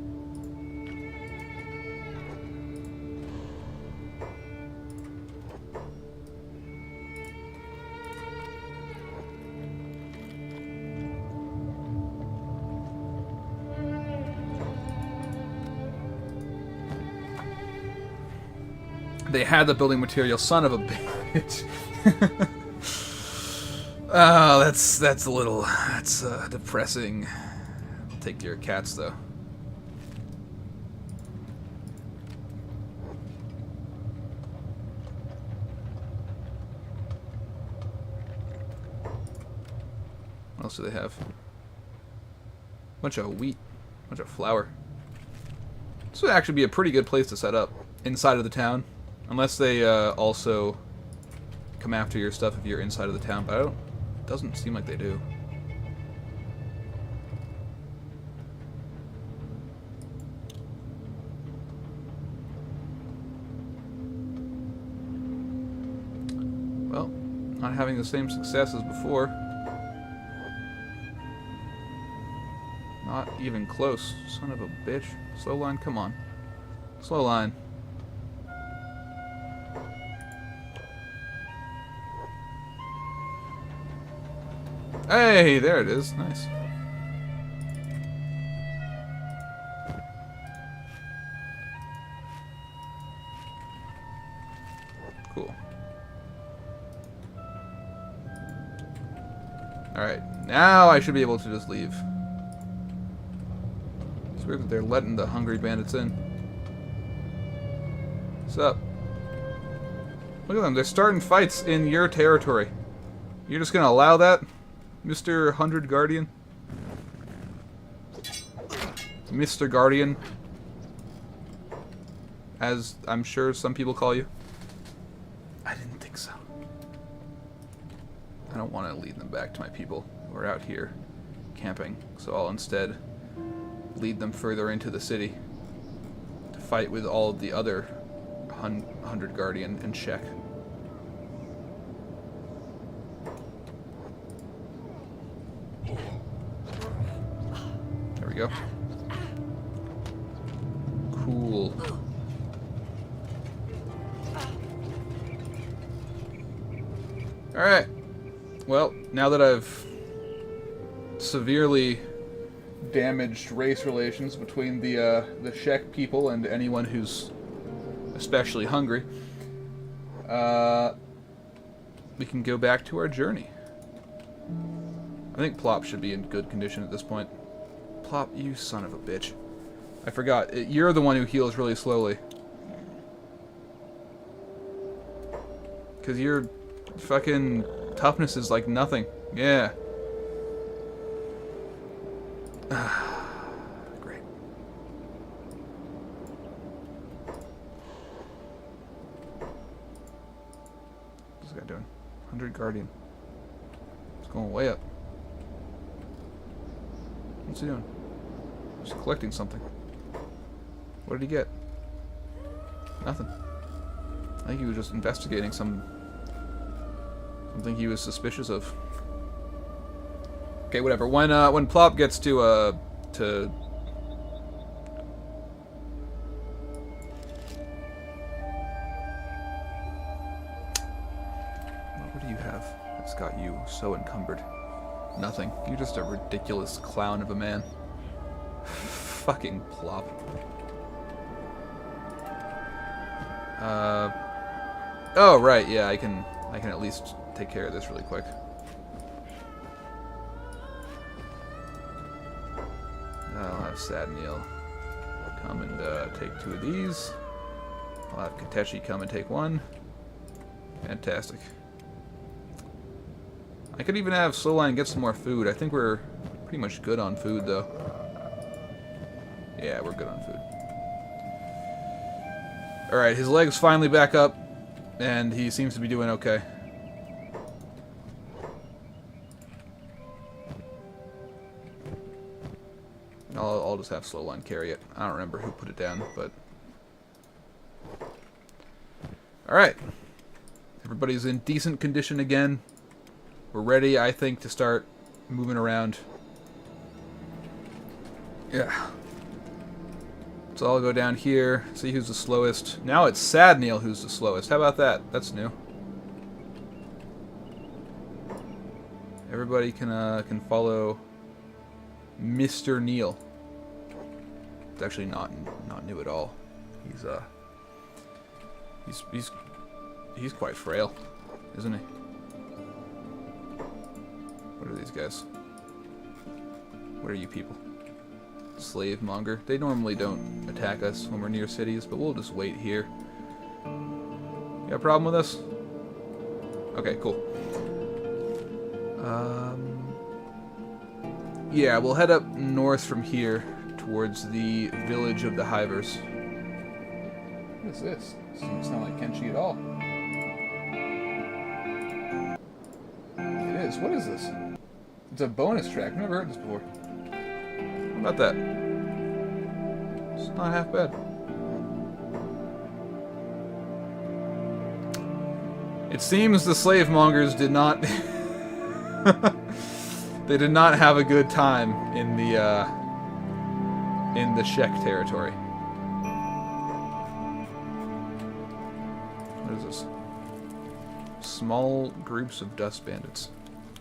They had the building material, son of a bitch. Oh, that's a little, that's depressing. I'll take your cats though. What else do they have? Bunch of wheat, bunch of flour. This would actually be a pretty good place to set up inside of the town. Unless they also come after your stuff if you're inside of the town, but it doesn't seem like they do. Well, not having the same success as before. Not even close. Son of a bitch. Slow line, come on. Slow line. Hey, there it is. Nice. Cool. Alright, now I should be able to just leave. It's weird that they're letting the hungry bandits in. What's up? Look at them, they're starting fights in your territory. You're just gonna allow that? Mr. 100 Guardian? Mr. Guardian? As I'm sure some people call you. I didn't think so. I don't want to lead them back to my people who are out here camping, so I'll instead lead them further into the city to fight with all of the other 100 Guardian in check. There we go. Cool. Alright. Well, now that I've severely damaged race relations between the Czech people and anyone who's especially hungry, we can go back to our journey. I think Plop should be in good condition at this point. Plop, you son of a bitch. I forgot. You're the one who heals really slowly. Because your fucking toughness is like nothing. Yeah. Great. What's this guy doing? 100 Guardian. It's going way up. What's he doing? He's collecting something. What did he get? Nothing. I think he was just investigating something he was suspicious of. Okay, whatever. When Plop gets to what do you have that's got you so encumbered? Nothing. You're just a ridiculous clown of a man. Fucking Plop. Oh right, yeah, I can at least take care of this really quick. I'll have Sadniel come and take 2 of these. I'll have Kateshi come and take 1. Fantastic. I could even have Slowline get some more food. I think we're pretty much good on food, though. Yeah, we're good on food. Alright, his leg's finally back up, and he seems to be doing okay. I'll just have Slowline carry it. I don't remember who put it down, but... Alright. Everybody's in decent condition again. We're ready, I think, to start moving around. Yeah. So I'll go down here, see who's the slowest. Now it's Sadniel who's the slowest. How about that? That's new. Everybody can follow Mr. Neil. It's actually not new at all. He's quite frail, isn't he? What are these guys? What are you people? Slave monger. They normally don't attack us when we're near cities, but we'll just wait here. You got a problem with us? Okay, cool. Yeah, we'll head up north from here towards the village of the Hivers. What is this? Doesn't sound like Kenshi at all. It is. What is this? It's a bonus track. I've never heard this before. How about that? It's not half bad. It seems the slave mongers did not... they did not have a good time in the Shek territory. What is this? Small groups of dust bandits.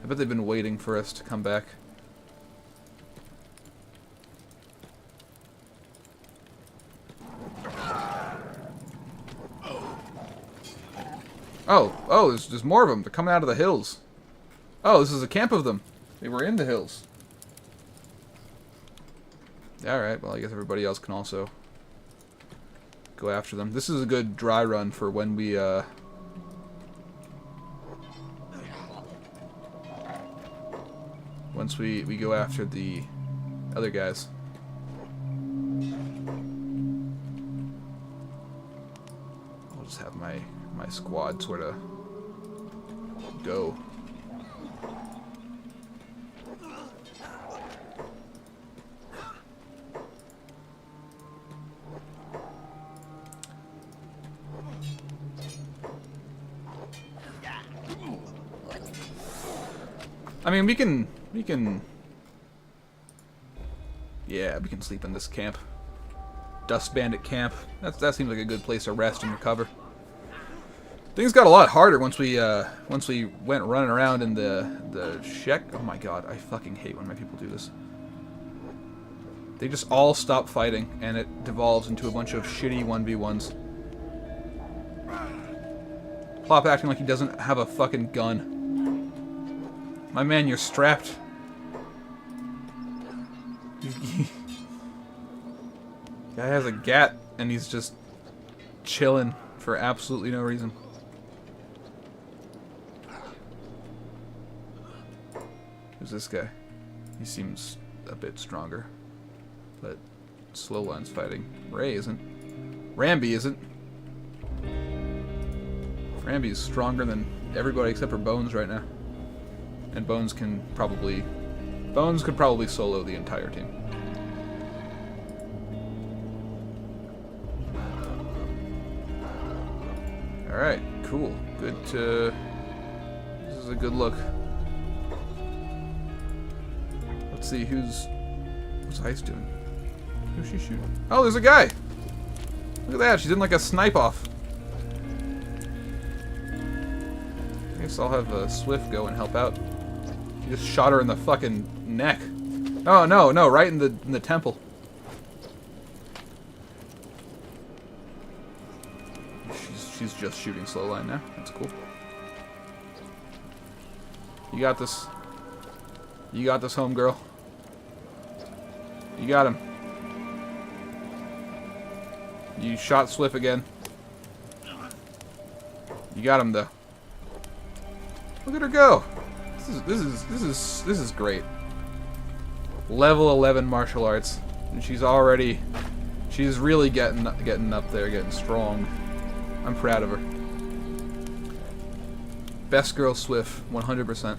I bet they've been waiting for us to come back. Oh, there's more of them. They're coming out of the hills. Oh, this is a camp of them. They were in the hills. Alright, well I guess everybody else can also go after them. This is a good dry run for when we, once we go after the other guys. I'll just have my squad sort of go. I mean, we can... Yeah, we can sleep in this camp. Dust Bandit camp. That seems like a good place to rest and recover. Things got a lot harder once we went running around in the Shek. Oh my god, I fucking hate when my people do this. They just all stop fighting, and it devolves into a bunch of shitty 1v1s. Plop acting like he doesn't have a fucking gun. My man, you're strapped. Guy has a gat, and he's just chilling for absolutely no reason. Who's this guy? He seems a bit stronger. But Slowline's fighting. Ray isn't. Ramby isn't. Ramby's stronger than everybody except for Bones right now. And Bones could probably solo the entire team. Alright, cool. Good to... This is a good look. Let's see, what's Ice doing? Who's she shooting? Oh, there's a guy! Look at that, she's in like a snipe off. I guess I'll have Swift go and help out. He just shot her in the fucking neck. Oh, no, right in the temple. She's just shooting slow line now. That's cool. You got this. You got this, homegirl. You got him. You shot Swift again. You got him though. Look at her go. This is great. Level 11 martial arts, and she's really getting up there, getting strong. I'm proud of her. Best girl Swift, 100%.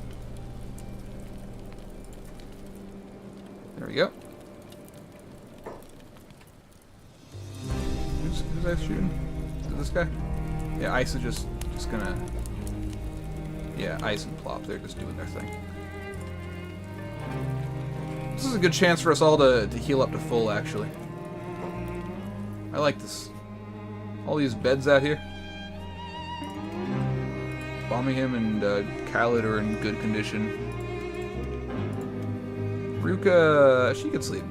There we go. Who's Ice shooting? Is it this guy? Yeah, Ice is just gonna... Yeah, Ice and Plop, they're just doing their thing. This is a good chance for us all to heal up to full, actually. I like this. All these beds out here. Bombingham and Khaled are in good condition. Ruka, she could sleep.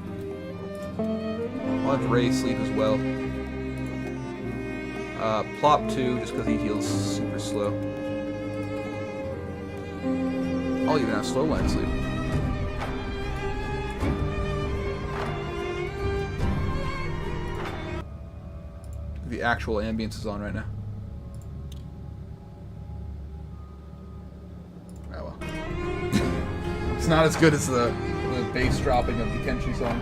I'll have Ray sleep as well. Plop too, just because he heals super slow. I'll even have slow line sleep. The actual ambience is on right now. Oh well. It's not as good as the bass dropping of the Kenshi song.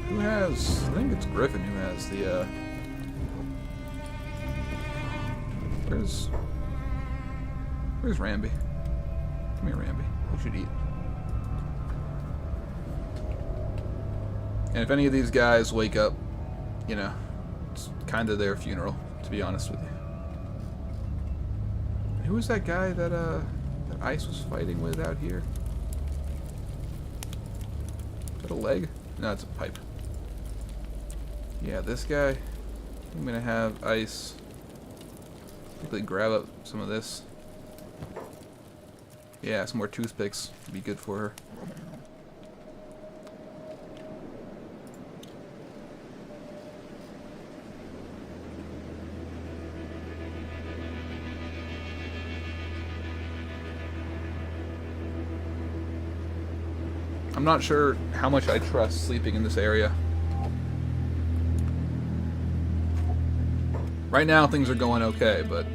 Who has... I think it's Griffin who has the... Where's Ramby? Come here, Ramby. You should eat. And if any of these guys wake up, you know, it's kind of their funeral, to be honest with you. Who was that guy that Ice was fighting with out here? Is that a leg? No, it's a pipe. Yeah, this guy. I'm gonna have Ice quickly grab up some of this. Yeah, some more toothpicks would be good for her. I'm not sure how much I trust sleeping in this area. Right now things are going okay, but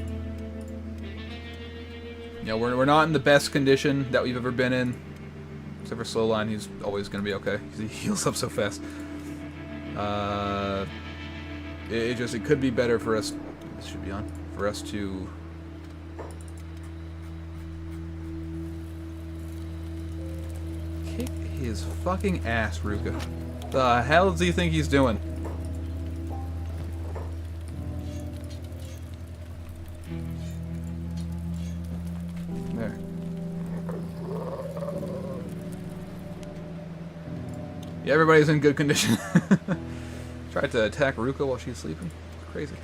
you know, we're not in the best condition that we've ever been in. Except for Slowline, he's always going to be okay. He heals up so fast. It could be better for us. This should be on. For us to... kick his fucking ass, Ruka. The hell does he think he's doing? There. Yeah, everybody's in good condition. Tried to attack Ruka while she's sleeping. It's crazy.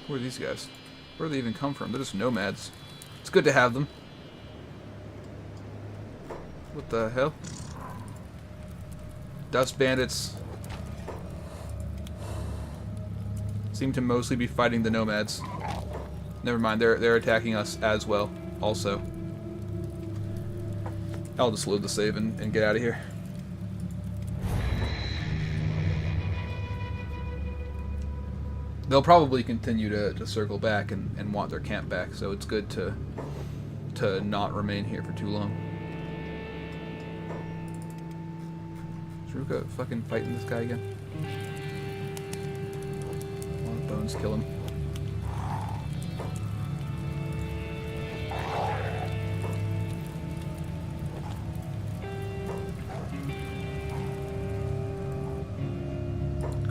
Who are these guys? Where do they even come from? They're just nomads. It's good to have them. What the hell? Dust bandits seem to mostly be fighting the nomads. Never mind, they're attacking us as well, also. I'll just load the save and get out of here. They'll probably continue to circle back and want their camp back, so it's good to not remain here for too long. Is Ruka fucking fighting this guy again? A lot of bones kill him.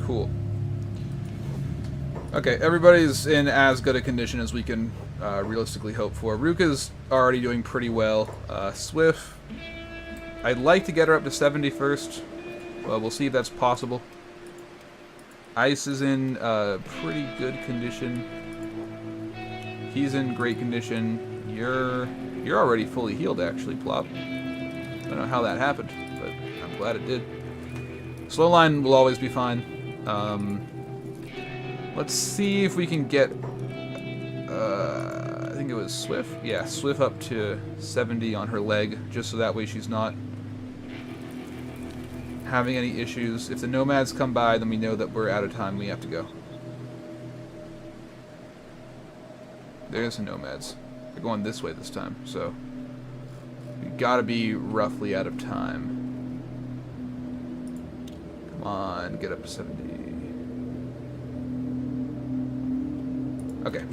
Cool. Okay, everybody's in as good a condition as we can realistically hope for. Ruka's already doing pretty well. Swift, I'd like to get her up to 70 first. Well, we'll see if that's possible. Ice is in pretty good condition. He's in great condition. You're already fully healed, actually, Plop. I don't know how that happened, but I'm glad it did. Slowline will always be fine. Let's see if we can get, I think it was Swift? Yeah, Swift up to 70 on her leg, just so that way she's not having any issues. If the nomads come by, then we know that we're out of time, we have to go. There's the nomads. They're going this way this time, so we gotta be roughly out of time. Come on, get up to 70. Okay.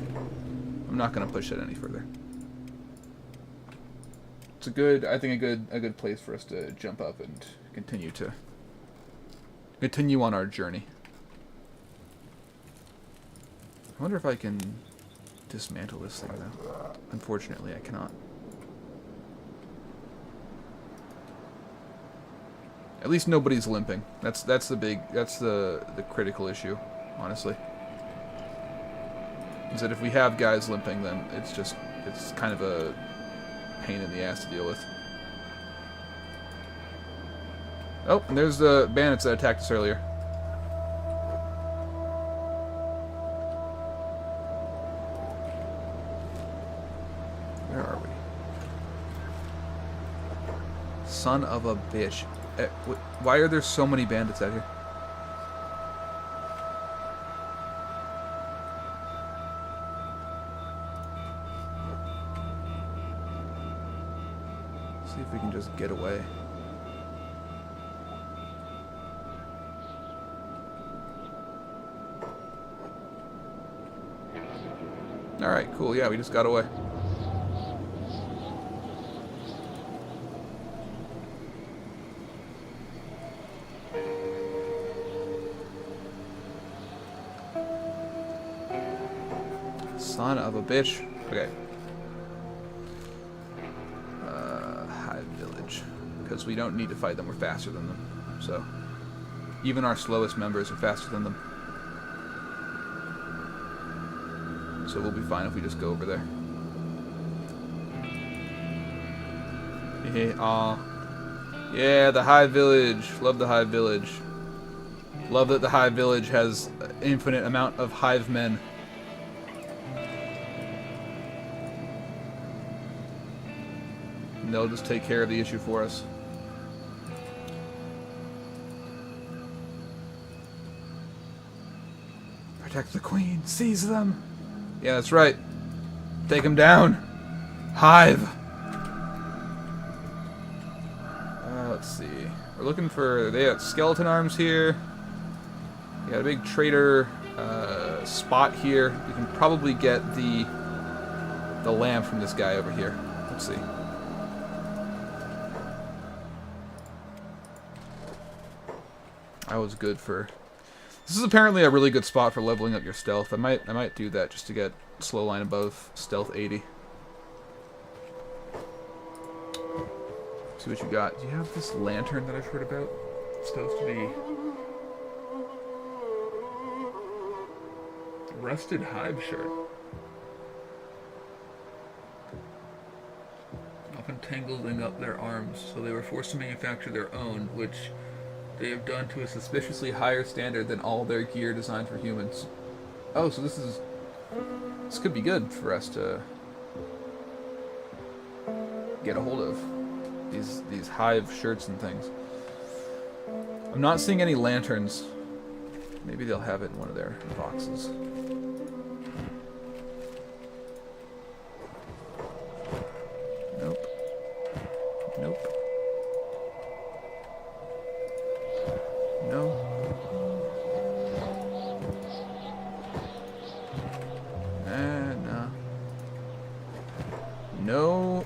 I'm not gonna push it any further. It's a good, I think a good place for us to jump up and continue on our journey. I wonder if I can dismantle this thing though. Unfortunately, I cannot. At least nobody's limping. That's the critical issue, honestly. Is that if we have guys limping, then it's kind of a pain in the ass to deal with. Oh, and there's the bandits that attacked us earlier. Where are we? Son of a bitch. Why are there so many bandits out here? See if we can just get away. Alright, cool. Yeah, we just got away. Son of a bitch. Okay. Hive Village. Because we don't need to fight them, we're faster than them. So, even our slowest members are faster than them. So we'll be fine if we just go over there. Yeah, the Hive Village. Love the Hive Village. Love that the Hive Village has an infinite amount of hive men. And they'll just take care of the issue for us. Protect the queen. Seize them. Yeah, that's right. Take them down. Hive. Let's see. We're looking for... They got skeleton arms here. We got a big trader spot here. We can probably get the lamb from this guy over here. Let's see. That was good for... This is apparently a really good spot for leveling up your stealth. I might do that just to get slow line above stealth 80. See what you got. Do you have this lantern that I've heard about? It's supposed to be rusted hive shirt. Often tangling up their arms, so they were forced to manufacture their own, which they have done to a suspiciously higher standard than all their gear designed for humans. Oh, so this could be good for us to get a hold of. These hive shirts and things. I'm not seeing any lanterns. Maybe they'll have it in one of their boxes. Nope. Nope. No. No. No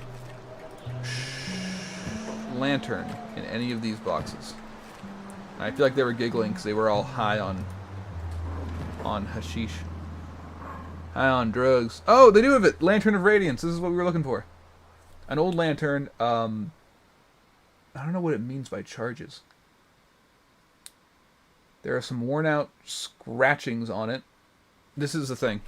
lantern in any of these boxes. And I feel like they were giggling because they were all high on hashish. High on drugs. Oh, they do have it! Lantern of Radiance. This is what we were looking for. An old lantern. I don't know what it means by charges. There are some worn out scratchings on it. This is the thing.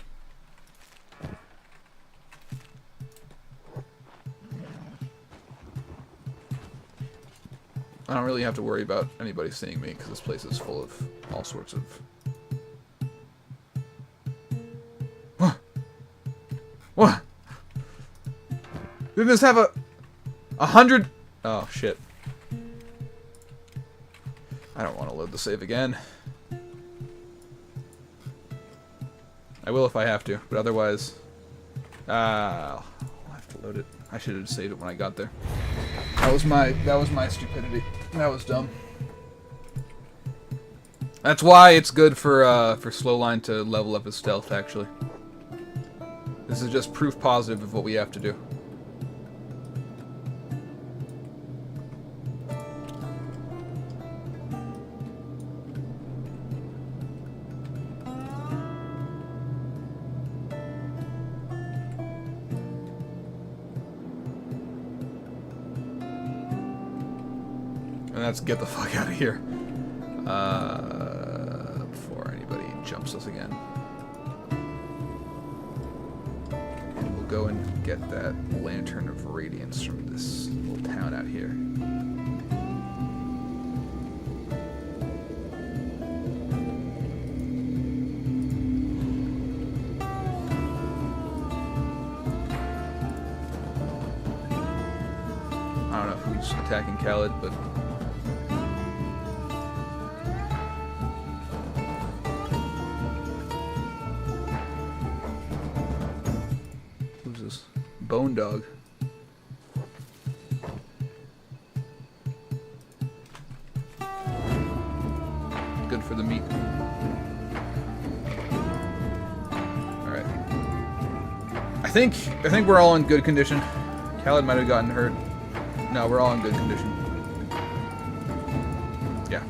I don't really have to worry about anybody seeing me because this place is full of all sorts of... What? What? Didn't this have a 100? Oh, shit. I don't want to load the save again. I will if I have to, but otherwise... I'll have to load it. I should have saved it when I got there. That was my stupidity. That was dumb. That's why it's good for Slowline to level up his stealth, actually. This is just proof positive of what we have to do. And that's get the fuck out of here. Before anybody jumps us again. And we'll go and get that Lantern of Radiance from this little town out here. I don't know who's attacking Khaled, but... Bone Dog. Good for the meat. Alright. I think we're all in good condition. Khaled might have gotten hurt. No, we're all in good condition. Yeah.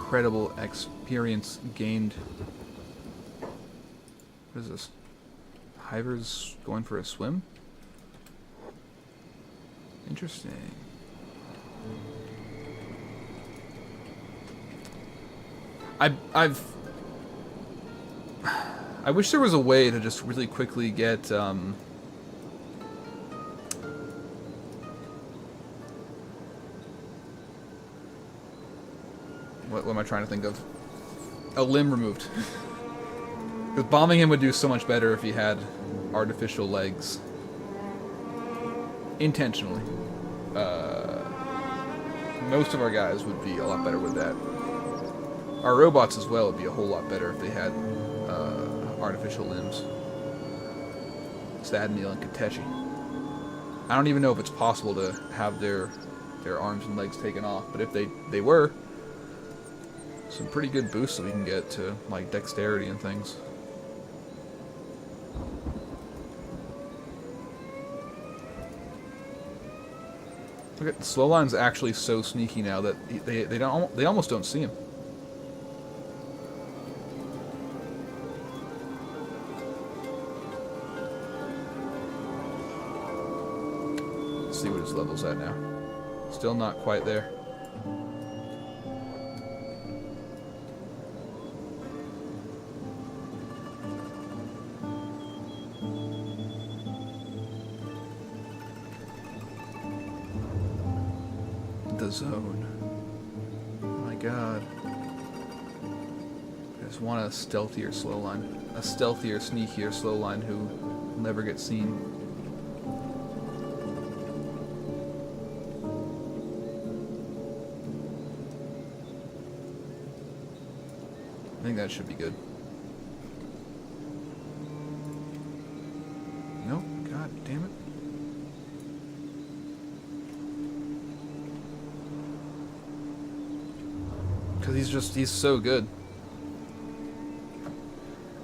Incredible experience gained. What is this? Hivers going for a swim? Interesting. I wish there was a way to just really quickly get what am I trying to think of? A limb removed. Because bombing him would do so much better if he had artificial legs. Intentionally. Most of our guys would be a lot better with that. Our robots as well would be a whole lot better if they had artificial limbs. Sadmeal and Kenshi. I don't even know if it's possible to have their arms and legs taken off, but if they were, some pretty good boosts that we can get to like dexterity and things. Look at Slowline's actually so sneaky now that they almost don't see him. Let's see what his level's at now. Still not quite there. the zone. Oh my god. I just want a stealthier slow line. A stealthier, sneakier slow line who will never get seen. I think that should be good. Nope. God damn it. Because he's so good.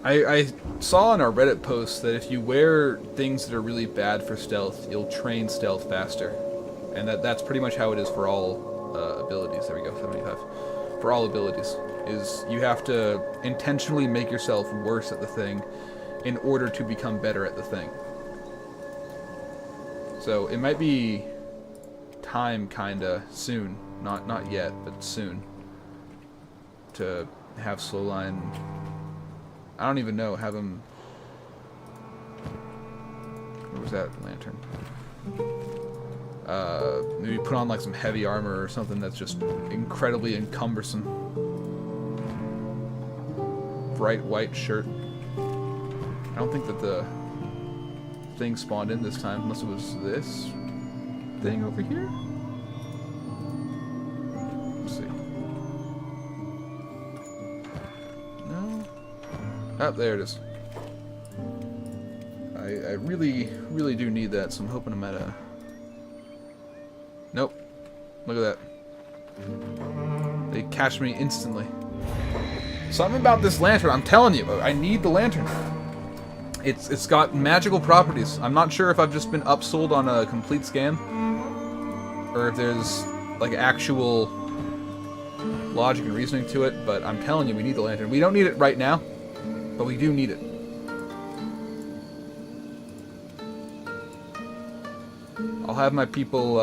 I saw on our Reddit post that if you wear things that are really bad for stealth, you'll train stealth faster. And that's pretty much how it is for all abilities. There we go, 75. For all abilities. Is you have to intentionally make yourself worse at the thing in order to become better at the thing. So it might be time kinda soon. Not yet, but soon. To have Slowline, I don't even know, have him, where was that lantern? Maybe put on like some heavy armor or something that's just incredibly encumbersome. Bright white shirt. I don't think that the thing spawned in this time, unless it was this thing over here? Oh, there it is. I really, really do need that, so I'm hoping I'm at a... Nope. Look at that. They catch me instantly. Something about this lantern, I'm telling you, I need the lantern. It's got magical properties. I'm not sure if I've just been upsold on a complete scam, or if there's like actual logic and reasoning to it, but I'm telling you, we need the lantern. We don't need it right now, but we do need it. I'll have my people,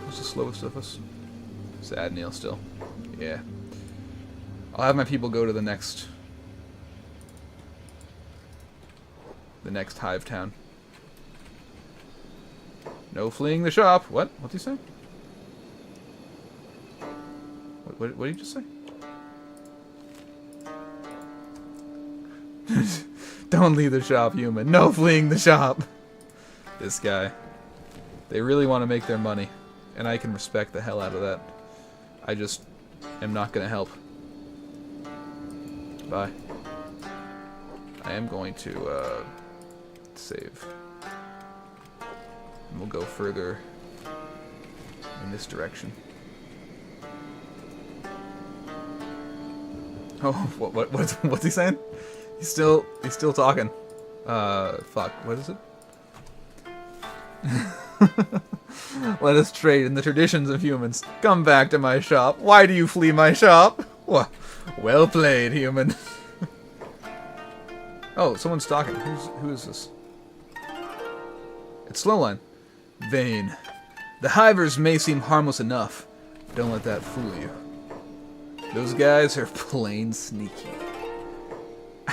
what's the slowest of us? Sad Neil still. Yeah. I'll have my people go to the next hive town. No fleeing the shop. What? What'd he say? What did you just say? Don't leave the shop, human. No fleeing the shop. This guy. They really want to make their money. And I can respect the hell out of that. I just am not going to help. Bye. I am going to save. And we'll go further in this direction. Oh, what's he saying? He's still talking. Fuck, what is it? Let us trade in the traditions of humans. Come back to my shop. Why do you flee my shop? Well played, human. Oh, someone's talking. Who is this? It's Slowline. Vain. The hivers may seem harmless enough. Don't let that fool you. Those guys are plain sneaky.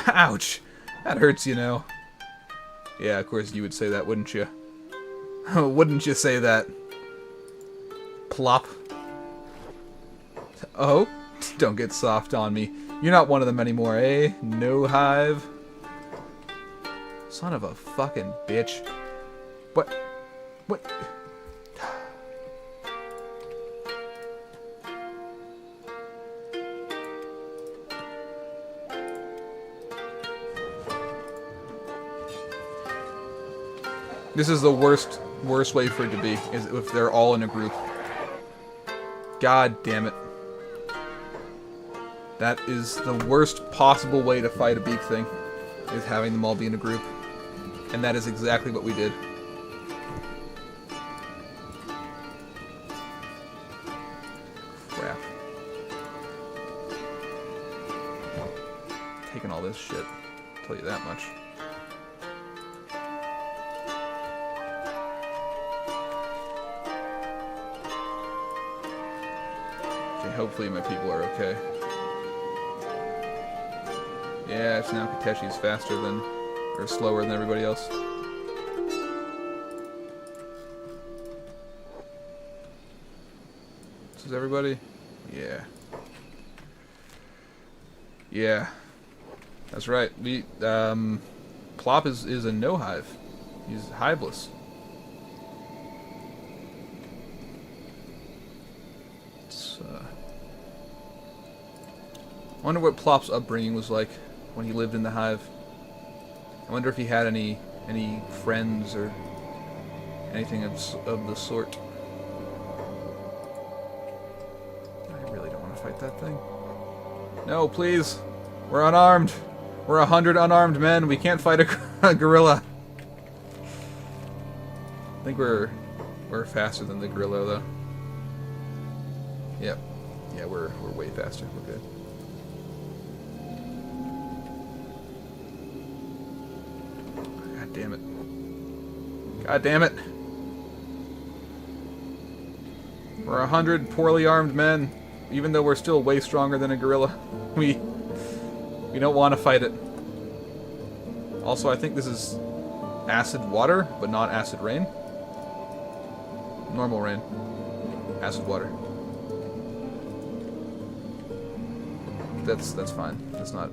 Ouch! That hurts, you know. Yeah, of course you would say that, wouldn't you? Wouldn't you say that? Plop. Oh? Don't get soft on me. You're not one of them anymore, eh? No hive? Son of a fucking bitch. What? What? This is the worst way for it to be, is if they're all in a group. God damn it. That is the worst possible way to fight a beak thing, is having them all be in a group. And that is exactly what we did. Crap. Taking all this shit, I'll tell you that much. Hopefully my people are okay. Yeah, it's now Kateshi's faster than, or slower than everybody else. This is everybody? Yeah. Yeah. That's right. Plop is a no-hive. He's hiveless. I wonder what Plop's upbringing was like when he lived in the hive. I wonder if he had any friends or anything of the sort. I really don't want to fight that thing. No, please. We're unarmed. We're 100 unarmed men. We can't fight a gorilla. I think we're faster than the gorilla, though. Yep. Yeah, we're way faster. We're good. God damn it. God damn it. We're 100 poorly armed men, even though we're still way stronger than a gorilla. We don't want to fight it. Also, I think this is acid water, but not acid rain. Normal rain. Acid water. That's fine. That's not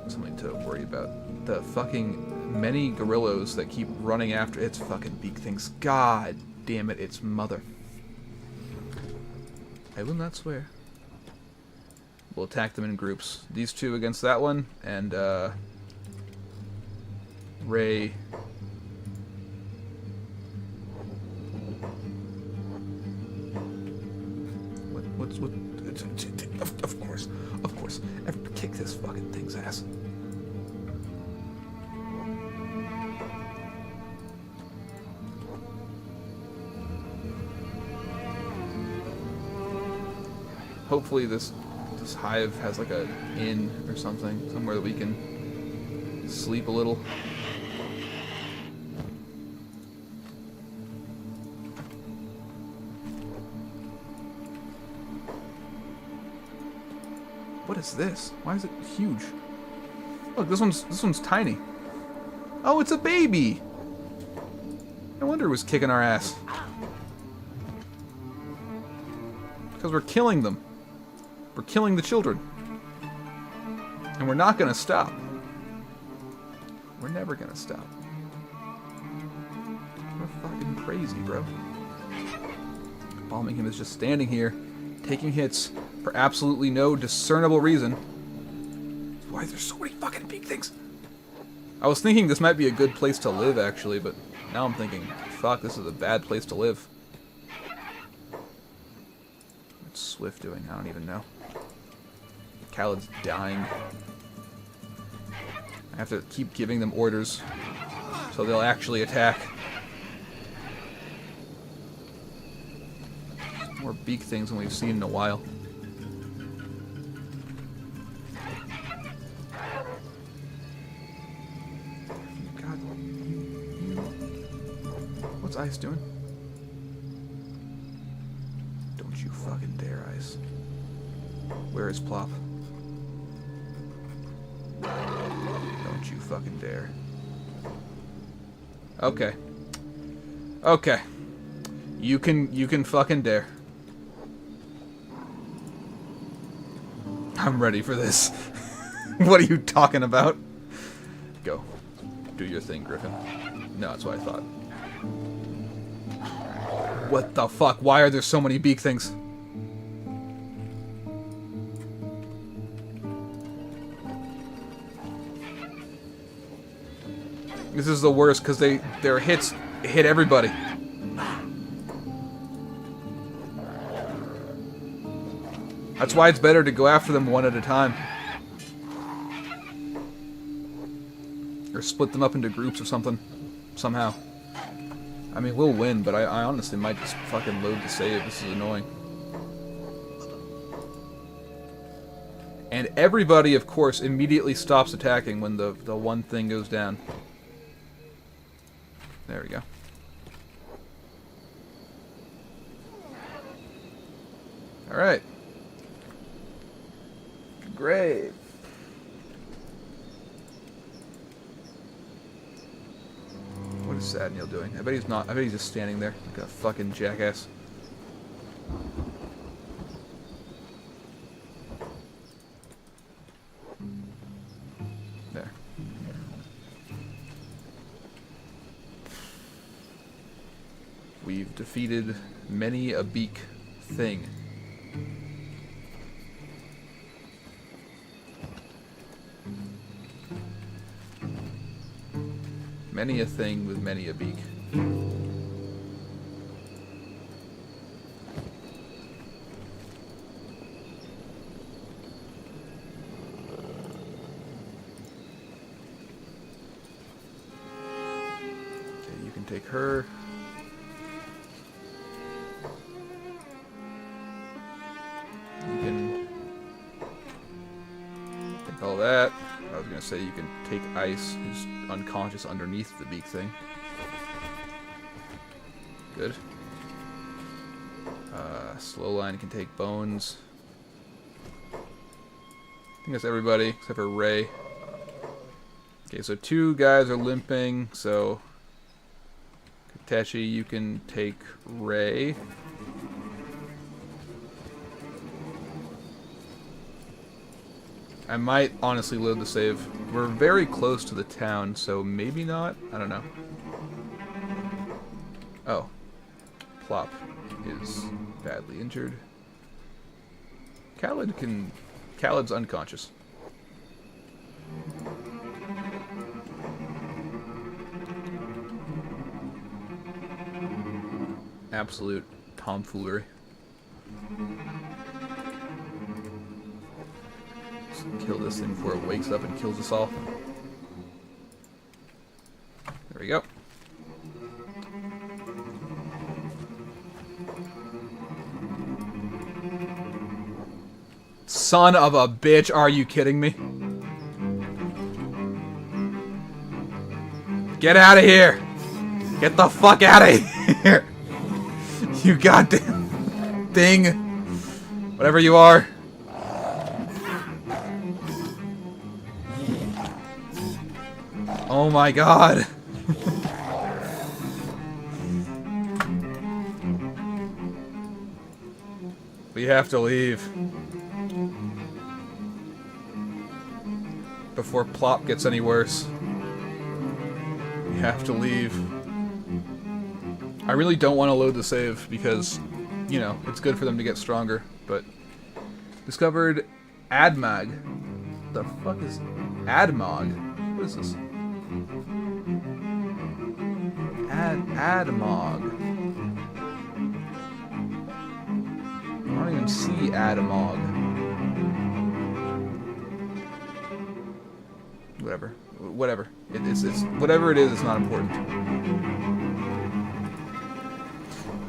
something to worry about. The fucking many gorillas that keep running after its fucking beak things. God damn it, its mother. I will not swear. We'll attack them in groups. These two against that one, and Ray. What? Of course. Kick this fucking thing's ass. Hopefully this hive has like a inn or something, somewhere that we can sleep a little. What is this? Why is it huge? Look, this one's tiny. Oh, it's a baby. No wonder it was kicking our ass. Because we're killing them. We're killing the children. And we're not gonna stop. We're never gonna stop. We're fucking crazy, bro. Bombing him is just standing here, taking hits for absolutely no discernible reason. Why is there so many fucking big things? I was thinking this might be a good place to live, actually, but now I'm thinking, fuck, this is a bad place to live. What's Swift doing? I don't even know. Khaled's dying. I have to keep giving them orders so they'll actually attack. More beak things than we've seen in a while. God, what's Ice doing? Don't you fucking dare, Ice. Where is Plop? Don't you fucking dare. Okay. Okay. You can fucking dare. I'm ready for this. What are you talking about? Go. Do your thing, Griffin. No, that's what I thought. What the fuck? Why are there so many beak things? This is the worst because their hits hit everybody. That's why it's better to go after them one at a time. Or split them up into groups or something. Somehow. I mean, we'll win, but I honestly might just fucking load the save. This is annoying. And everybody, of course, immediately stops attacking when the one thing goes down. There we go. Alright. Great. What is Sadniel doing? I bet he's not. I bet he's just standing there like a fucking jackass. We've defeated many a beak thing. Many a thing with many a beak. Okay, you can take her. You can take all that. I was gonna say you can take Ice, who's unconscious underneath the beak thing. Good. Slow line can take Bones. I think that's everybody except for Ray. Okay, so 2 guys are limping, so Kateshi, you can take Ray. I might honestly load the save. We're very close to the town, so maybe not. I don't know. Oh. Plop is badly injured. Khaled's unconscious. Absolute tomfoolery. Kill this thing before it wakes up and kills us all. There we go. Son of a bitch, are you kidding me? Get out of here! Get the fuck out of here! You goddamn thing! Whatever you are. Oh my god. We have to leave. Before Plop gets any worse. We have to leave. I really don't want to load the save because, you know, it's good for them to get stronger, but... Discovered Admag. The fuck is Admog? What is this? Admog. I don't even see Admog. Whatever. It's whatever it is, it's not important.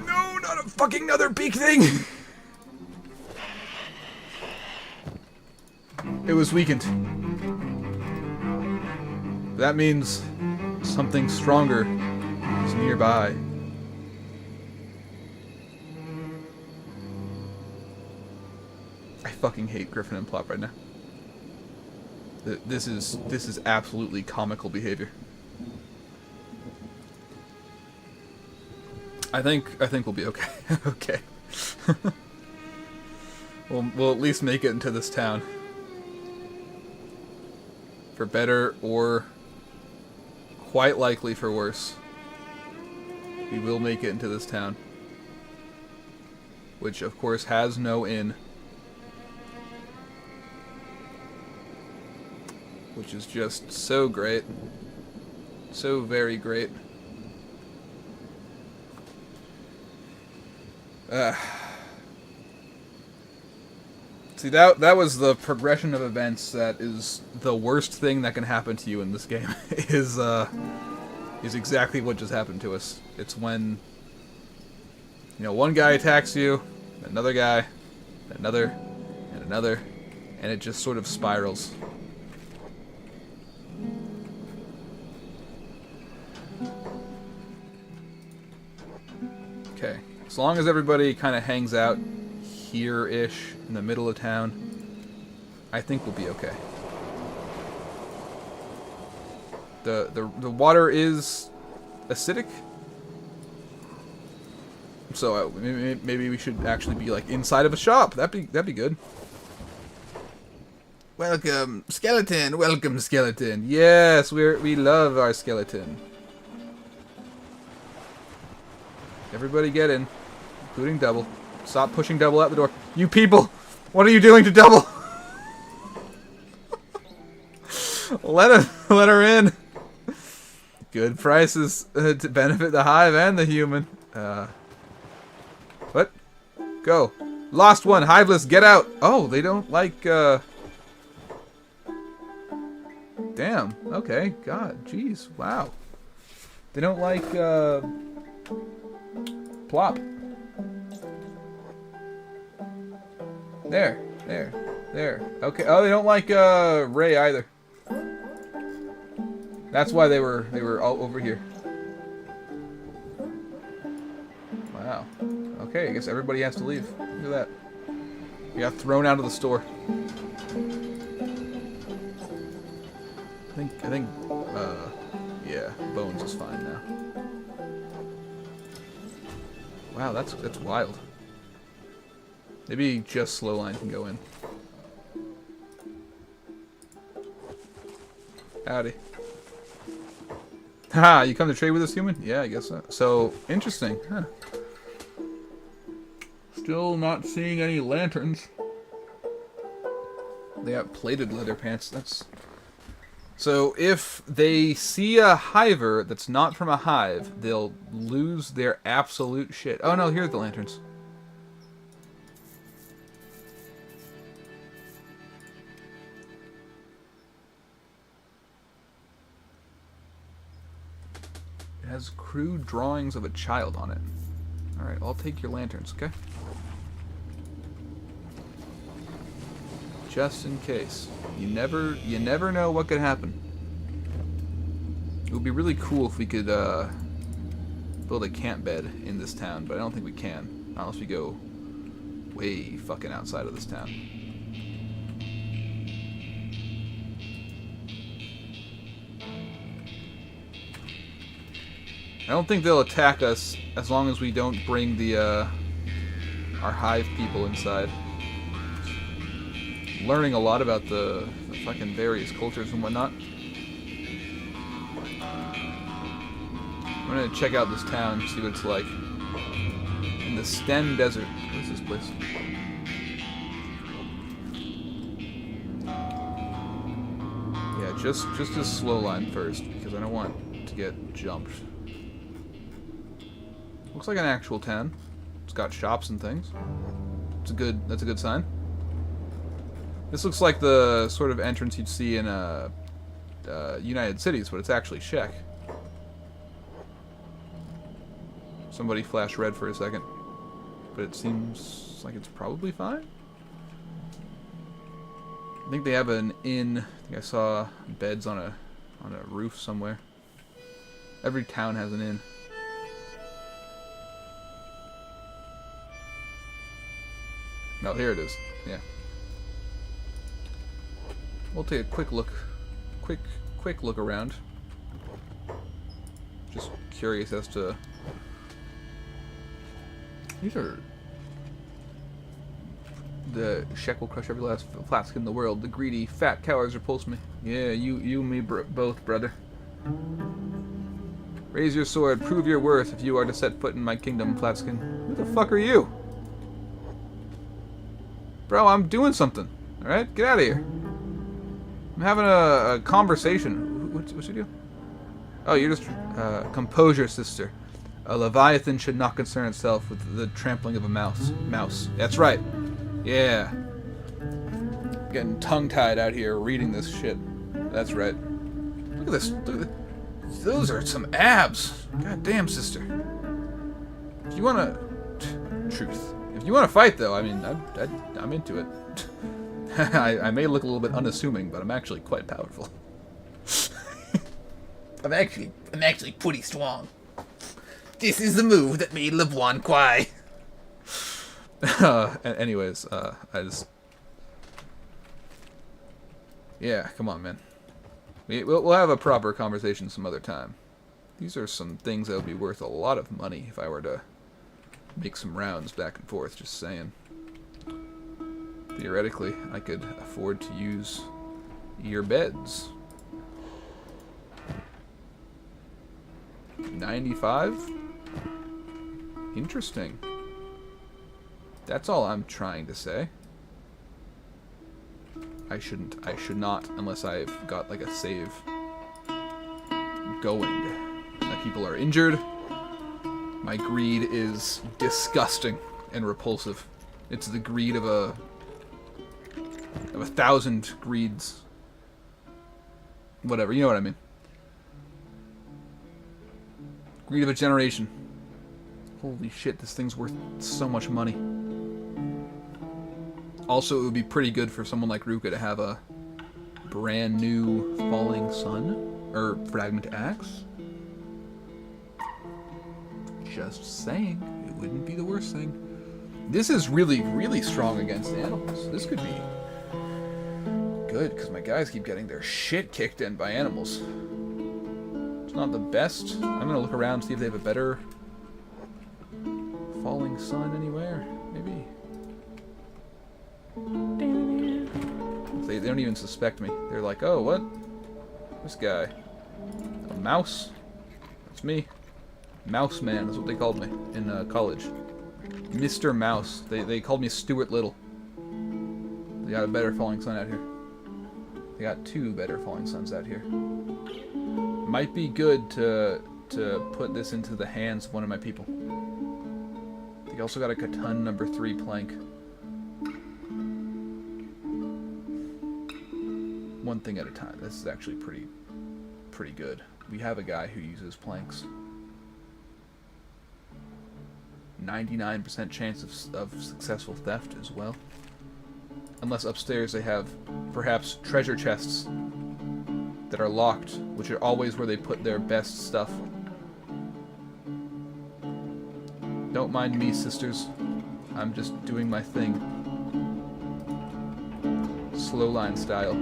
No, not a fucking another beak thing! It was weakened. That means something stronger is nearby. I fucking hate Griffin and Plop right now. This is absolutely comical behavior. I think we'll be okay. Okay. We'll at least make it into this town. For better or quite likely for worse. We will make it into this town. Which of course has no inn. Which is just so great. So very great. See, that was the progression of events that is the worst thing that can happen to you in this game. is exactly what just happened to us. It's when, you know, one guy attacks you, another guy, another, and another, and it just sort of spirals. Okay, as long as everybody kind of hangs out here-ish in the middle of town, I think we'll be okay. The water is acidic, so maybe we should actually be like inside of a shop. That'd be good. Welcome, skeleton. Welcome, skeleton. Yes, we love our skeleton. Everybody get in, including Double. Stop pushing Double out the door. You people! What are you doing to Double? Let her in. Good prices to benefit the hive and the human. What? Go. Lost one. Hiveless, get out. Oh, they don't like, Damn. Okay. God. Jeez. Wow. They don't like, Plop. There. Okay. Oh, they don't like, Ray either. That's why they were all over here. Wow. Okay, I guess everybody has to leave. Look at that. We got thrown out of the store. I think, yeah, Bones is fine now. Wow, that's wild. Maybe just Slowline can go in. Howdy. Haha, you come to trade with this human? Yeah, I guess so. So, interesting. Huh. Still not seeing any lanterns. They got plated leather pants. That's... So, if they see a hiver that's not from a hive, they'll lose their absolute shit. Oh no, here's the lanterns. It has crude drawings of a child on it. Alright, I'll take your lanterns, okay? Just in case. You never know what could happen. It would be really cool if we could build a camp bed in this town, but I don't think we can. Unless we go way fucking outside of this town. I don't think they'll attack us as long as we don't bring the our hive people inside. Learning a lot about the fucking various cultures and whatnot. I'm gonna check out this town, see what it's like. In the Sten Desert. What is this place? Yeah, just a slow line first, because I don't want to get jumped. Looks like an actual town. It's got shops and things. That's a good sign. This looks like the sort of entrance you'd see in United Cities, but it's actually Czech. Somebody flashed red for a second, but it seems like it's probably fine. I think they have an inn. I think I saw beds on a roof somewhere. Every town has an inn. No, here it is. Yeah. We'll take a quick look around. Just curious as to... These are... The Shek will crush every last flask in the world. The greedy, fat cowards repulse me. Yeah, you and me both, brother. Raise your sword, prove your worth if you are to set foot in my kingdom, Flatskin. Who the fuck are you? Bro, I'm doing something. Alright? Get out of here. I'm having a conversation. What's you do? Oh, you're just... composure, sister. A Leviathan should not concern itself with the trampling of a mouse. That's right. Yeah. I'm getting tongue-tied out here reading this shit. That's right. Look at this. Look at this. Those are some abs. God damn, sister. If you want to... Truth. If you want to fight, though, I mean, I'm into it. I may look a little bit unassuming, but I'm actually quite powerful. I'm actually pretty strong. This is the move that made LeBlanc cry. Anyways, I just... Yeah, come on, man. We'll have a proper conversation some other time. These are some things that would be worth a lot of money if I were to make some rounds back and forth, just saying. Theoretically, I could afford to use your beds. 95? Interesting. That's all I'm trying to say. I should not, unless I've got, like, a save going. My people are injured. My greed is disgusting and repulsive. It's the greed of a 1,000 greeds. Whatever, you know what I mean. Greed of a generation. Holy shit, this thing's worth so much money. Also, it would be pretty good for someone like Ruka to have a brand new falling sun or fragment axe. Just saying, it wouldn't be the worst thing. This is really, really strong against animals. This could be good, because my guys keep getting their shit kicked in by animals. It's not the best. I'm going to look around and see if they have a better falling sun anywhere. Maybe. They don't even suspect me. They're like, oh, what? This guy. A mouse? That's me. Mouse Man, that's what they called me in college. Mr. Mouse. They called me Stuart Little. They got a better falling sun out here. They got 2 better falling suns out here. Might be good to put this into the hands of one of my people. They also got a Catan number 3 plank. One thing at a time. This is actually pretty good. We have a guy who uses planks. 99% chance of successful theft as well. Unless upstairs they have perhaps treasure chests that are locked, which are always where they put their best stuff. Don't mind me, sisters. I'm just doing my thing. Slow line style.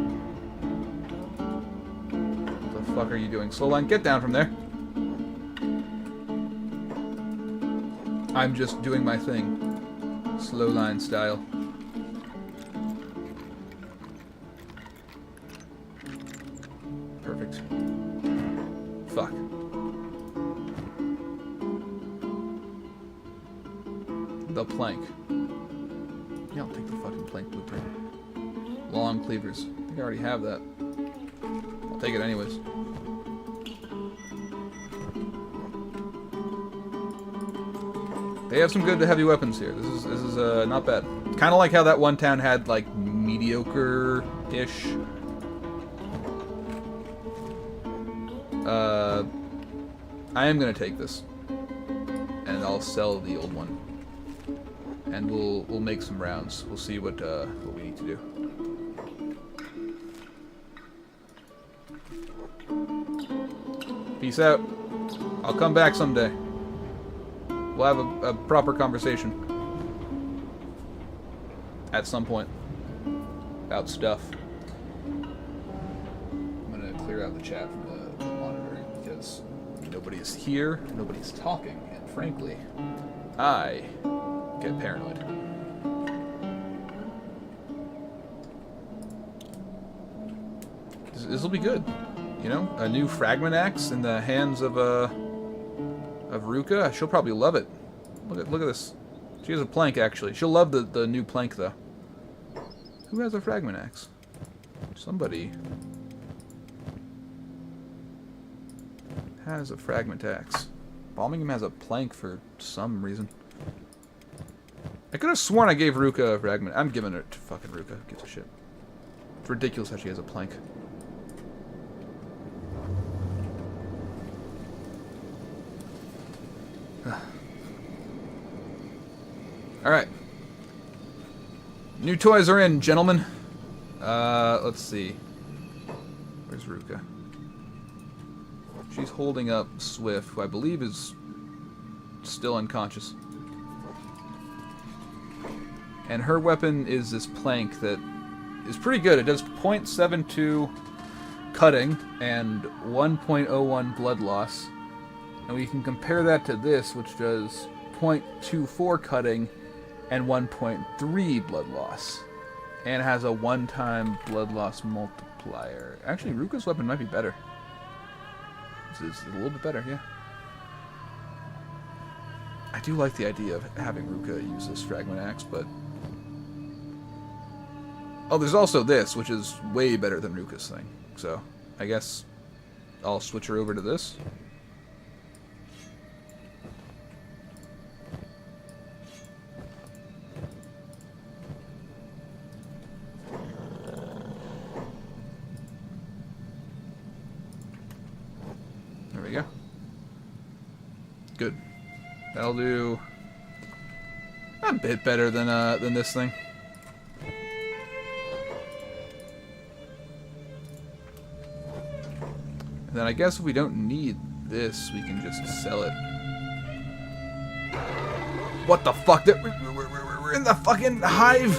What the fuck are you doing? Slow line, get down from there. I'm just doing my thing. Slow line style. Perfect. Fuck. The plank. Yeah, I'll take the fucking plank blueprint. Long cleavers. I think I already have that. I'll take it anyways. They have some good heavy weapons here. This is not bad. Kind of like how that one town had like mediocre-ish. I am gonna take this, and I'll sell the old one, and we'll make some rounds. We'll see what we need to do. Peace out. I'll come back someday. We'll have a proper conversation at some point about stuff. I'm gonna clear out the chat from the monitor because nobody's here, nobody's talking, and frankly, I get paranoid. This will be good, you know? A new fragment axe in the hands of Ruka. She'll probably love it. Look at this. She has a plank, actually. She'll love the new plank, though. Who has a fragment axe? Somebody has a fragment axe. Balmingham has a plank for some reason. I could have sworn I gave Ruka a fragment. I'm giving it to fucking Ruka. Who gives a shit? It's ridiculous how she has a plank. Alright. New toys are in, gentlemen. Let's see. Where's Ruka? She's holding up Swift, who I believe is still unconscious. And her weapon is this plank that is pretty good. It does 0.72 cutting and 1.01 blood loss. And we can compare that to this, which does 0.24 cutting and 1.3 blood loss. And has a one-time blood loss multiplier. Actually, Ruka's weapon might be better. It's a little bit better, yeah. I do like the idea of having Ruka use this fragment axe, but... Oh, there's also this, which is way better than Ruka's thing. So, I guess I'll switch her over to this. There we go. Good. That'll do a bit better than this thing. And then I guess if we don't need this, we can just sell it. What the fuck? We're in the fucking hive!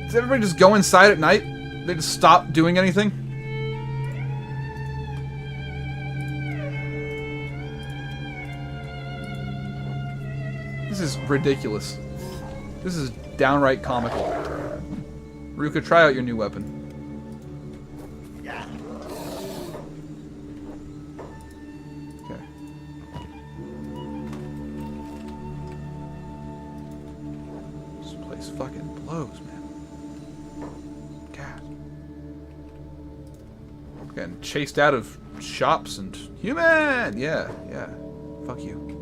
Does everybody just go inside at night? They just stop doing anything? This is ridiculous. This is downright comical. Ruka, try out your new weapon. Okay. This place fucking blows, man. God. I'm getting chased out of shops and... Human! Yeah, yeah. Fuck you.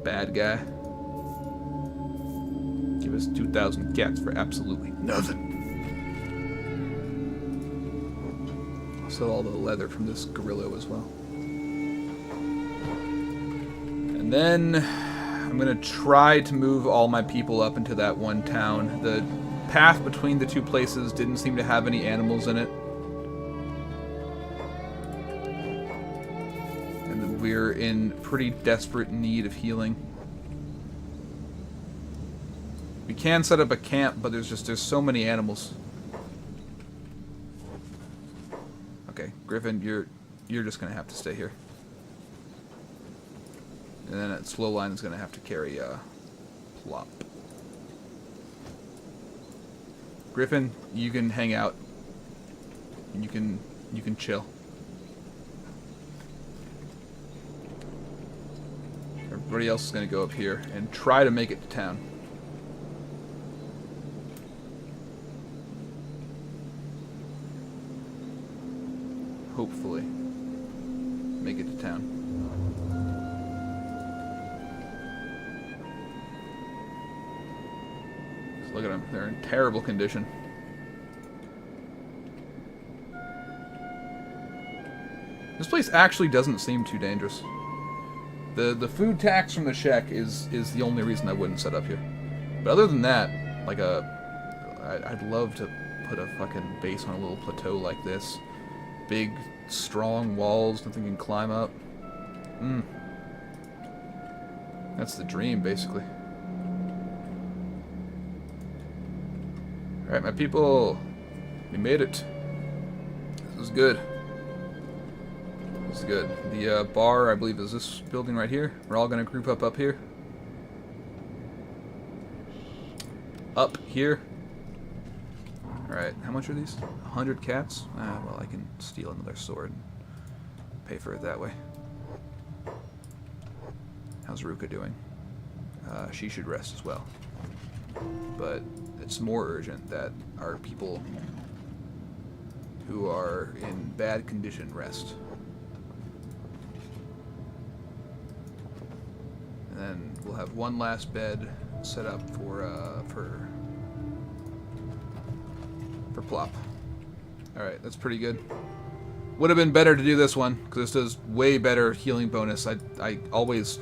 Bad guy. Give us 2,000 cats for absolutely nothing. I'll sell all the leather from this gorilla as well. And then I'm gonna try to move all my people up into that one town. The path between the two places didn't seem to have any animals in it. We're in pretty desperate need of healing. We can set up a camp, but there's so many animals. Okay, Griffin, you're just gonna have to stay here. And then that slow line is gonna have to carry Plop. Griffin, you can hang out. You can chill. Everybody else is going to go up here and try to make it to town. Hopefully. Make it to town. Just look at them. They're in terrible condition. This place actually doesn't seem too dangerous. The food tax from the shack is the only reason I wouldn't set up here. But other than that, like I'd love to put a fucking base on a little plateau like this. Big, strong walls, nothing can climb up. That's the dream, basically. Alright, my people. We made it. This is good. This is good. The bar, I believe, is this building right here. We're all going to group up here. Up here. Alright, how much are these? 100 cats? Ah, well, I can steal another sword and pay for it that way. How's Ruka doing? She should rest as well. But it's more urgent that our people who are in bad condition rest. And then we'll have one last bed set up for Plop. Alright, that's pretty good. Would have been better to do this one, because this does way better healing bonus. I always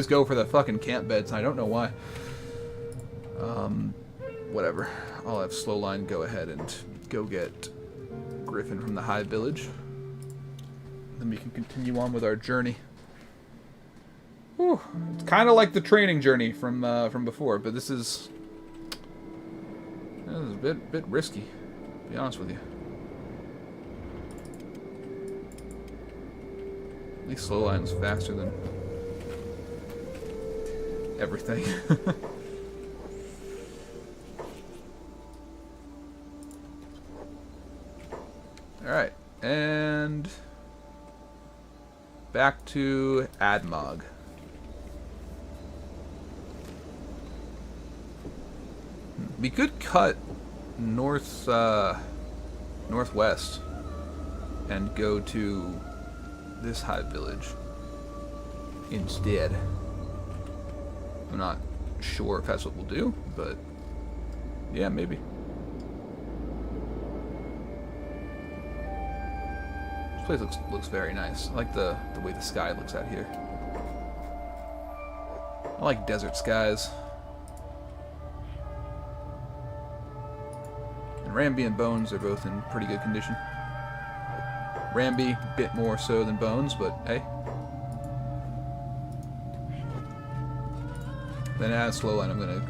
go for the fucking camp beds, and I don't know why. Whatever. I'll have Slowline go ahead and go get Griffin from the Hive Village. Then we can continue on with our journey. Whew. It's kind of like the training journey from before, but this is a bit risky, to be honest with you. At least Slowline's faster than everything. Alright, and back to Admog. We could cut northwest and go to this hive village instead. I'm not sure if that's what we'll do, but yeah, maybe. This place looks very nice. I like the way the sky looks out here. I like desert skies. And Ramby and Bones are both in pretty good condition. Ramby, a bit more so than Bones, but hey. Then as Slowline, I'm gonna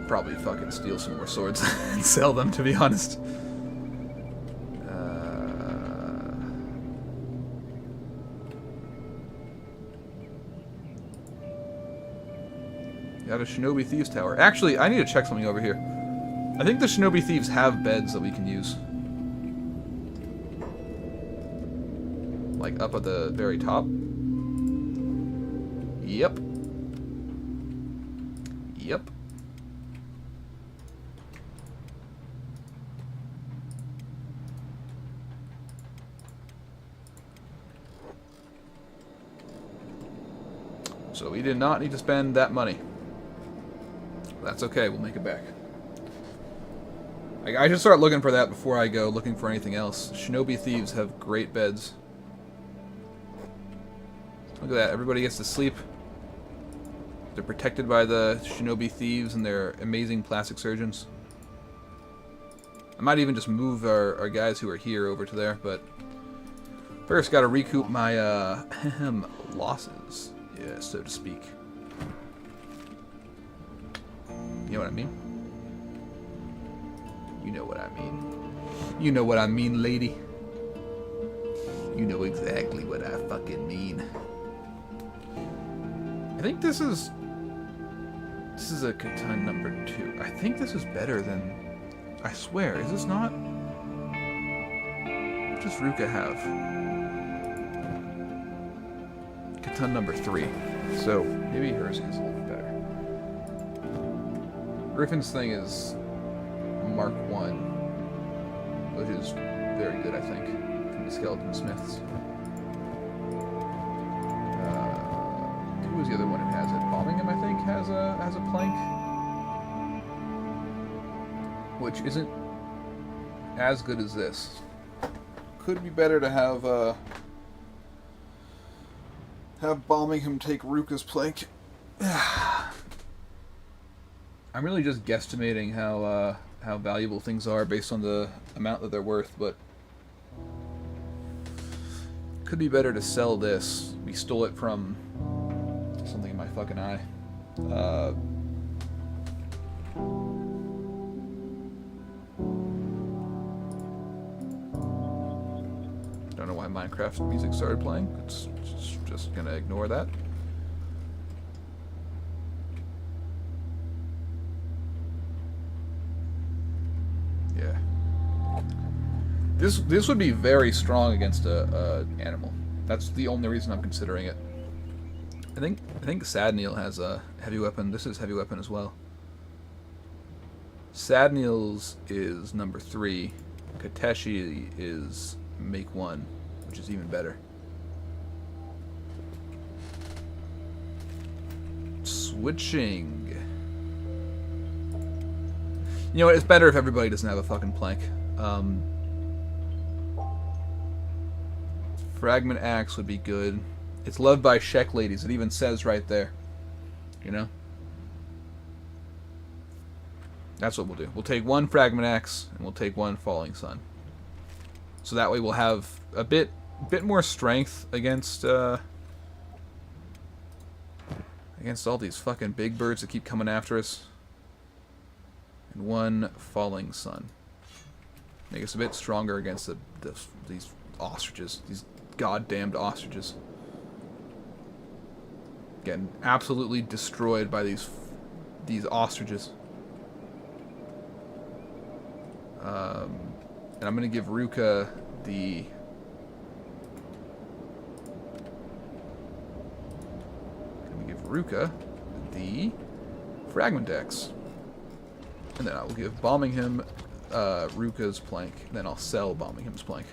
probably fucking steal some more swords and sell them, to be honest. Got a Shinobi Thieves Tower. Actually, I need to check something over here. I think the Shinobi Thieves have beds that we can use. Like up at the very top. Yep. Yep. So we did not need to spend that money. That's okay, we'll make it back. I should start looking for that before I go looking for anything else. Shinobi Thieves have great beds. Look at that, everybody gets to sleep. They're protected by the Shinobi Thieves and their amazing plastic surgeons. I might even just move our guys who are here over to there, but first gotta recoup my losses, yeah, so to speak. You know what I mean? You know what I mean. You know what I mean, lady. You know exactly what I fucking mean. I think this is a Catan number 2. I think this is better than... I swear, is this not? What does Ruka have? Catan number 3. So, maybe hers is a little bit better. Griffin's thing is Mark 1, which is very good, I think, from the Skeleton Smiths. Who was the other one who has it? Birmingham, I think, has a plank, which isn't as good as this. Could be better to have Birmingham take Ruka's plank. I'm really just guesstimating how valuable things are based on the amount that they're worth, but could be better to sell this. We stole it from something in my fucking eye. Don't know why Minecraft music started playing. It's just gonna ignore that. Yeah. This would be very strong against a animal. That's the only reason I'm considering it. I think Sadneil has a heavy weapon. This is heavy weapon as well. Sadneil's is number 3. Kateshi is make 1, which is even better. Switching. You know what? It's better if everybody doesn't have a fucking plank. Fragment axe would be good. It's loved by Shek ladies. It even says right there. You know? That's what we'll do. We'll take 1 fragment axe and we'll take 1 falling sun. So that way we'll have a bit more strength against all these fucking big birds that keep coming after us. And 1 falling sun. Make us a bit stronger against these ostriches. These goddamned ostriches. Getting absolutely destroyed by these ostriches. And I'm gonna give Ruka the Ruka the Fragment Axe. And then I will give bombing him Ruka's plank. Then I'll sell bombing him's plank.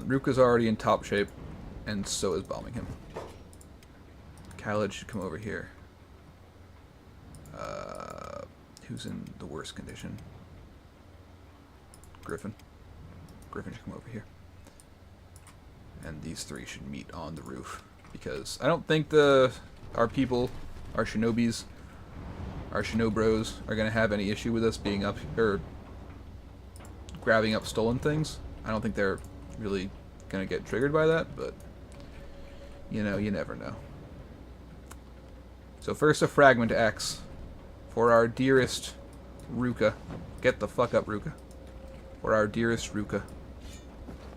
Ruka's already in top shape, and so is bombing him. Khaled should come over here. Who's in the worst condition? Griffin. Griffin should come over here. And these three should meet on the roof. Because I don't think our people, our shinobis, our shinobros are going to have any issue with us being up, or grabbing up stolen things. I don't think they're really going to get triggered by that, but, you know, you never know. So first a Fragment Axe for our dearest Ruka. Get the fuck up, Ruka. For our dearest Ruka.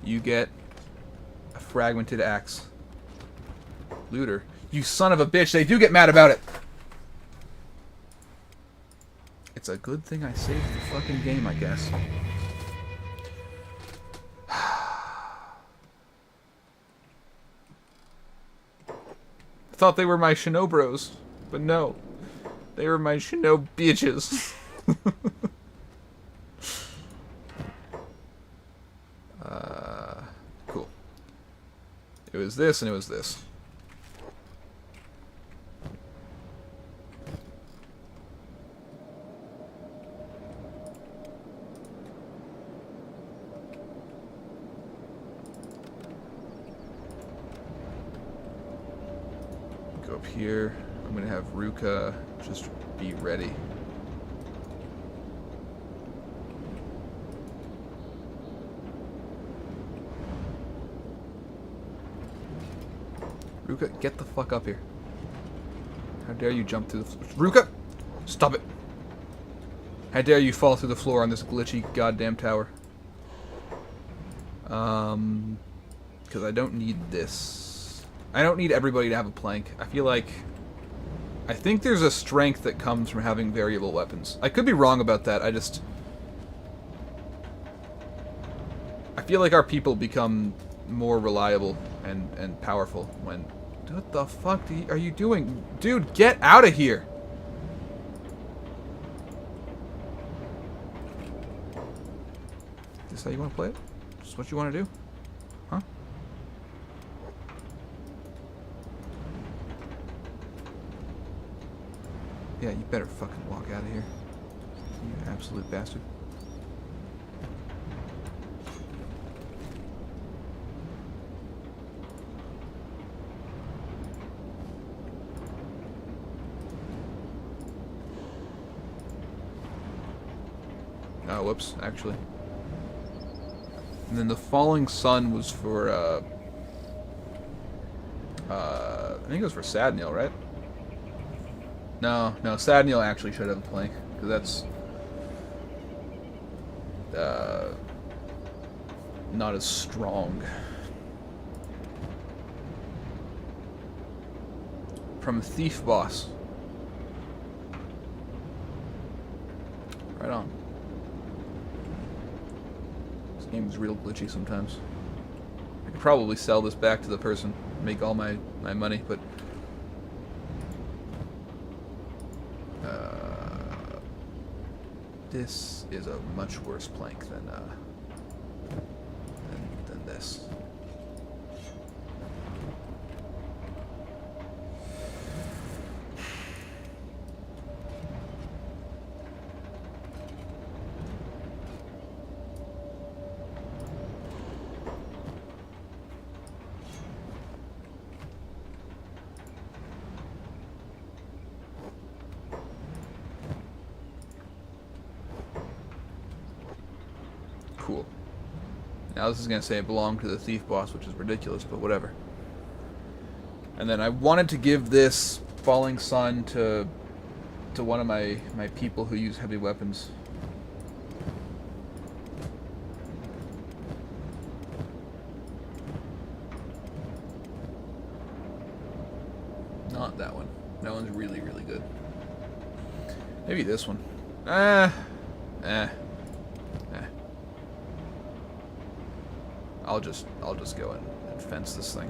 You get a Fragmented Axe. Looter. You son of a bitch, they do get mad about it! It's a good thing I saved the fucking game, I guess. I thought they were my Shinobros, but no. They were my Shinob bitches. Cool. It was this and it was this. Go up here. I'm gonna have Ruka just be ready. Ruka, get the fuck up here. How dare you jump through the floor. Ruka! Stop it! How dare you fall through the floor on this glitchy goddamn tower. Because I don't need this. I don't need everybody to have a plank. I think there's a strength that comes from having variable weapons. I could be wrong about that. I feel like our people become more reliable and powerful when... What the fuck are you doing? Dude, get out of here! Is this how you want to play it? Is this what you want to do? Huh? Yeah, you better fucking walk out of here. You absolute bastard. Oh, whoops, actually. And then the falling sun was for, I think it was for Sadniel, right? No, Sadniel actually should have a plank, because that's, not as strong. From Thief Boss. Right on. This game is real glitchy sometimes. I could probably sell this back to the person, make all my money, but... this is a much worse plank than this. Cool. Now this is going to say it belonged to the Thief Boss, which is ridiculous, but whatever. And then I wanted to give this Falling Sun to one of my people who use heavy weapons. Not that one. That one's really, really good. Maybe this one. I'll just go and fence this thing.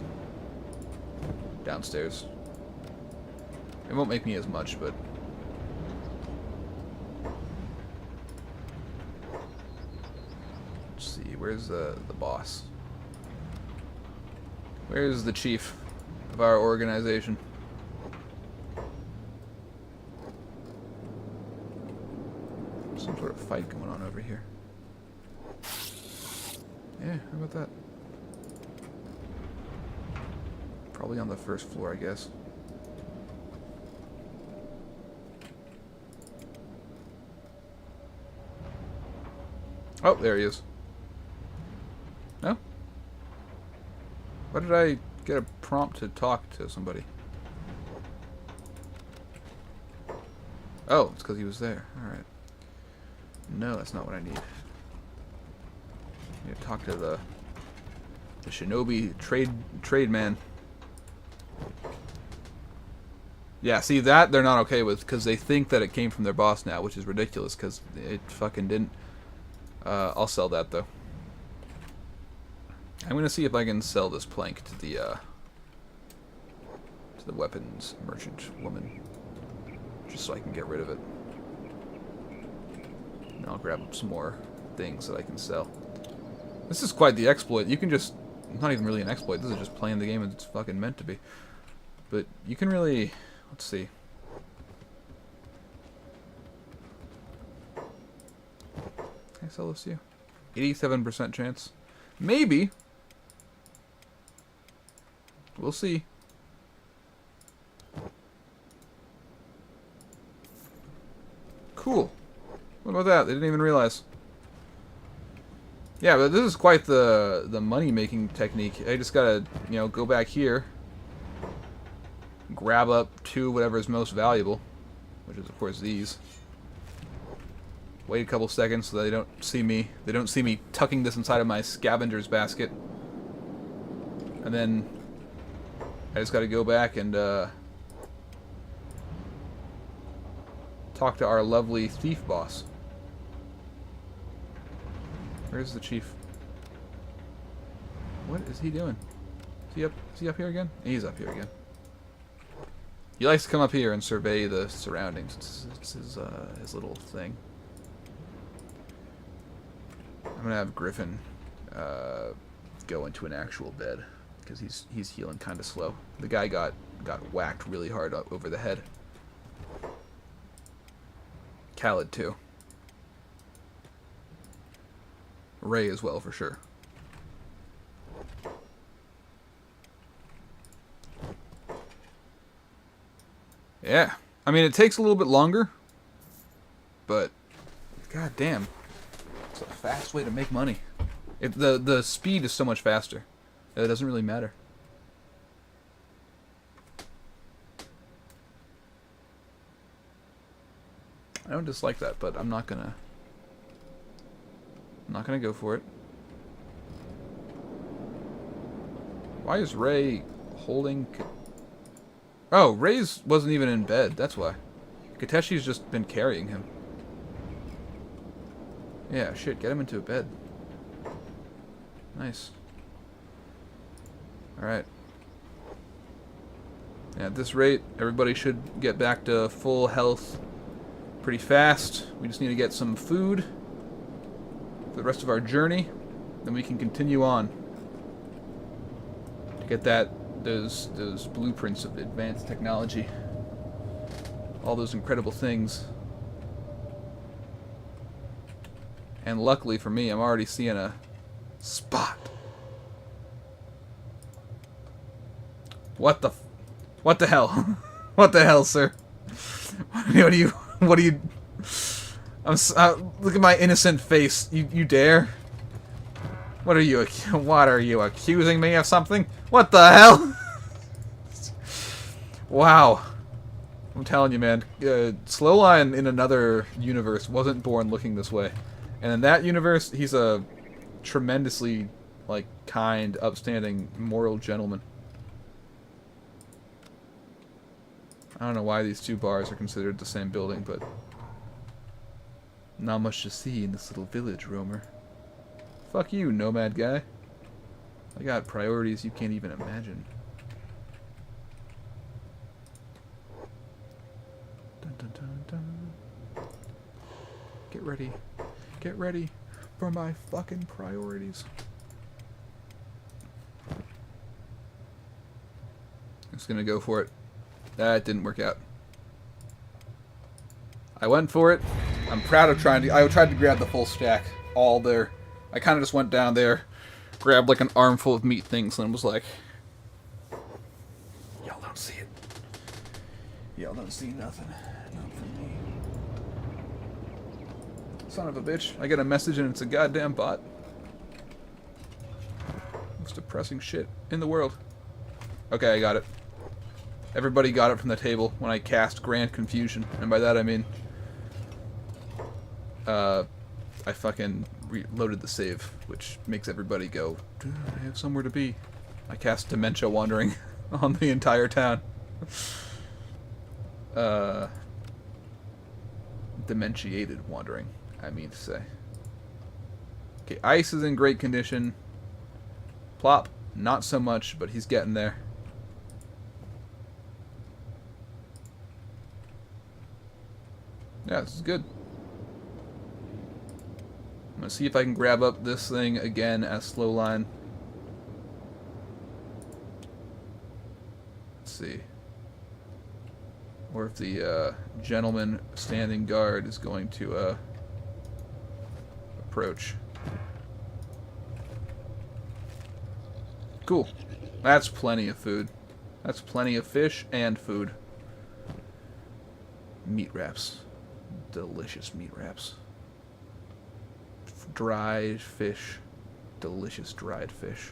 downstairs. It won't make me as much, but... Let's see, where's the boss? Where's the chief of our organization? Some sort of fight going on over here. Yeah, how about that? Probably on the first floor, I guess. Oh, there he is. No? Why did I get a prompt to talk to somebody? Oh, it's because he was there. Alright. No, that's not what I need. I need to talk to the shinobi trade man. Yeah, see that they're not okay with because they think that it came from their boss now, which is ridiculous because it fucking didn't. I'll sell that though. I'm gonna see if I can sell this plank to the weapons merchant woman, just so I can get rid of it. And I'll grab up some more things that I can sell. This is quite the exploit. You can just, it's not even really an exploit. This is just playing the game as it's fucking meant to be. But you can really, let's see. Can I sell this to you? 87% chance. Maybe. We'll see. Cool. What about that? They didn't even realize. Yeah, but this is quite the money-making technique. I just gotta, you know, go back here, grab up whatever is most valuable, which is of course these. Wait a couple seconds so they don't see me. They don't see me tucking this inside of my scavenger's basket. And then I just gotta go back and talk to our lovely thief boss. Where's the chief? What is he doing? Is he up here again? He's up here again. He likes to come up here and survey the surroundings. It's his little thing. I'm gonna have Griffin go into an actual bed because he's healing kind of slow. The guy got whacked really hard over the head. Khaled too. Ray as well, for sure. Yeah. I mean, it takes a little bit longer, but god damn, it's a fast way to make money. If the speed is so much faster, it doesn't really matter. I don't dislike that, but I'm not gonna go for it. Why is Ray holding... Oh, Ray's wasn't even in bed. That's why. Kateshi's just been carrying him. Yeah, shit. Get him into a bed. Nice. Alright. Yeah, at this rate, everybody should get back to full health pretty fast. We just need to get some food for the rest of our journey, then we can continue on to get those blueprints of advanced technology, all those incredible things. And luckily for me, I'm already seeing a spot. What the hell? What the hell, sir? What do you look at my innocent face. You dare? What are you accusing me of something? What the hell? Wow. I'm telling you, man. Slowline in another universe wasn't born looking this way. And in that universe, he's a tremendously, like, kind, upstanding, moral gentleman. I don't know why these two bars are considered the same building, but... not much to see in this little village, roamer. Fuck you, nomad guy. I got priorities you can't even imagine. dun, dun, dun. Get ready. Get ready for my fucking priorities. Just gonna go for it. That didn't work out. I went for it. I'm proud of trying to... I tried to grab the full stack. All there. I kind of just went down there, grabbed like an armful of meat things, and was like... Y'all don't see it. Y'all don't see nothing. Not from me. Son of a bitch. I get a message and it's a goddamn bot. Most depressing shit in the world. Okay, I got it. Everybody got it from the table when I cast Grand Confusion. And by that I mean... I fucking reloaded the save, which makes everybody go, I have somewhere to be. I cast Dementia Wandering on the entire town. Dementiated Wandering, I mean to say. Okay, Ice is in great condition. Plop, not so much, but he's getting there. Yeah, this is good. I'm gonna see if I can grab up this thing again as slow line. Let's see. Or if the gentleman standing guard is going to approach. Cool. That's plenty of food. That's plenty of fish and food. Meat wraps. Delicious meat wraps. Dried fish. Delicious dried fish.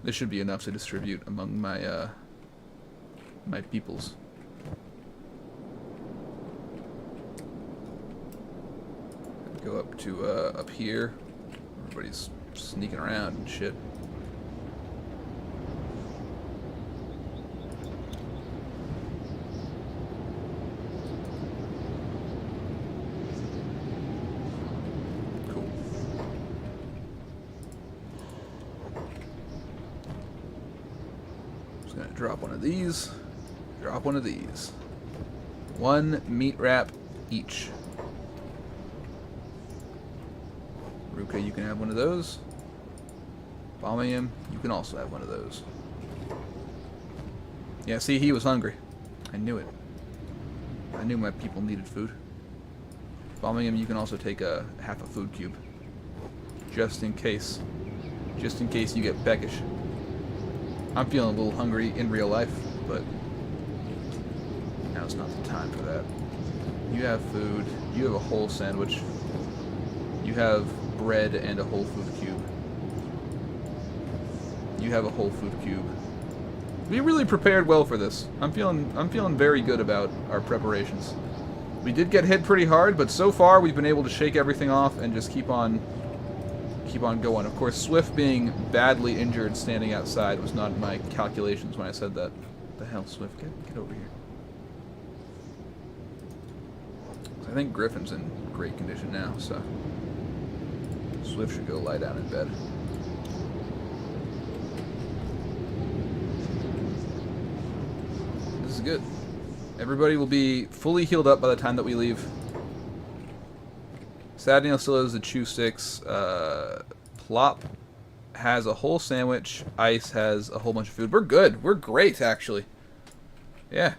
This should be enough to distribute among my my peoples. Go up to up here. Everybody's sneaking around and shit. Cool. Just gonna drop one of these. Drop one of these. One meat wrap each. Ruka, you can have one of those. Bombing him, you can also have one of those. Yeah, see, he was hungry. I knew it. I knew my people needed food. Bombing him, you can also take a half a food cube. Just in case. Just in case you get peckish. I'm feeling a little hungry in real life, but now's not the time for that. You have food. You have a whole sandwich. You have bread and a whole food cube. You have a whole food cube. We really prepared well for this. I'm feeling very good about our preparations. We did get hit pretty hard, but so far we've been able to shake everything off and just keep on going. Of course, Swift being badly injured standing outside was not in my calculations when I said that. What the hell, Swift? Get over here. I think Griffin's in great condition now, so Swift should go lie down in bed. This is good. Everybody will be fully healed up by the time that we leave. Sadniel still has the chew sticks. Plop has a whole sandwich. Ice has a whole bunch of food. We're good. We're great, actually. Yeah.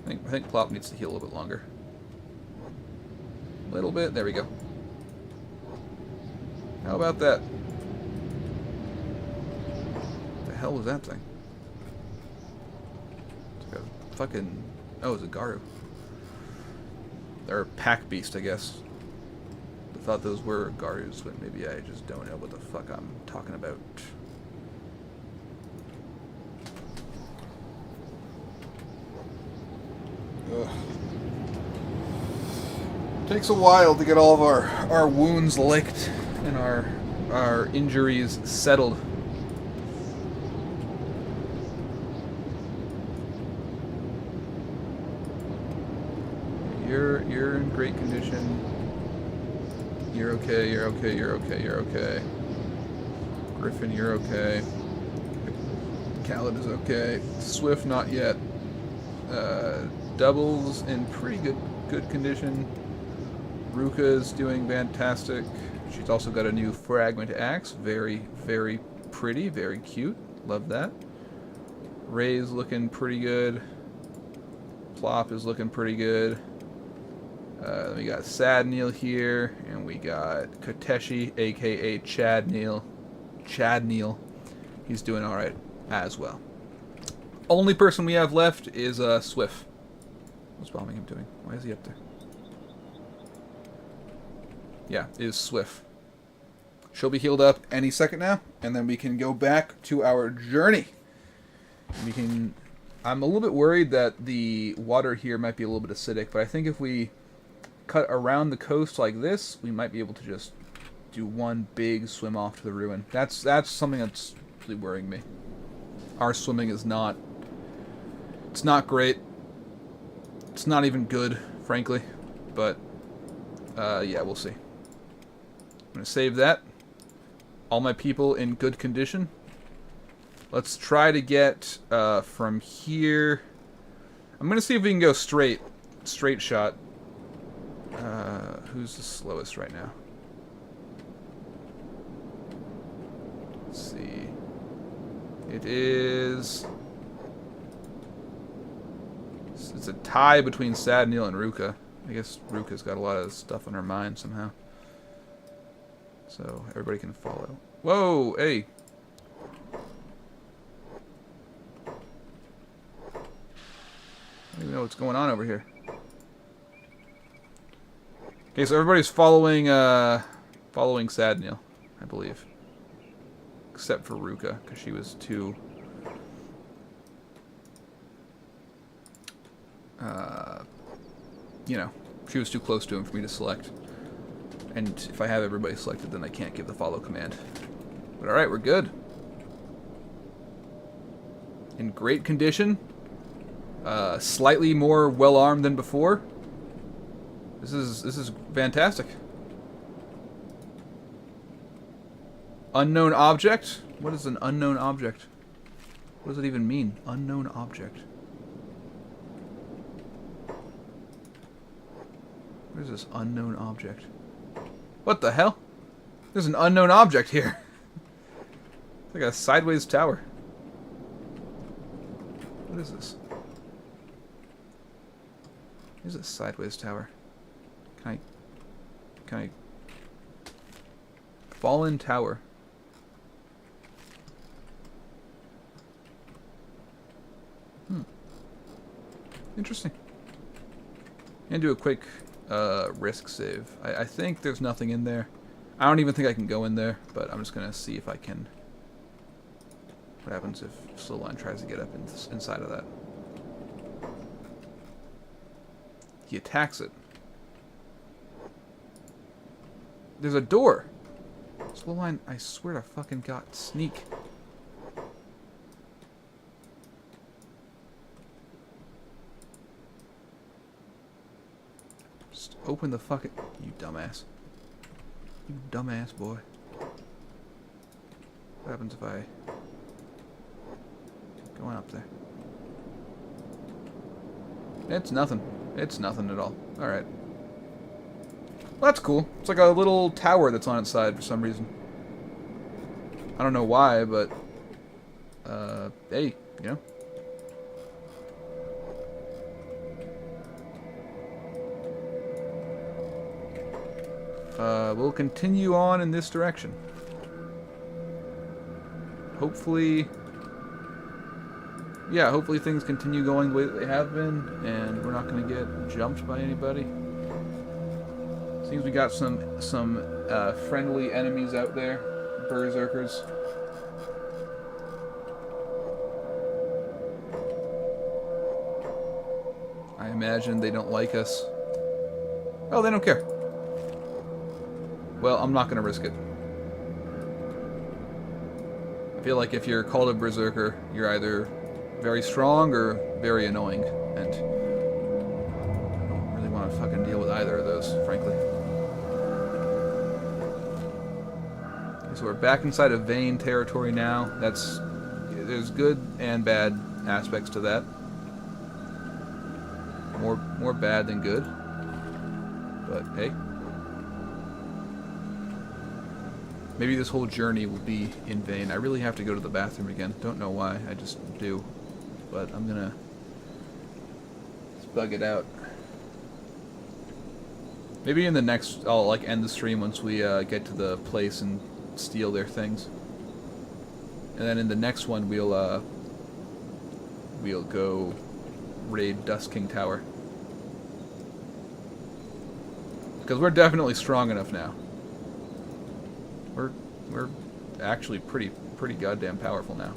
I think Plop needs to heal a little bit longer. A little bit. There we go. How about that? What the hell was that thing? It's like a fucking... Oh, it's a Garu. They're a pack beast, I guess. I thought those were Garus, but maybe I just don't know what the fuck I'm talking about. Ugh. Takes a while to get all of our wounds licked and our injuries settled. You're in great condition. You're okay, you're okay, you're okay, you're okay. Griffin, you're okay. Khaled is okay. Swift, not yet. Double's in pretty good condition. Ruka's doing fantastic. She's also got a new fragment axe. Very pretty, very cute. Love that. Ray's looking pretty good. Plop is looking pretty good. We got Sad Neil here, and we got Koteshi, aka Chad Neil. Chad Neil. He's doing alright as well. Only person we have left is Swift. What's Bombingham doing? Why is he up there? Yeah, is Swift. She'll be healed up any second now, and then we can go back to our journey. We can... I'm a little bit worried that the water here might be a little bit acidic, but I think if we cut around the coast like this, we might be able to just do one big swim off to the ruin. That's something that's really worrying me. Our swimming is not... It's not great. It's not even good, frankly. But, yeah, we'll see. I'm going to save that. All my people in good condition. Let's try to get from here. I'm going to see if we can go straight. Straight shot. Who's the slowest right now? Let's see. It is... It's a tie between Sad Neil and Ruka. I guess Ruka's got a lot of stuff on her mind somehow. So everybody can follow. Whoa, hey. I don't even know what's going on over here. Okay, so everybody's following following Sad Neil, I believe. Except for Ruka, because she was too you know, she was too close to him for me to select. And if I have everybody selected, then I can't give the follow command. But alright, we're good. In great condition. Slightly more well-armed than before. This is fantastic. Unknown object? What is an unknown object? What does it even mean? Unknown object. What is this unknown object? What the hell? There's an unknown object here. It's like a sideways tower. What is this? Here's a sideways tower. Can I... Fallen tower. Interesting. I'm gonna do a quick risk save. I think there's nothing in there. I don't even think I can go in there, but I'm just gonna see if I can. What happens if Slowline tries to get up inside of that? He attacks it. There's a door. Slowline, I swear to fucking God, sneak. Just open the fucking... You dumbass. You dumbass boy. What happens if I... Go on up there? It's nothing. It's nothing at all. Alright. Well, that's cool. It's like a little tower that's on its side for some reason. I don't know why, but... hey, you know? We'll continue on in this direction. Hopefully... Yeah, hopefully things continue going the way that they have been, and we're not going to get jumped by anybody. Seems we got some friendly enemies out there. Berserkers. I imagine they don't like us. Oh, they don't care. Well, I'm not going to risk it. I feel like if you're called a berserker, you're either very strong or very annoying, and I don't really want to fucking deal with either of those, frankly. Okay, so we're back inside of Vane territory now. There's good and bad aspects to that. More bad than good. But hey. Maybe this whole journey will be in vain. I really have to go to the bathroom again. Don't know why. I just do. But I'm gonna bug it out. Maybe in the next, I'll like end the stream once we get to the place and steal their things. And then in the next one we'll go raid Dust King Tower. Because we're definitely strong enough now. We're actually pretty goddamn powerful now.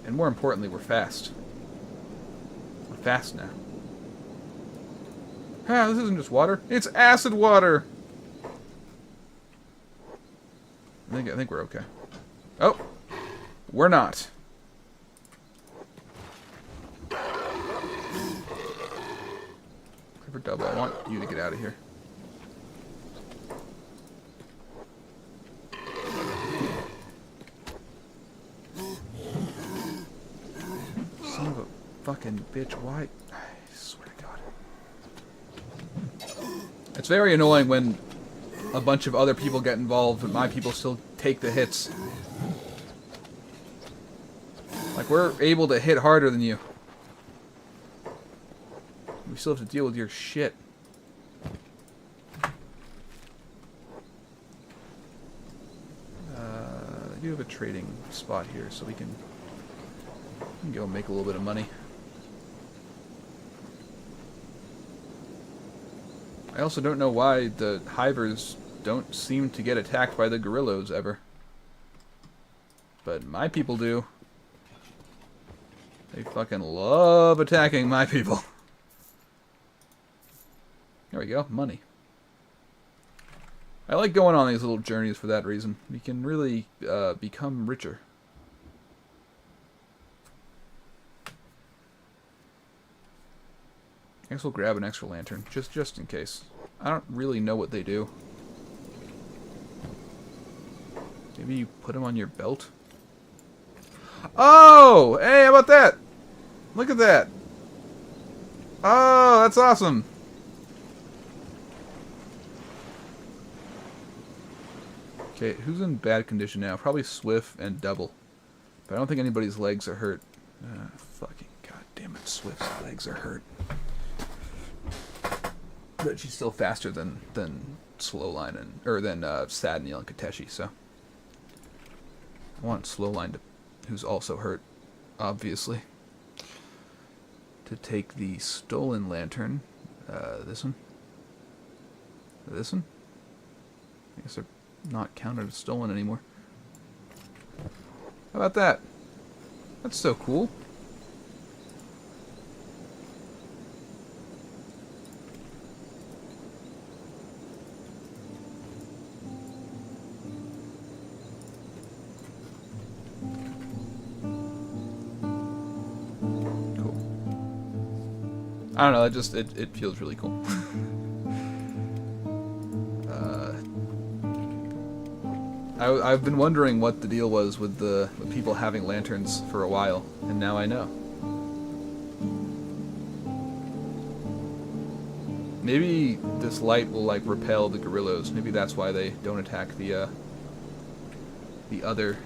And more importantly, we're fast. We're fast now. Ah, this isn't just water. It's acid water! I think we're okay. Oh! We're not. Clipper Double, I want you to get out of here. Son of a fucking bitch, why? I swear to God. It's very annoying when a bunch of other people get involved, but my people still take the hits. Like, we're able to hit harder than you. We still have to deal with your shit. I do have a trading spot here, so we can go make a little bit of money. I also don't know why the hivers don't seem to get attacked by the gorillas ever. But my people do. They fucking love attacking my people. There we go, money. I like going on these little journeys for that reason. We can really become richer. I guess we'll grab an extra lantern, just in case. I don't really know what they do. Maybe you put them on your belt? Oh! Hey, how about that? Look at that! Oh, that's awesome! Okay, who's in bad condition now? Probably Swift and Double. But I don't think anybody's legs are hurt. Fucking goddammit, Swift's legs are hurt. But she's still faster than Slowline and than Sad, Neil, and Kateshi. So I want Slowline to, who's also hurt, obviously, to take the stolen lantern. This one. This one. I guess they're not counted as stolen anymore. How about that? That's so cool. I don't know, it feels really cool. I've been wondering what the deal was with with people having lanterns for a while, and now I know. Maybe this light will like repel the gorillas. Maybe that's why they don't attack the other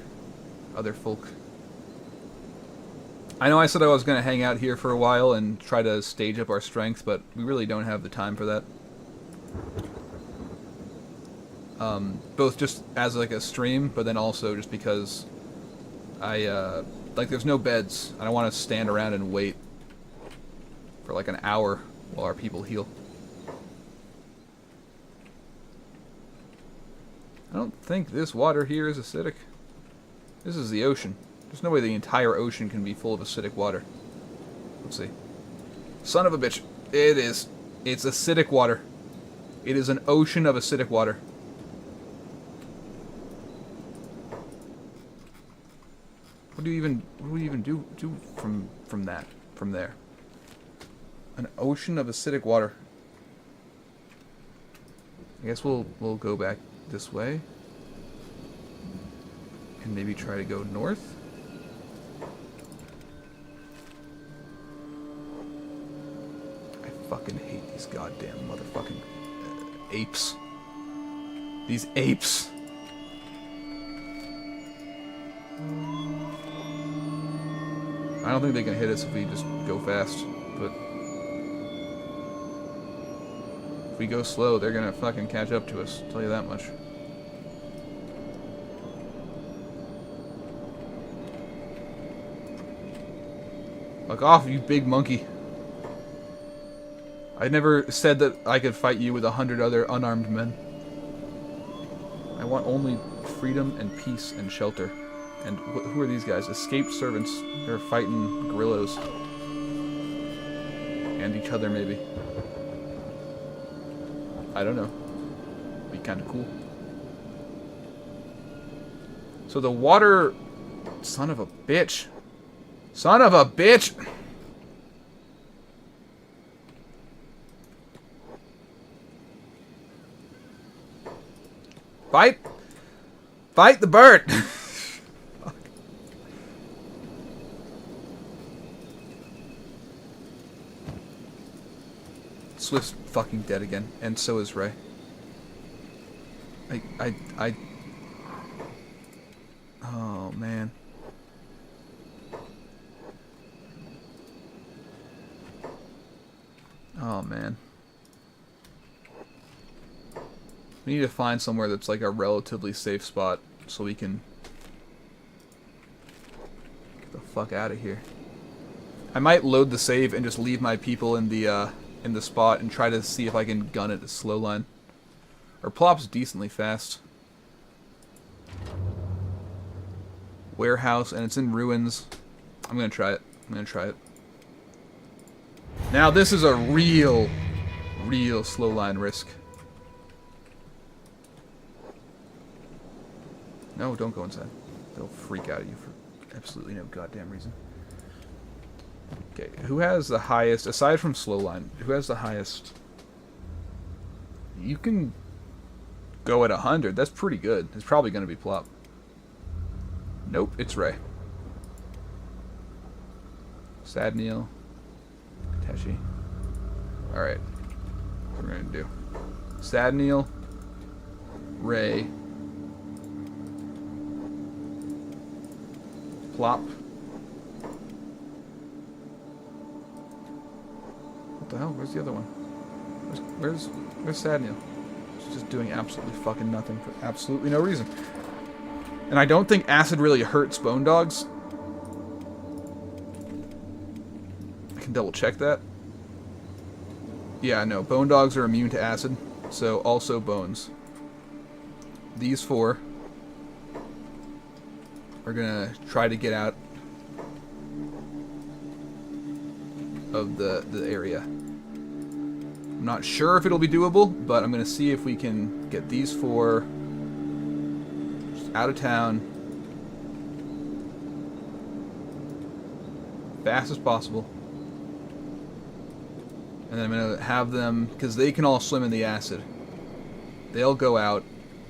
folk. I know I said I was going to hang out here for a while and try to stage up our strength, but we really don't have the time for that. Both just as like a stream, but then also just because like there's no beds. I don't want to stand around and wait for like an hour while our people heal. I don't think this water here is acidic. This is the ocean. There's no way the entire ocean can be full of acidic water. Let's see. Son of a bitch. It is. It's acidic water. It is an ocean of acidic water. What do you even do from there? An ocean of acidic water. I guess we'll go back this way. And maybe try to go north. fucking hate these goddamn motherfucking apes. These apes. I don't think they can hit us if we just go fast, but if we go slow, they're gonna fucking catch up to us, I'll tell you that much. Fuck off, you big monkey. I never said that I could fight you with 100 other unarmed men. I want only freedom and peace and shelter. And who are these guys? Escaped servants. They're fighting gorillas. And each other, maybe. I don't know. Be kind of cool. So the water... Son of a bitch. Son of a bitch! Fight! Fight the bird! Swift's fucking dead again, and so is Ray. Oh, man. Oh, man. We need to find somewhere that's like a relatively safe spot so we can get the fuck out of here. I might load the save and just leave my people in the spot and try to see if I can gun it at slow line. Or Plop's decently fast. Warehouse, and it's in ruins. I'm gonna try it. I'm gonna try it. Now this is a real slow line risk. No, don't go inside. They'll freak out at you for absolutely no goddamn reason. Okay, who has the highest, aside from slow line, who has the highest? You can go at 100. That's pretty good. It's probably going to be Plop. Nope, it's Ray. Sadneil. Teshi. Alright. What we're going to do. Sadneil. Ray. Plop. What the hell? Where's the other one? Where's Sadneil? She's just doing absolutely fucking nothing for absolutely no reason. And I don't think acid really hurts bone dogs. I can double check that. Yeah, no, bone dogs are immune to acid, so also bones. These four are gonna try to get out of the area. I'm not sure if it'll be doable, but I'm gonna see if we can get these four just out of town fast as possible. And then I'm gonna have them, because they can all swim in the acid, they'll go out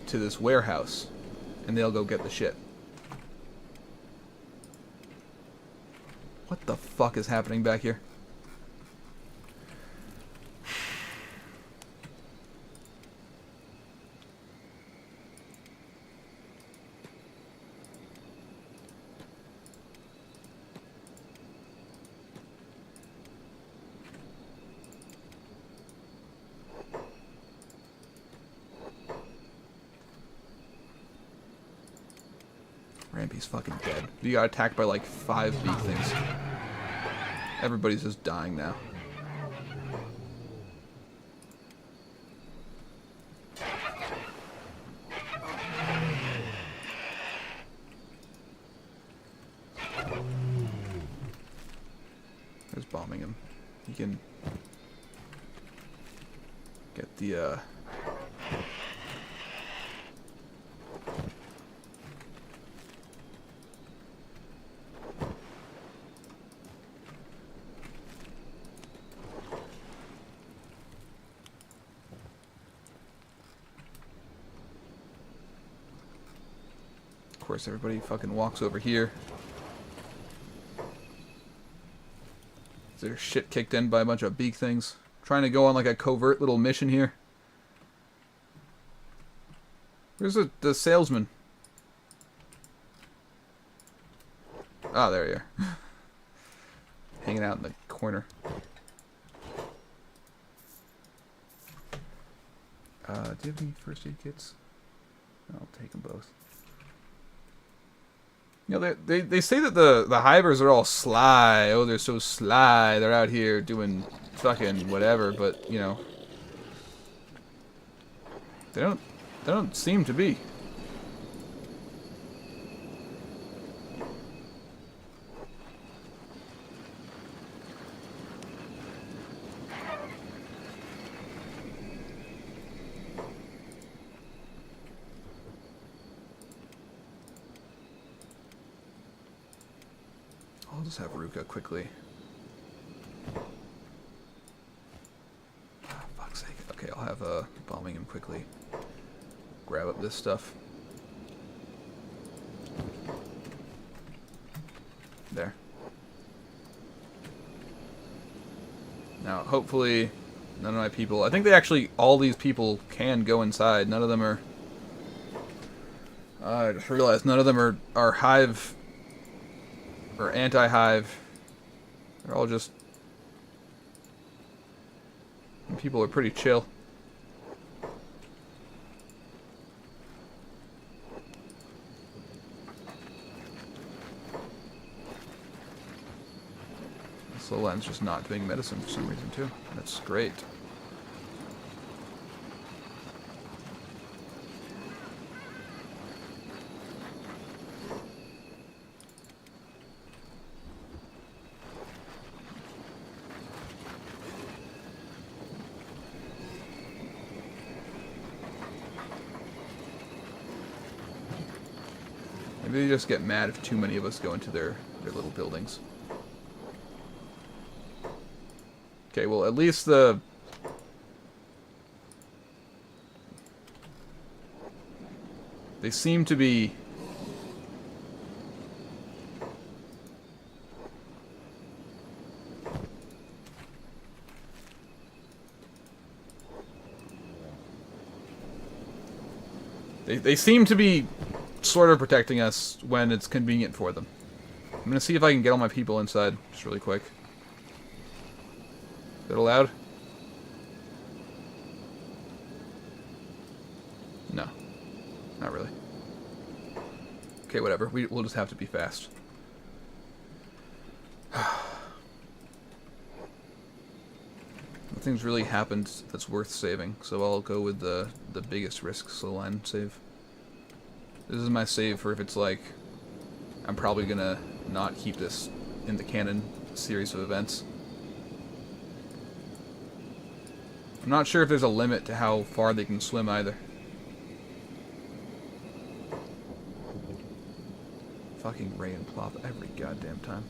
to this warehouse and they'll go get the shit. What the fuck is happening back here? Rampy's fucking dead. You got attacked by like 5 big things. Everybody's just dying now. There's bombing him. You can get the Of course, everybody fucking walks over here. Is their shit kicked in by a bunch of beak things? trying to go on like a covert little mission here. Where's the salesman? Ah, there you are. Hanging out in the corner. Do you have any first aid kits? I'll take them both. You know, they say that the hivers are all sly. Oh, they're so sly. They're out here doing fucking whatever, but you know, they don't seem to be. I'll just have Ruka quickly. Ah, fuck's sake. Okay, I'll have bombing him quickly. Grab up this stuff. There. Now, hopefully, none of my people... I think they actually... All these people can go inside. None of them are... I just realized none of them are hive... or anti-hive. They're all just... People are pretty chill. This little end's just not doing medicine for some reason too. That's great. Maybe they just get mad if too many of us go into their little buildings. Okay, well, at least the... They seem to be... They seem to be sort of protecting us when it's convenient for them. I'm gonna see if I can get all my people inside, just really quick. Is that allowed? No. Not really. Okay, whatever. We'll just have to be fast. Nothing's really happened that's worth saving, so I'll go with the biggest risk slow line save. This is my save for if it's like, I'm probably gonna not keep this in the canon series of events. I'm not sure if there's a limit to how far they can swim either. Fucking Ray and Plop every goddamn time.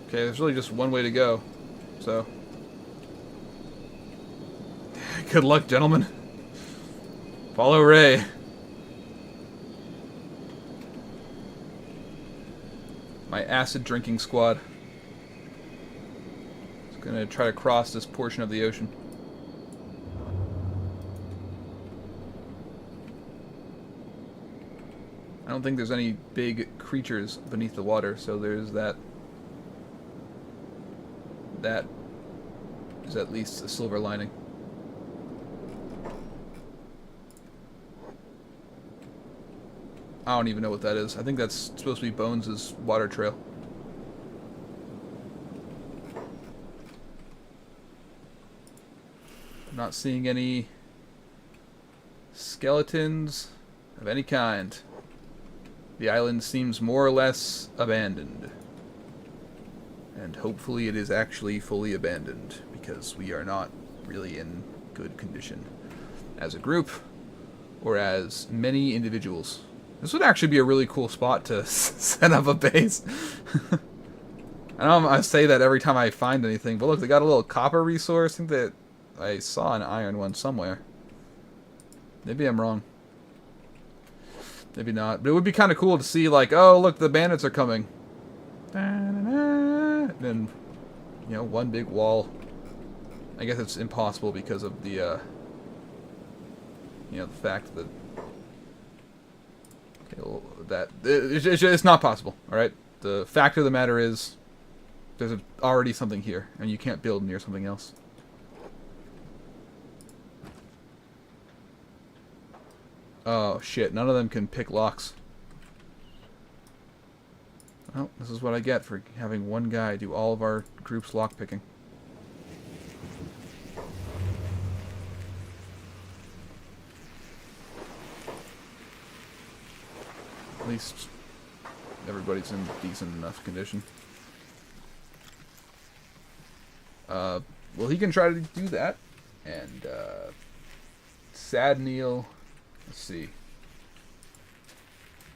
Okay, there's really just one way to go, so... Good luck, gentlemen. Follow Ray. My acid-drinking squad. It's gonna try to cross this portion of the ocean. I don't think there's any big creatures beneath the water, so there's that. That is at least a silver lining. I don't even know what that is. I think that's supposed to be Bones' water trail. I'm not seeing any skeletons. of any kind. The island seems more or less abandoned. And hopefully it is actually fully abandoned, because we are not really in good condition as a group or as many individuals. This would actually be a really cool spot to set up a base. I know I say that every time I find anything, but look, they got a little copper resource. I think that I saw an iron one somewhere. Maybe I'm wrong. Maybe not. But it would be kind of cool to see, like, oh, look, the bandits are coming. And then, you know, one big wall. I guess it's impossible because of the, you know, the fact that... Okay, well, it's not possible, alright? The fact of the matter is, there's already something here, and you can't build near something else. Oh, shit. None of them can pick locks. Well, this is what I get for having one guy do all of our group's lockpicking. At least everybody's in decent enough condition. Well, he can try to do that. And, Sad Neil... Let's see.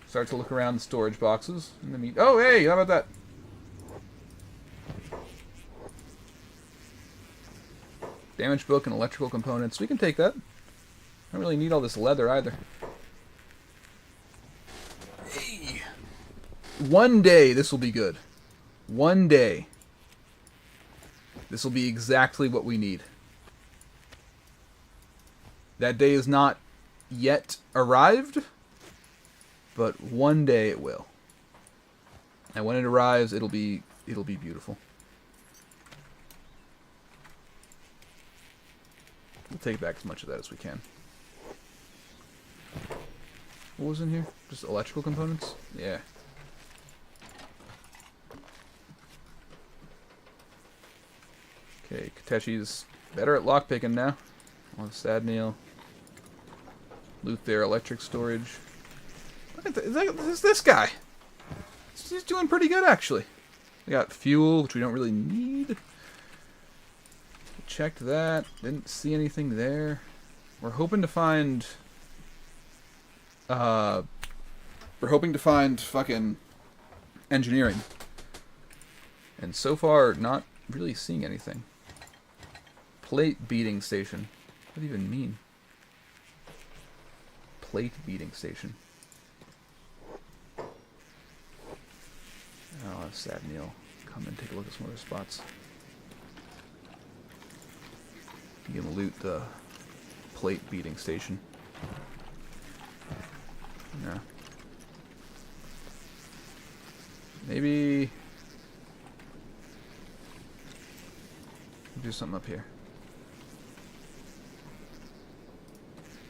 Start to look around the storage boxes. And then oh, hey! How about that? Damage book and electrical components. We can take that. I don't really need all this leather either. Hey! One day this will be good. One day. This will be exactly what we need. That day is not yet arrived, but one day it will. And when it arrives, it'll be beautiful. We'll take back as much of that as we can. What was in here? Just electrical components? Yeah. Okay, Kateshi's better at lockpicking now. On Sad Neil. Loot their electric storage. Look at this guy. He's doing pretty good, actually. We got fuel, which we don't really need. Checked that. Didn't see anything there. We're hoping to find... we're hoping to find fucking engineering. And so far, not really seeing anything. Plate beating station. What does it even mean? Plate beating station. I'll have Sad Neil come and take a look at some other spots. You can loot the plate beating station. Yeah. Maybe do something up here.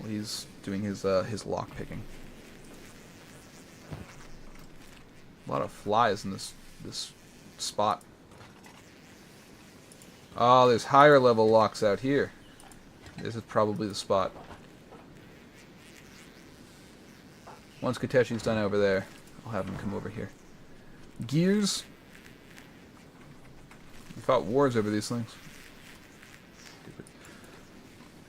Well, he's doing his lock picking. A lot of flies in this spot. Oh, there's higher level locks out here. This is probably the spot. Once Kateshi's done over there, I'll have him come over here. Gears. We fought wars over these things. Stupid.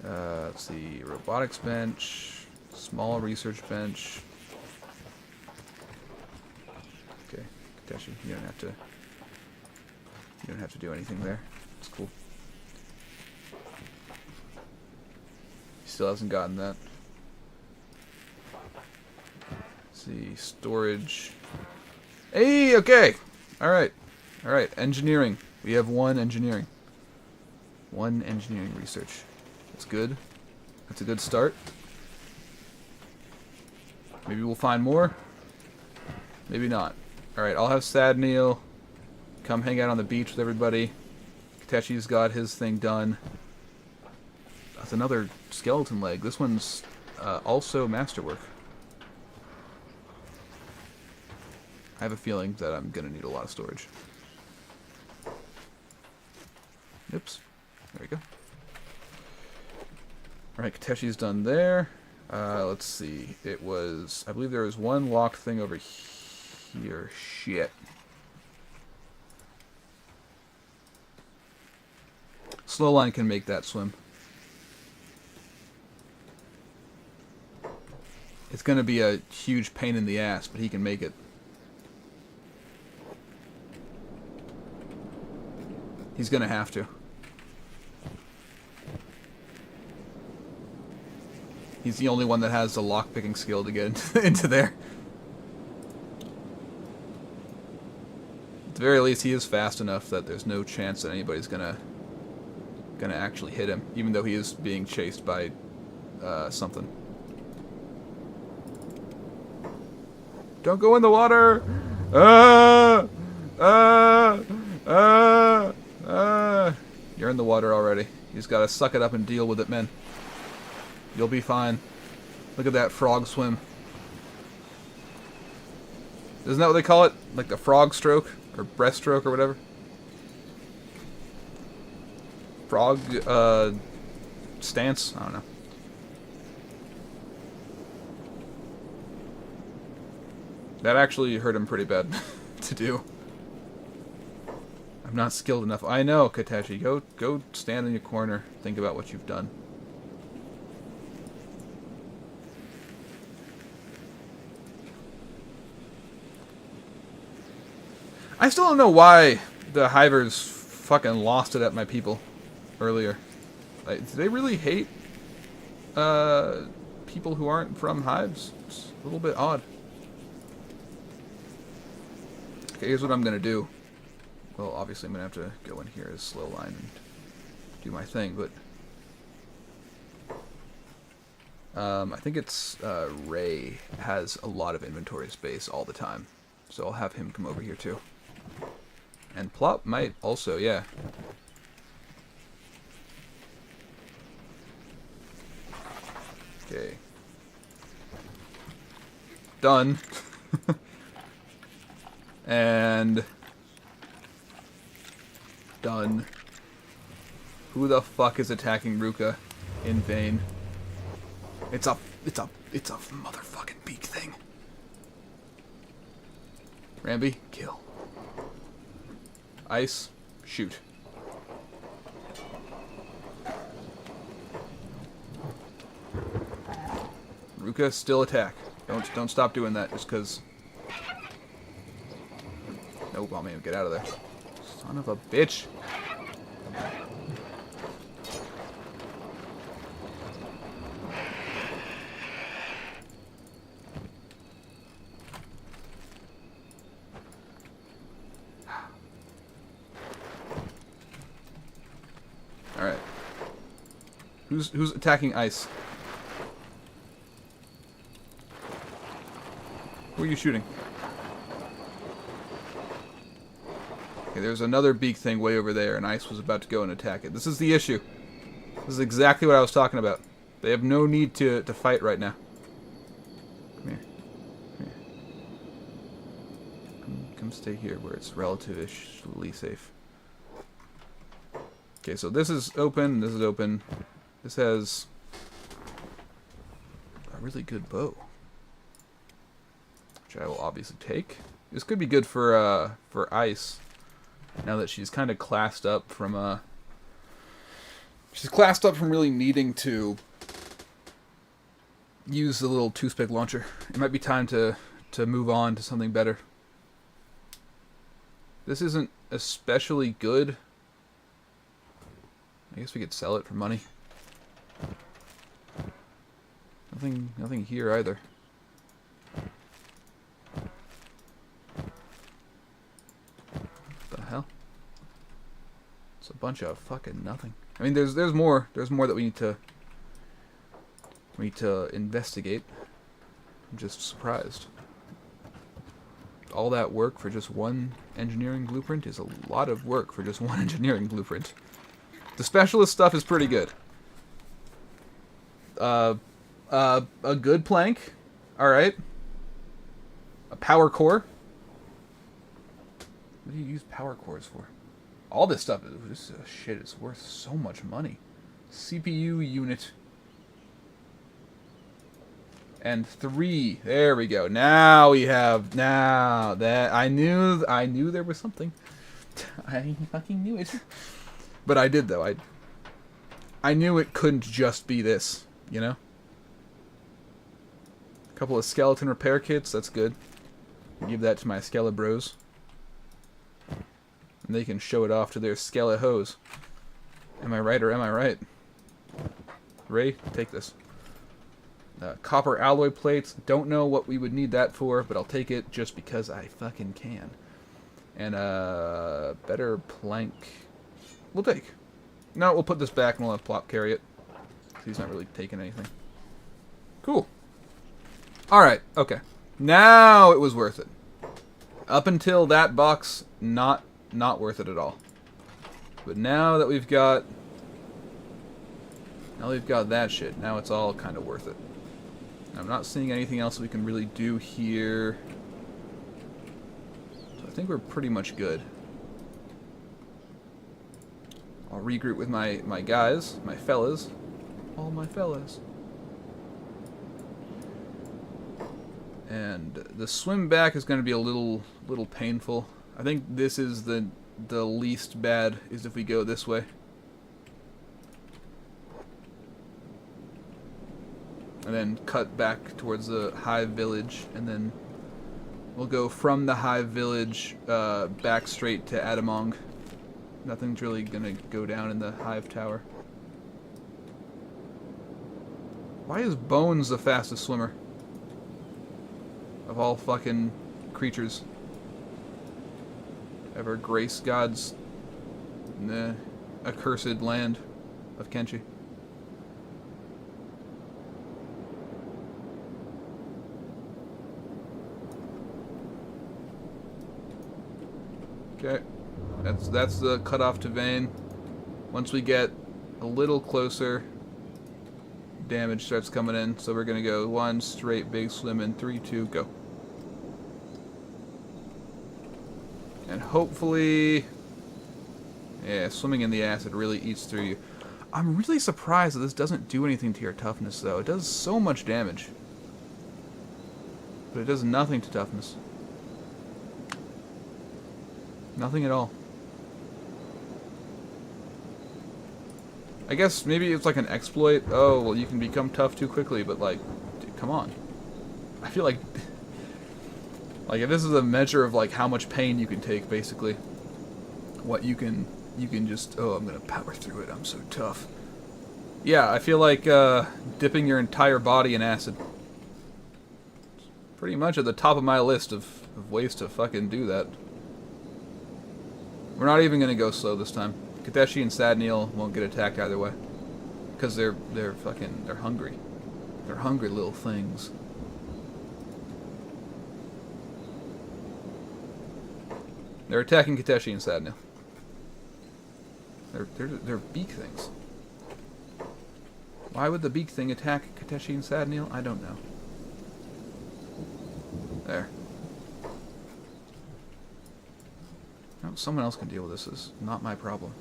Let's see. Robotics bench. Small research bench. Okay, Kateshi, you don't have to do anything there. It's cool. He still hasn't gotten that. Let's see, storage. Hey, okay. Alright. Alright, engineering. We have one engineering. One engineering research. That's good. That's a good start. Maybe we'll find more. Maybe not. Alright, I'll have Sad Neil come hang out on the beach with everybody. Kateshi's got his thing done. That's another skeleton leg. This one's also masterwork. I have a feeling that I'm going to need a lot of storage. Oops. There we go. Alright, Kateshi's done there. Let's see. It was... I believe there was one locked thing over here. Shit. Slowline can make that swim. It's going to be a huge pain in the ass, but he can make it. He's going to have to. He's the only one that has the lockpicking skill to get into there. At the very least, he is fast enough that there's no chance that anybody's gonna actually hit him, even though he is being chased by something. Don't go in the water! You're in the water already. You just gotta suck it up and deal with it, man. You'll be fine. Look at that frog swim. Isn't that what they call it? Like the frog stroke? Or breaststroke or whatever? Frog, stance? I don't know. That actually hurt him pretty bad to do. I'm not skilled enough. I know, Kateshi. Go stand in your corner. Think about what you've done. I still don't know why the Hivers fucking lost it at my people earlier. Like, do they really hate people who aren't from Hives? It's a little bit odd. Okay, here's what I'm gonna do. Well, obviously I'm gonna have to go in here as slow line and do my thing, but I think it's Ray has a lot of inventory space all the time, so I'll have him come over here too. And Plop might also, yeah. Okay. Done. And done. Who the fuck is attacking Ruka in vain? It's a motherfucking beak thing. Ramby, kill. Ice, shoot. Ruka, still attack. Don't stop doing that just because. Nope, I'll make him get out of there. Son of a bitch. Alright. Who's attacking ice? Who are you shooting? Okay, there's another beak thing way over there, and ice was about to go and attack it. This is the issue. This is exactly what I was talking about. They have no need to fight right now. Come here. Come here. Come stay here where it's relatively safe. Okay, so this is open, this is open. This has a really good bow, which I will obviously take. This could be good for ice, now that she's kind of classed up from she's classed up from really needing to use the little toothpick launcher. It might be time to move on to something better. This isn't especially good. I guess we could sell it for money. Nothing here either. What the hell? It's a bunch of fucking nothing. I mean, there's more that we need to investigate. I'm just surprised. All that work for just one engineering blueprint is a lot of work for just one engineering blueprint. The specialist stuff is pretty good. A good plank. Alright. A power core. What do you use power cores for? All this stuff, this shit is worth so much money. CPU unit. And 3. There we go. Now we have... Now that... I knew there was something. I fucking knew it. But I did, though. I knew it couldn't just be this, you know? A couple of skeleton repair kits. That's good. Give that to my Skelebros. And they can show it off to their Skelehos. Am I right or am I right? Ray, take this. Copper alloy plates. Don't know what we would need that for, but I'll take it just because I fucking can. And better plank. We'll take. No, we'll put this back and we'll have Plop carry it. He's not really taking anything. Cool. Alright, okay. Now it was worth it. Up until that box, not worth it at all. But now that we've got... Now we've got that shit. Now it's all kind of worth it. I'm not seeing anything else we can really do here. So I think we're pretty much good. I'll regroup with my guys, my fellas. All my fellas. And the swim back is going to be a little painful. I think this is the least bad, is if we go this way. And then cut back towards the Hive Village, and then we'll go from the Hive Village back straight to Adamong. Nothing's really gonna go down in the Hive Tower. Why is Bones the fastest swimmer? Of all fucking creatures. Ever grace God's accursed land of Kenshi. Okay, that's the cutoff to vein. Once we get a little closer, damage starts coming in. So we're gonna go 1 straight big swim in 3, 2, go. And hopefully, yeah, swimming in the acid really eats through you. I'm really surprised that this doesn't do anything to your toughness, though. It does so much damage, but it does nothing to toughness. Nothing at all. I guess maybe it's like an exploit. Oh, well, you can become tough too quickly, but like, dude, come on. I feel like if this is a measure of like how much pain you can take, basically, what you can just, oh, I'm gonna power through it. I'm so tough. Yeah, I feel like dipping your entire body in acid. Pretty much at the top of my list of ways to fucking do that. We're not even gonna go slow this time. Kateshi and Sadneil won't get attacked either way, because they're hungry. They're hungry little things. They're attacking Kateshi and Sadneil. They're beak things. Why would the beak thing attack Kateshi and Sadneil? I don't know. There. No, someone else can deal with this. It's not my problem.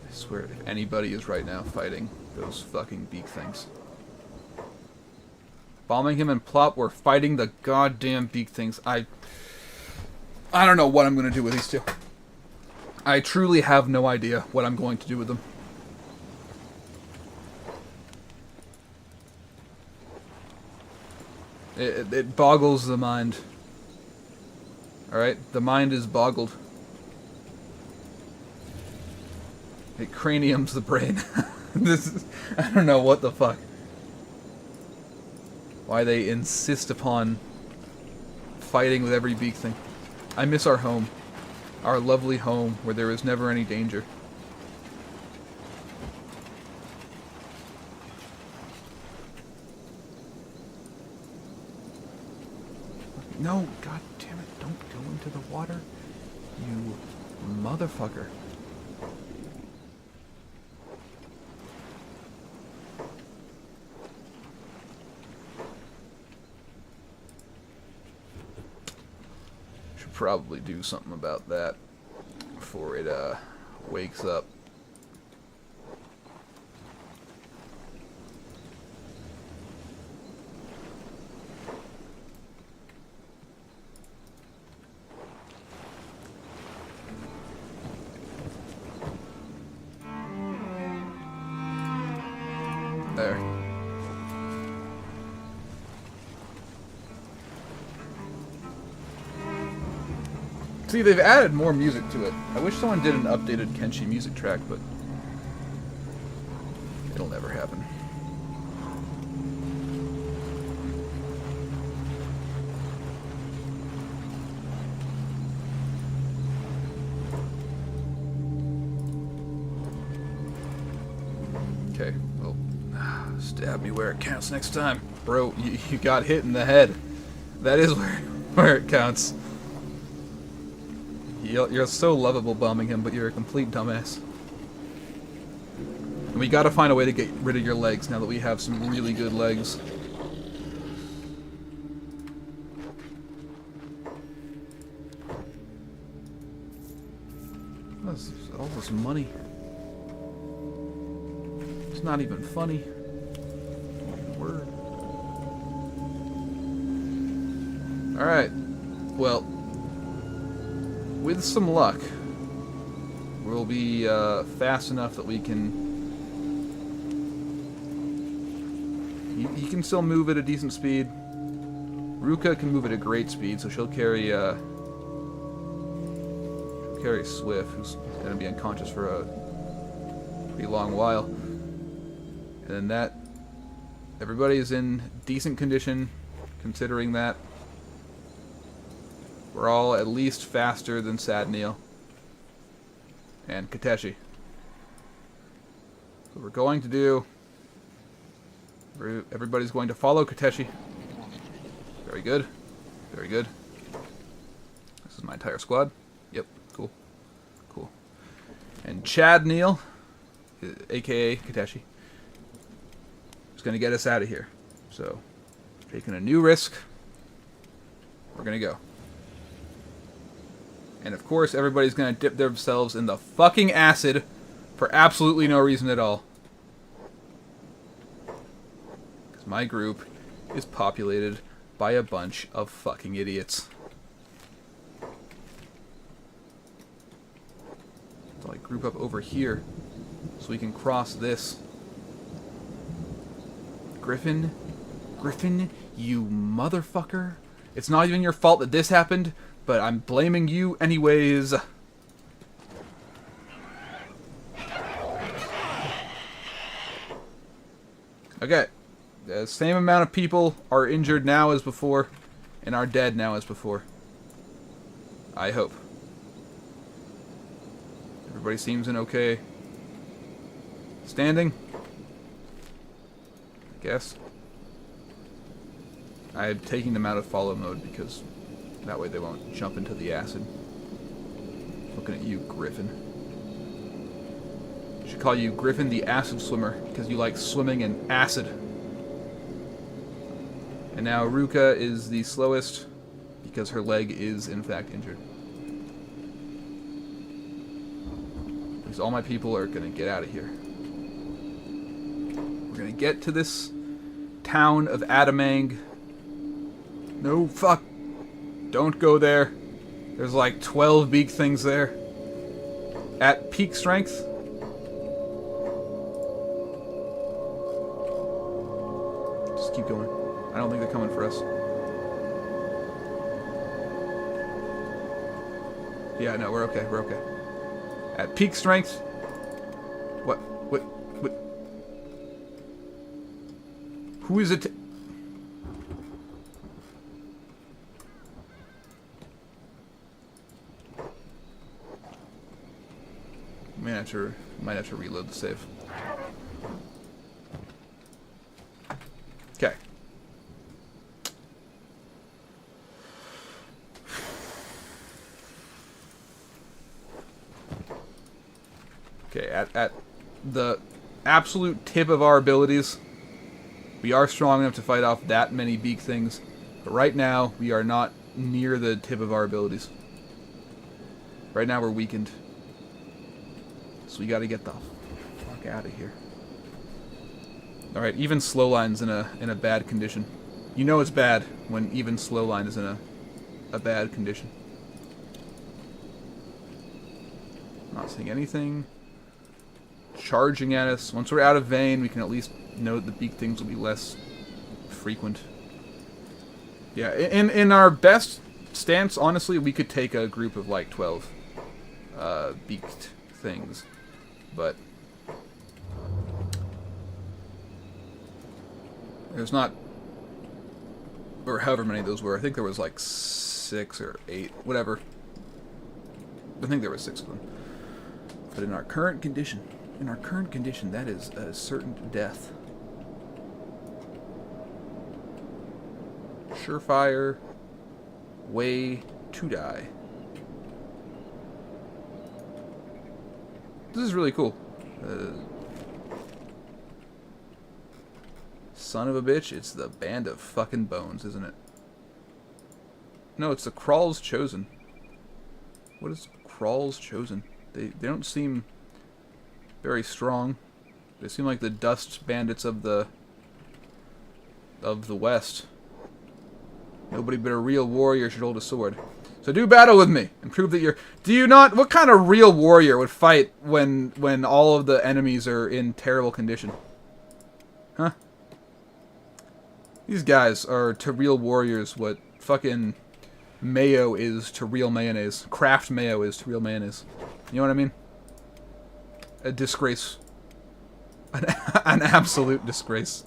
I swear, if anybody is right now fighting those fucking beak things. Bombing him and Plop, we're fighting the goddamn beak things. I don't know what I'm going to do with these two. I truly have no idea what I'm going to do with them. It boggles the mind. Alright? The mind is boggled. It craniums the brain. I don't know what the fuck. Why they insist upon fighting with every beak thing. I miss our home. Our lovely home, where there is never any danger. No, god damn it, don't go into the water. You motherfucker. probably do something about that before it wakes up. There. See, they've added more music to it. I wish someone did an updated Kenshi music track, but it'll never happen. Okay, well, stab me where it counts next time. Bro, you got hit in the head. That is where it counts. You're so lovable bombing him, but you're a complete dumbass. And we gotta find a way to get rid of your legs now that we have some really good legs. All this money. It's not even funny. Word. Alright. Well, with some luck, we'll be fast enough that we can... He can still move at a decent speed. Ruka can move at a great speed, so she'll carry Swift, who's going to be unconscious for a pretty long while. And then that... Everybody's in decent condition, considering that. We're all at least faster than Sadneil and Kateshi. So what we're going to do... Everybody's going to follow Kateshi. Very good. Very good. This is my entire squad. Yep, cool. Cool. And Chadneil, aka Kateshi, is going to get us out of here. So, taking a new risk. We're going to go. And of course, everybody's going to dip themselves in the fucking acid for absolutely no reason at all. Because my group is populated by a bunch of fucking idiots. So I group up over here so we can cross this. Griffin, you motherfucker. It's not even your fault that this happened, but I'm blaming you anyways. Okay. The same amount of people are injured now as before, and are dead now as before. I hope. Everybody seems in okay standing, I guess. I'm taking them out of follow mode because that way they won't jump into the acid. Looking at you, Griffin. I should call you Griffin the Acid Swimmer because you like swimming in acid. And now Ruka is the slowest because her leg is in fact injured. Because all my people are going to get out of here. We're going to get to this town of Adamang. No, fuck. Don't go there. There's like 12 beak things there. At peak strength. Just keep going. I don't think they're coming for us. Yeah, no, we're okay. We're okay. At peak strength. What? Who is it? Might have to reload the save. Okay. Okay, at the absolute tip of our abilities, we are strong enough to fight off that many beak things, but right now we are not near the tip of our abilities. Right now we're weakened. So we gotta get the fuck out of here. Alright, even slow line's in a bad condition. You know it's bad when even slow line is in a bad condition. Not seeing anything charging at us. Once we're out of vein, we can at least know that the beak things will be less frequent. Yeah, in our best stance, honestly, we could take a group of like 12 beaked things, but there's not, or however many those were. I think there was like 6 or 8, whatever. I think there were 6 of them. But in our current condition, that is a certain death. Surefire way to die. This is really cool. Son of a bitch, it's the Band of fucking Bones, isn't it? No, it's the Crawl's Chosen. What is Crawl's Chosen? They don't seem very strong. They seem like the dust bandits of the West. Nobody but a real warrior should hold a sword. So do battle with me and prove that you're... Do you not... What kind of real warrior would fight when all of the enemies are in terrible condition? Huh? These guys are to real warriors what fucking mayo is to real mayonnaise. Kraft mayo is to real mayonnaise. You know what I mean? A disgrace. An absolute disgrace.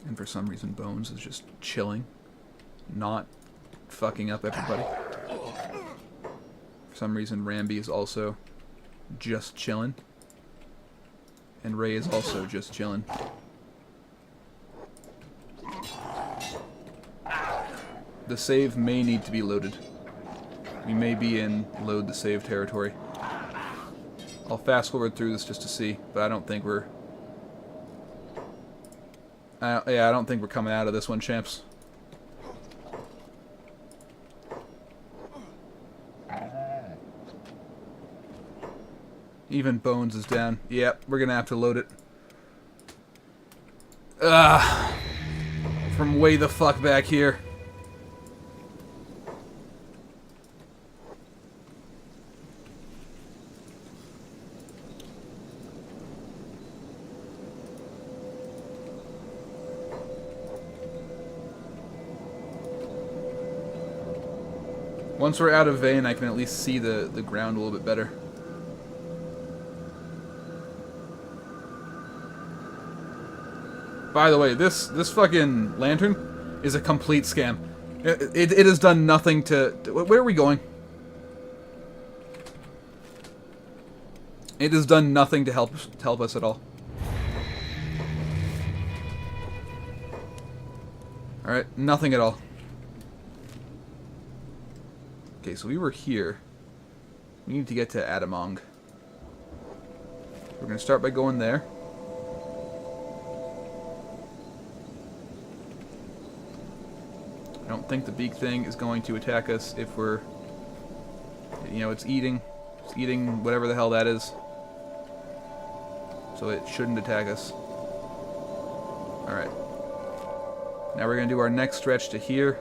And for some reason Bones is just chilling. Not fucking up everybody. For some reason Ramby is also just chilling. And Ray is also just chilling. The save may need to be loaded. We may be in load the save territory. I'll fast forward through this just to see, but I don't think we're... yeah, I don't think we're coming out of this one, champs. Even Bones is down. Yep, we're gonna have to load it. From way the fuck back here. Once we're out of vein, I can at least see the ground a little bit better. By the way, this fucking lantern is a complete scam. It has done nothing to... Where are we going? It has done nothing to help us at all. Alright, nothing at all. Okay, so we were here. We need to get to Adamong. We're going to start by going there. I don't think the beak thing is going to attack us if we're... You know, it's eating. It's eating whatever the hell that is. So it shouldn't attack us. Alright. Now we're going to do our next stretch to here.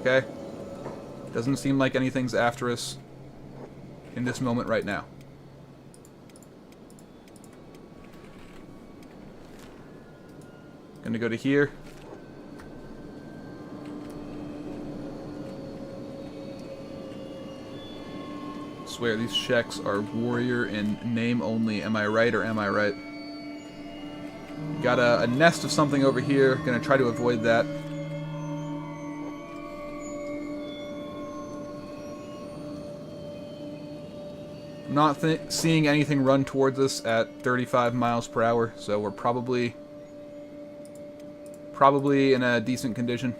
Okay? Doesn't seem like anything's after us in this moment right now. Gonna go to here. Swear these sheks are warrior in name only. Am I right or am I right? Got a nest of something over here. Gonna try to avoid that. I'm not seeing anything run towards us at 35 miles per hour, so we're probably in a decent condition.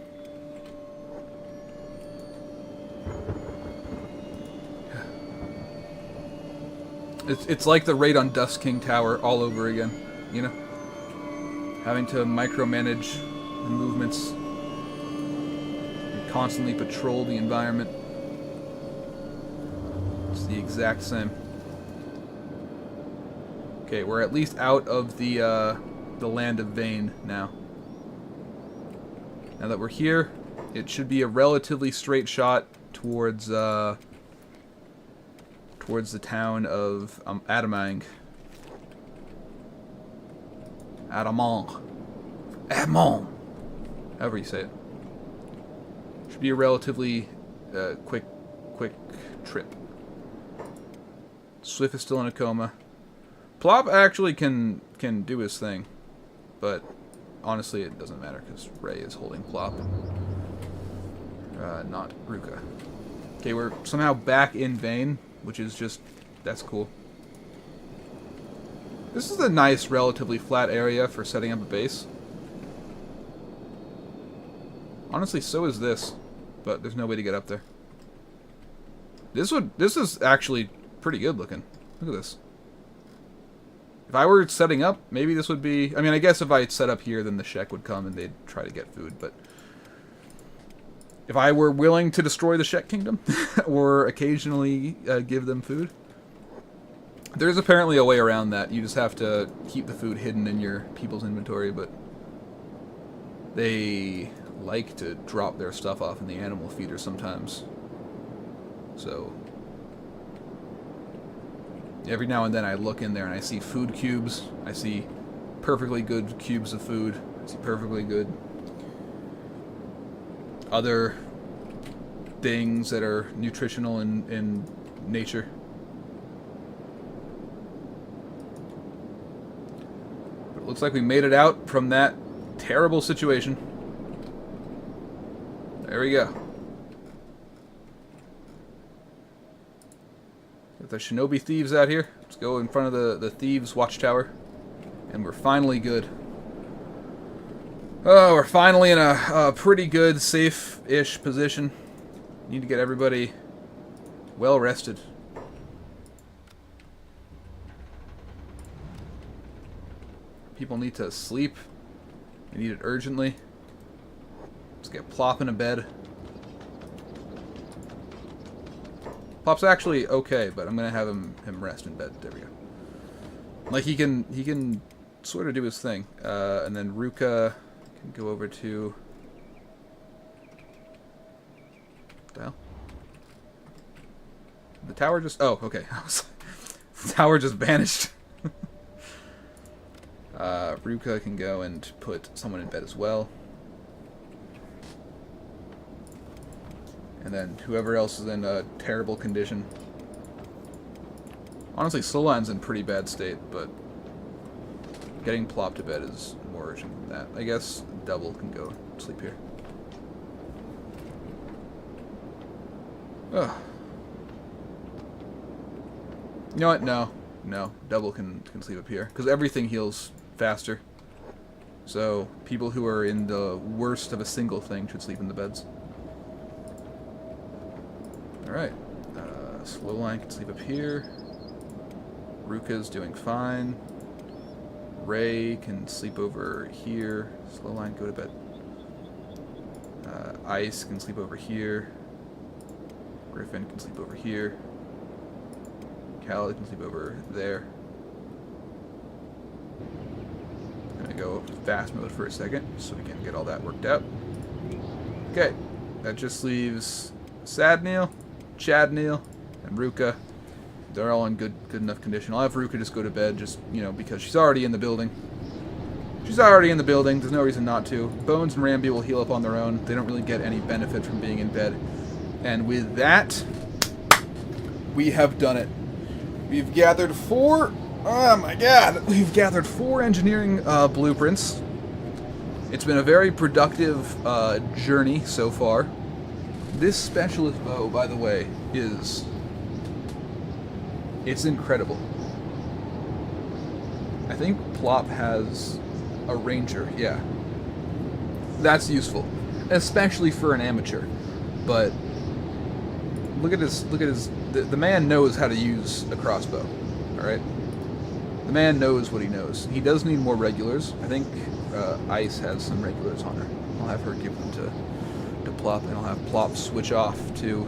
It's like the raid on Dust King Tower all over again, you know? Having to micromanage the movements and constantly patrol the environment. It's the exact same. Okay, we're at least out of the land of Vane now. Now that we're here, it should be a relatively straight shot towards the town of Adamang. Adamang. However you say it. Should be a relatively quick trip. Swift is still in a coma. Plop actually can do his thing, but honestly it doesn't matter because Ray is holding Plop, not Ruka. Okay, we're somehow back in Vane, which is just, that's cool. This is a nice, relatively flat area for setting up a base. Honestly, so is this, but there's no way to get up there. This is actually pretty good looking. Look at this. If I were setting up, maybe this would be... I mean, I guess if I set up here, then the Shek would come and they'd try to get food, but... If I were willing to destroy the Shek Kingdom, or occasionally give them food... There's apparently a way around that. You just have to keep the food hidden in your people's inventory, but... They like to drop their stuff off in the animal feeder sometimes. So... Every now and then I look in there and I see food cubes. I see perfectly good cubes of food. I see perfectly good other things that are nutritional in nature. But it looks like we made it out from that terrible situation. There we go. Got the shinobi thieves out here. Let's go in front of the thieves' watchtower. And we're finally good. Oh, we're finally in a pretty good, safe-ish position. Need to get everybody well rested. People need to sleep. They need it urgently. Let's get Plop in a bed. Plop's actually okay, but I'm gonna have him rest in bed. There we go. Like he can sort of do his thing, and then Ruka can go over to. What the hell? The tower just. Oh, okay. The tower just vanished. Ruka can go and put someone in bed as well. And then whoever else is in a terrible condition. Honestly, Solan's in pretty bad state, but getting Plop to bed is more urgent than that. I guess Double can go sleep here. Ugh. You know what? No. Double can sleep up here. Because everything heals faster. So people who are in the worst of a single thing should sleep in the beds. Alright, Slowline can sleep up here. Ruka's doing fine. Ray can sleep over here. Slowline, go to bed. Ice can sleep over here. Griffin can sleep over here. Callie can sleep over there. I'm gonna go fast mode for a second so we can get all that worked out. Okay, that just leaves Sadneil, Chadneil, and Ruka. They're all in good enough condition. I'll have Ruka just go to bed, just, you know, because she's already in the building. She's already in the building. There's no reason not to. Bones and Rambi will heal up on their own. They don't really get any benefit from being in bed. And with that, we have done it. We've gathered 4... Oh my god! We've gathered 4 engineering blueprints. It's been a very productive journey so far. This specialist bow, by the way, is... It's incredible. I think Plop has a ranger, yeah. That's useful. Especially for an amateur. But look at his the man knows how to use a crossbow. Alright? The man knows what he knows. He does need more regulars. I think Ice has some regulars on her. I'll have her give them to Plop, and I'll have Plop switch off to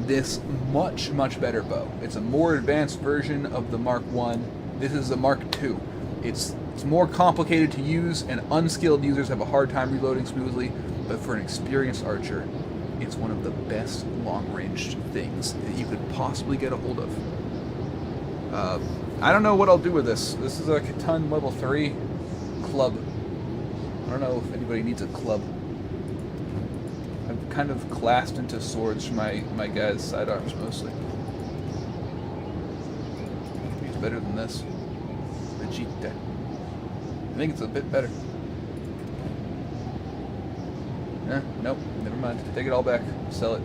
this much, much better bow. It's a more advanced version of the Mark 1. This is the Mark 2. It's more complicated to use, and unskilled users have a hard time reloading smoothly, but for an experienced archer, it's one of the best long-range things that you could possibly get a hold of. I don't know what I'll do with this. This is a Catan level 3 club. I don't know if anybody needs a club. I've kind of classed into swords for my guys' sidearms mostly. It's better than this. Vegeta. I think it's a bit better. Nope, never mind. Take it all back. Sell it.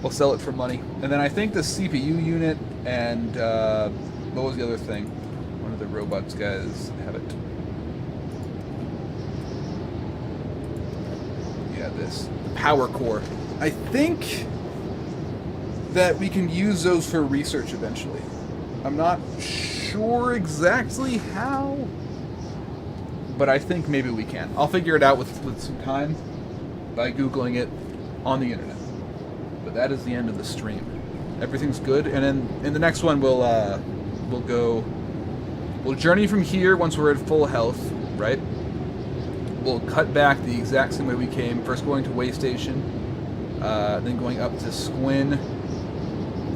We'll sell it for money. And then I think the CPU unit and what was the other thing? One of the robots guys have it. Yeah, this. The power core. I think that we can use those for research eventually. I'm not sure exactly how, but I think maybe we can. I'll figure it out with some time by Googling it on the internet. But that is the end of the stream. Everything's good, and then in the next one we'll journey from here once we're at full health, right? We'll cut back the exact same way we came. First going to Way Station, then going up to Squin.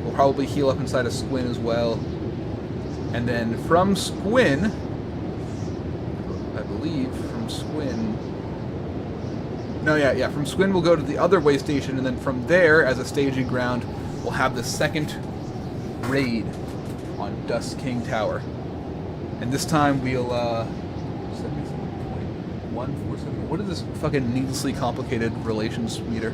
We'll probably heal up inside of Squin as well. And then from Squin, I believe from Squin... No, yeah, from Squin we'll go to the other Way Station, and then from there, as a staging ground, we'll have the second raid on Dust King Tower. And this time we'll, 77.147. What is this fucking needlessly complicated relations meter?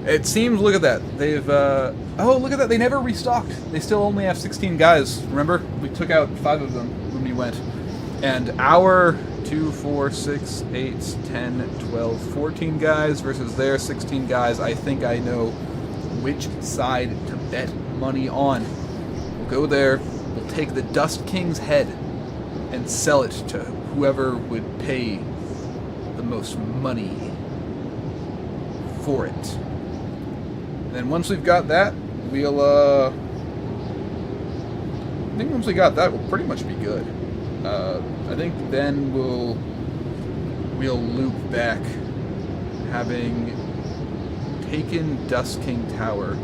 It seems, look at that, they've, oh, look at that, they never restocked. They still only have 16 guys, remember? We took out 5 of them when we went. And our 2, 4, 6, 8, 10, 12, 14 guys versus their 16 guys, I think I know which side to bet money on. We'll go there, we'll take the Dust King's head and sell it to whoever would pay the most money for it. And then once we've got that, we'll, I think once we got that, we'll pretty much be good. I think then we'll loop back, having taken Dust King Tower.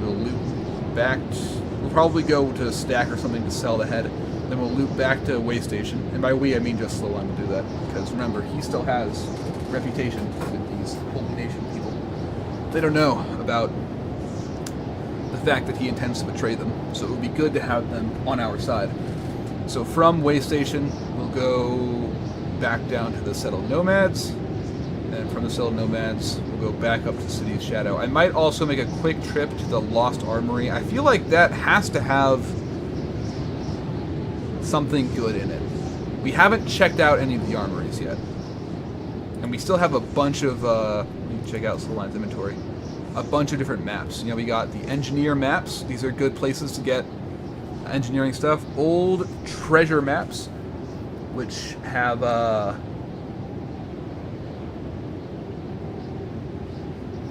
We'll loop back. We'll probably go to Stack or something to sell the head. Then we'll loop back to Way Station, and by we I mean just Slowline will do that, because remember, he still has reputation with these Holy Nation people. They don't know about the fact that he intends to betray them, so it would be good to have them on our side. So from Way Station, we'll go back down to the Settled Nomads, and from the Settled Nomads, we'll go back up to City's Shadow. I might also make a quick trip to the Lost Armory. I feel like that has to have something good in it. We haven't checked out any of the armories yet. And we still have a bunch of, let me check out Slowline's inventory, a bunch of different maps. You know, we got the engineer maps. These are good places to get engineering stuff. Old treasure maps, which have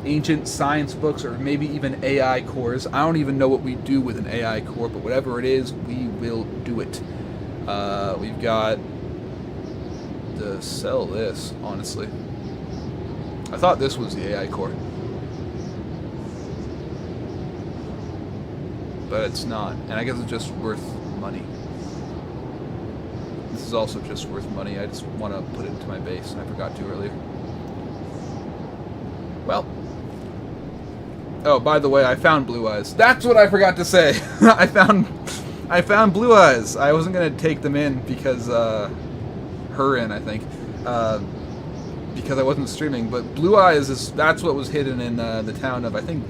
ancient science books, or maybe even AI cores. I don't even know what we do with an AI core, but whatever it is, we will do it. We've got to sell this, honestly. I thought this was the AI core, but it's not, and I guess it's just worth money. This is also just worth money. I just want to put it into my base, and I forgot to earlier. Well, oh, by the way, I found Blue Eyes. That's what I forgot to say. I found Blue Eyes. I wasn't gonna take them in because her in, I think, because I wasn't streaming. But Blue Eyes that's what was hidden in the town of, I think,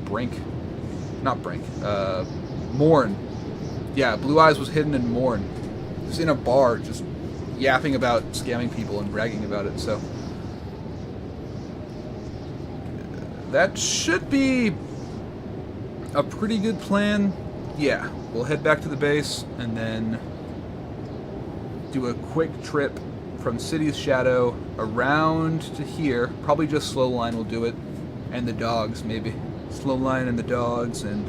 Morn. Yeah, Blue Eyes was hidden in Morn. Just in a bar, just yapping about scamming people and bragging about it. So that should be a pretty good plan. Yeah. we'll head back to the base and then do a quick trip from City's Shadow around to here. Probably just Slow Line will do it, and the dogs maybe. Slow Line and the dogs, and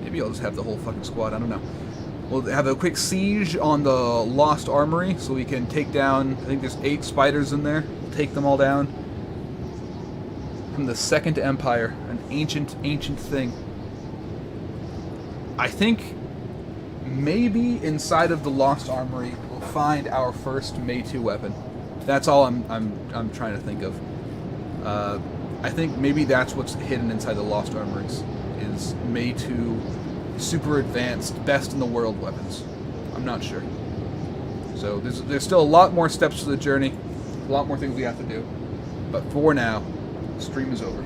maybe I'll just have the whole fucking squad. I don't know. We'll have a quick siege on the Lost Armory, so we can take down. I think there's 8 spiders in there. We'll take them all down. From the Second Empire, an ancient thing. I think maybe inside of the Lost Armory we'll find our first Mei-2 weapon. That's all I'm trying to think of. I think maybe that's what's hidden inside the Lost Armories is Mei-2 super advanced, best in the world weapons. I'm not sure. So there's still a lot more steps to the journey, a lot more things we have to do. But for now, the stream is over.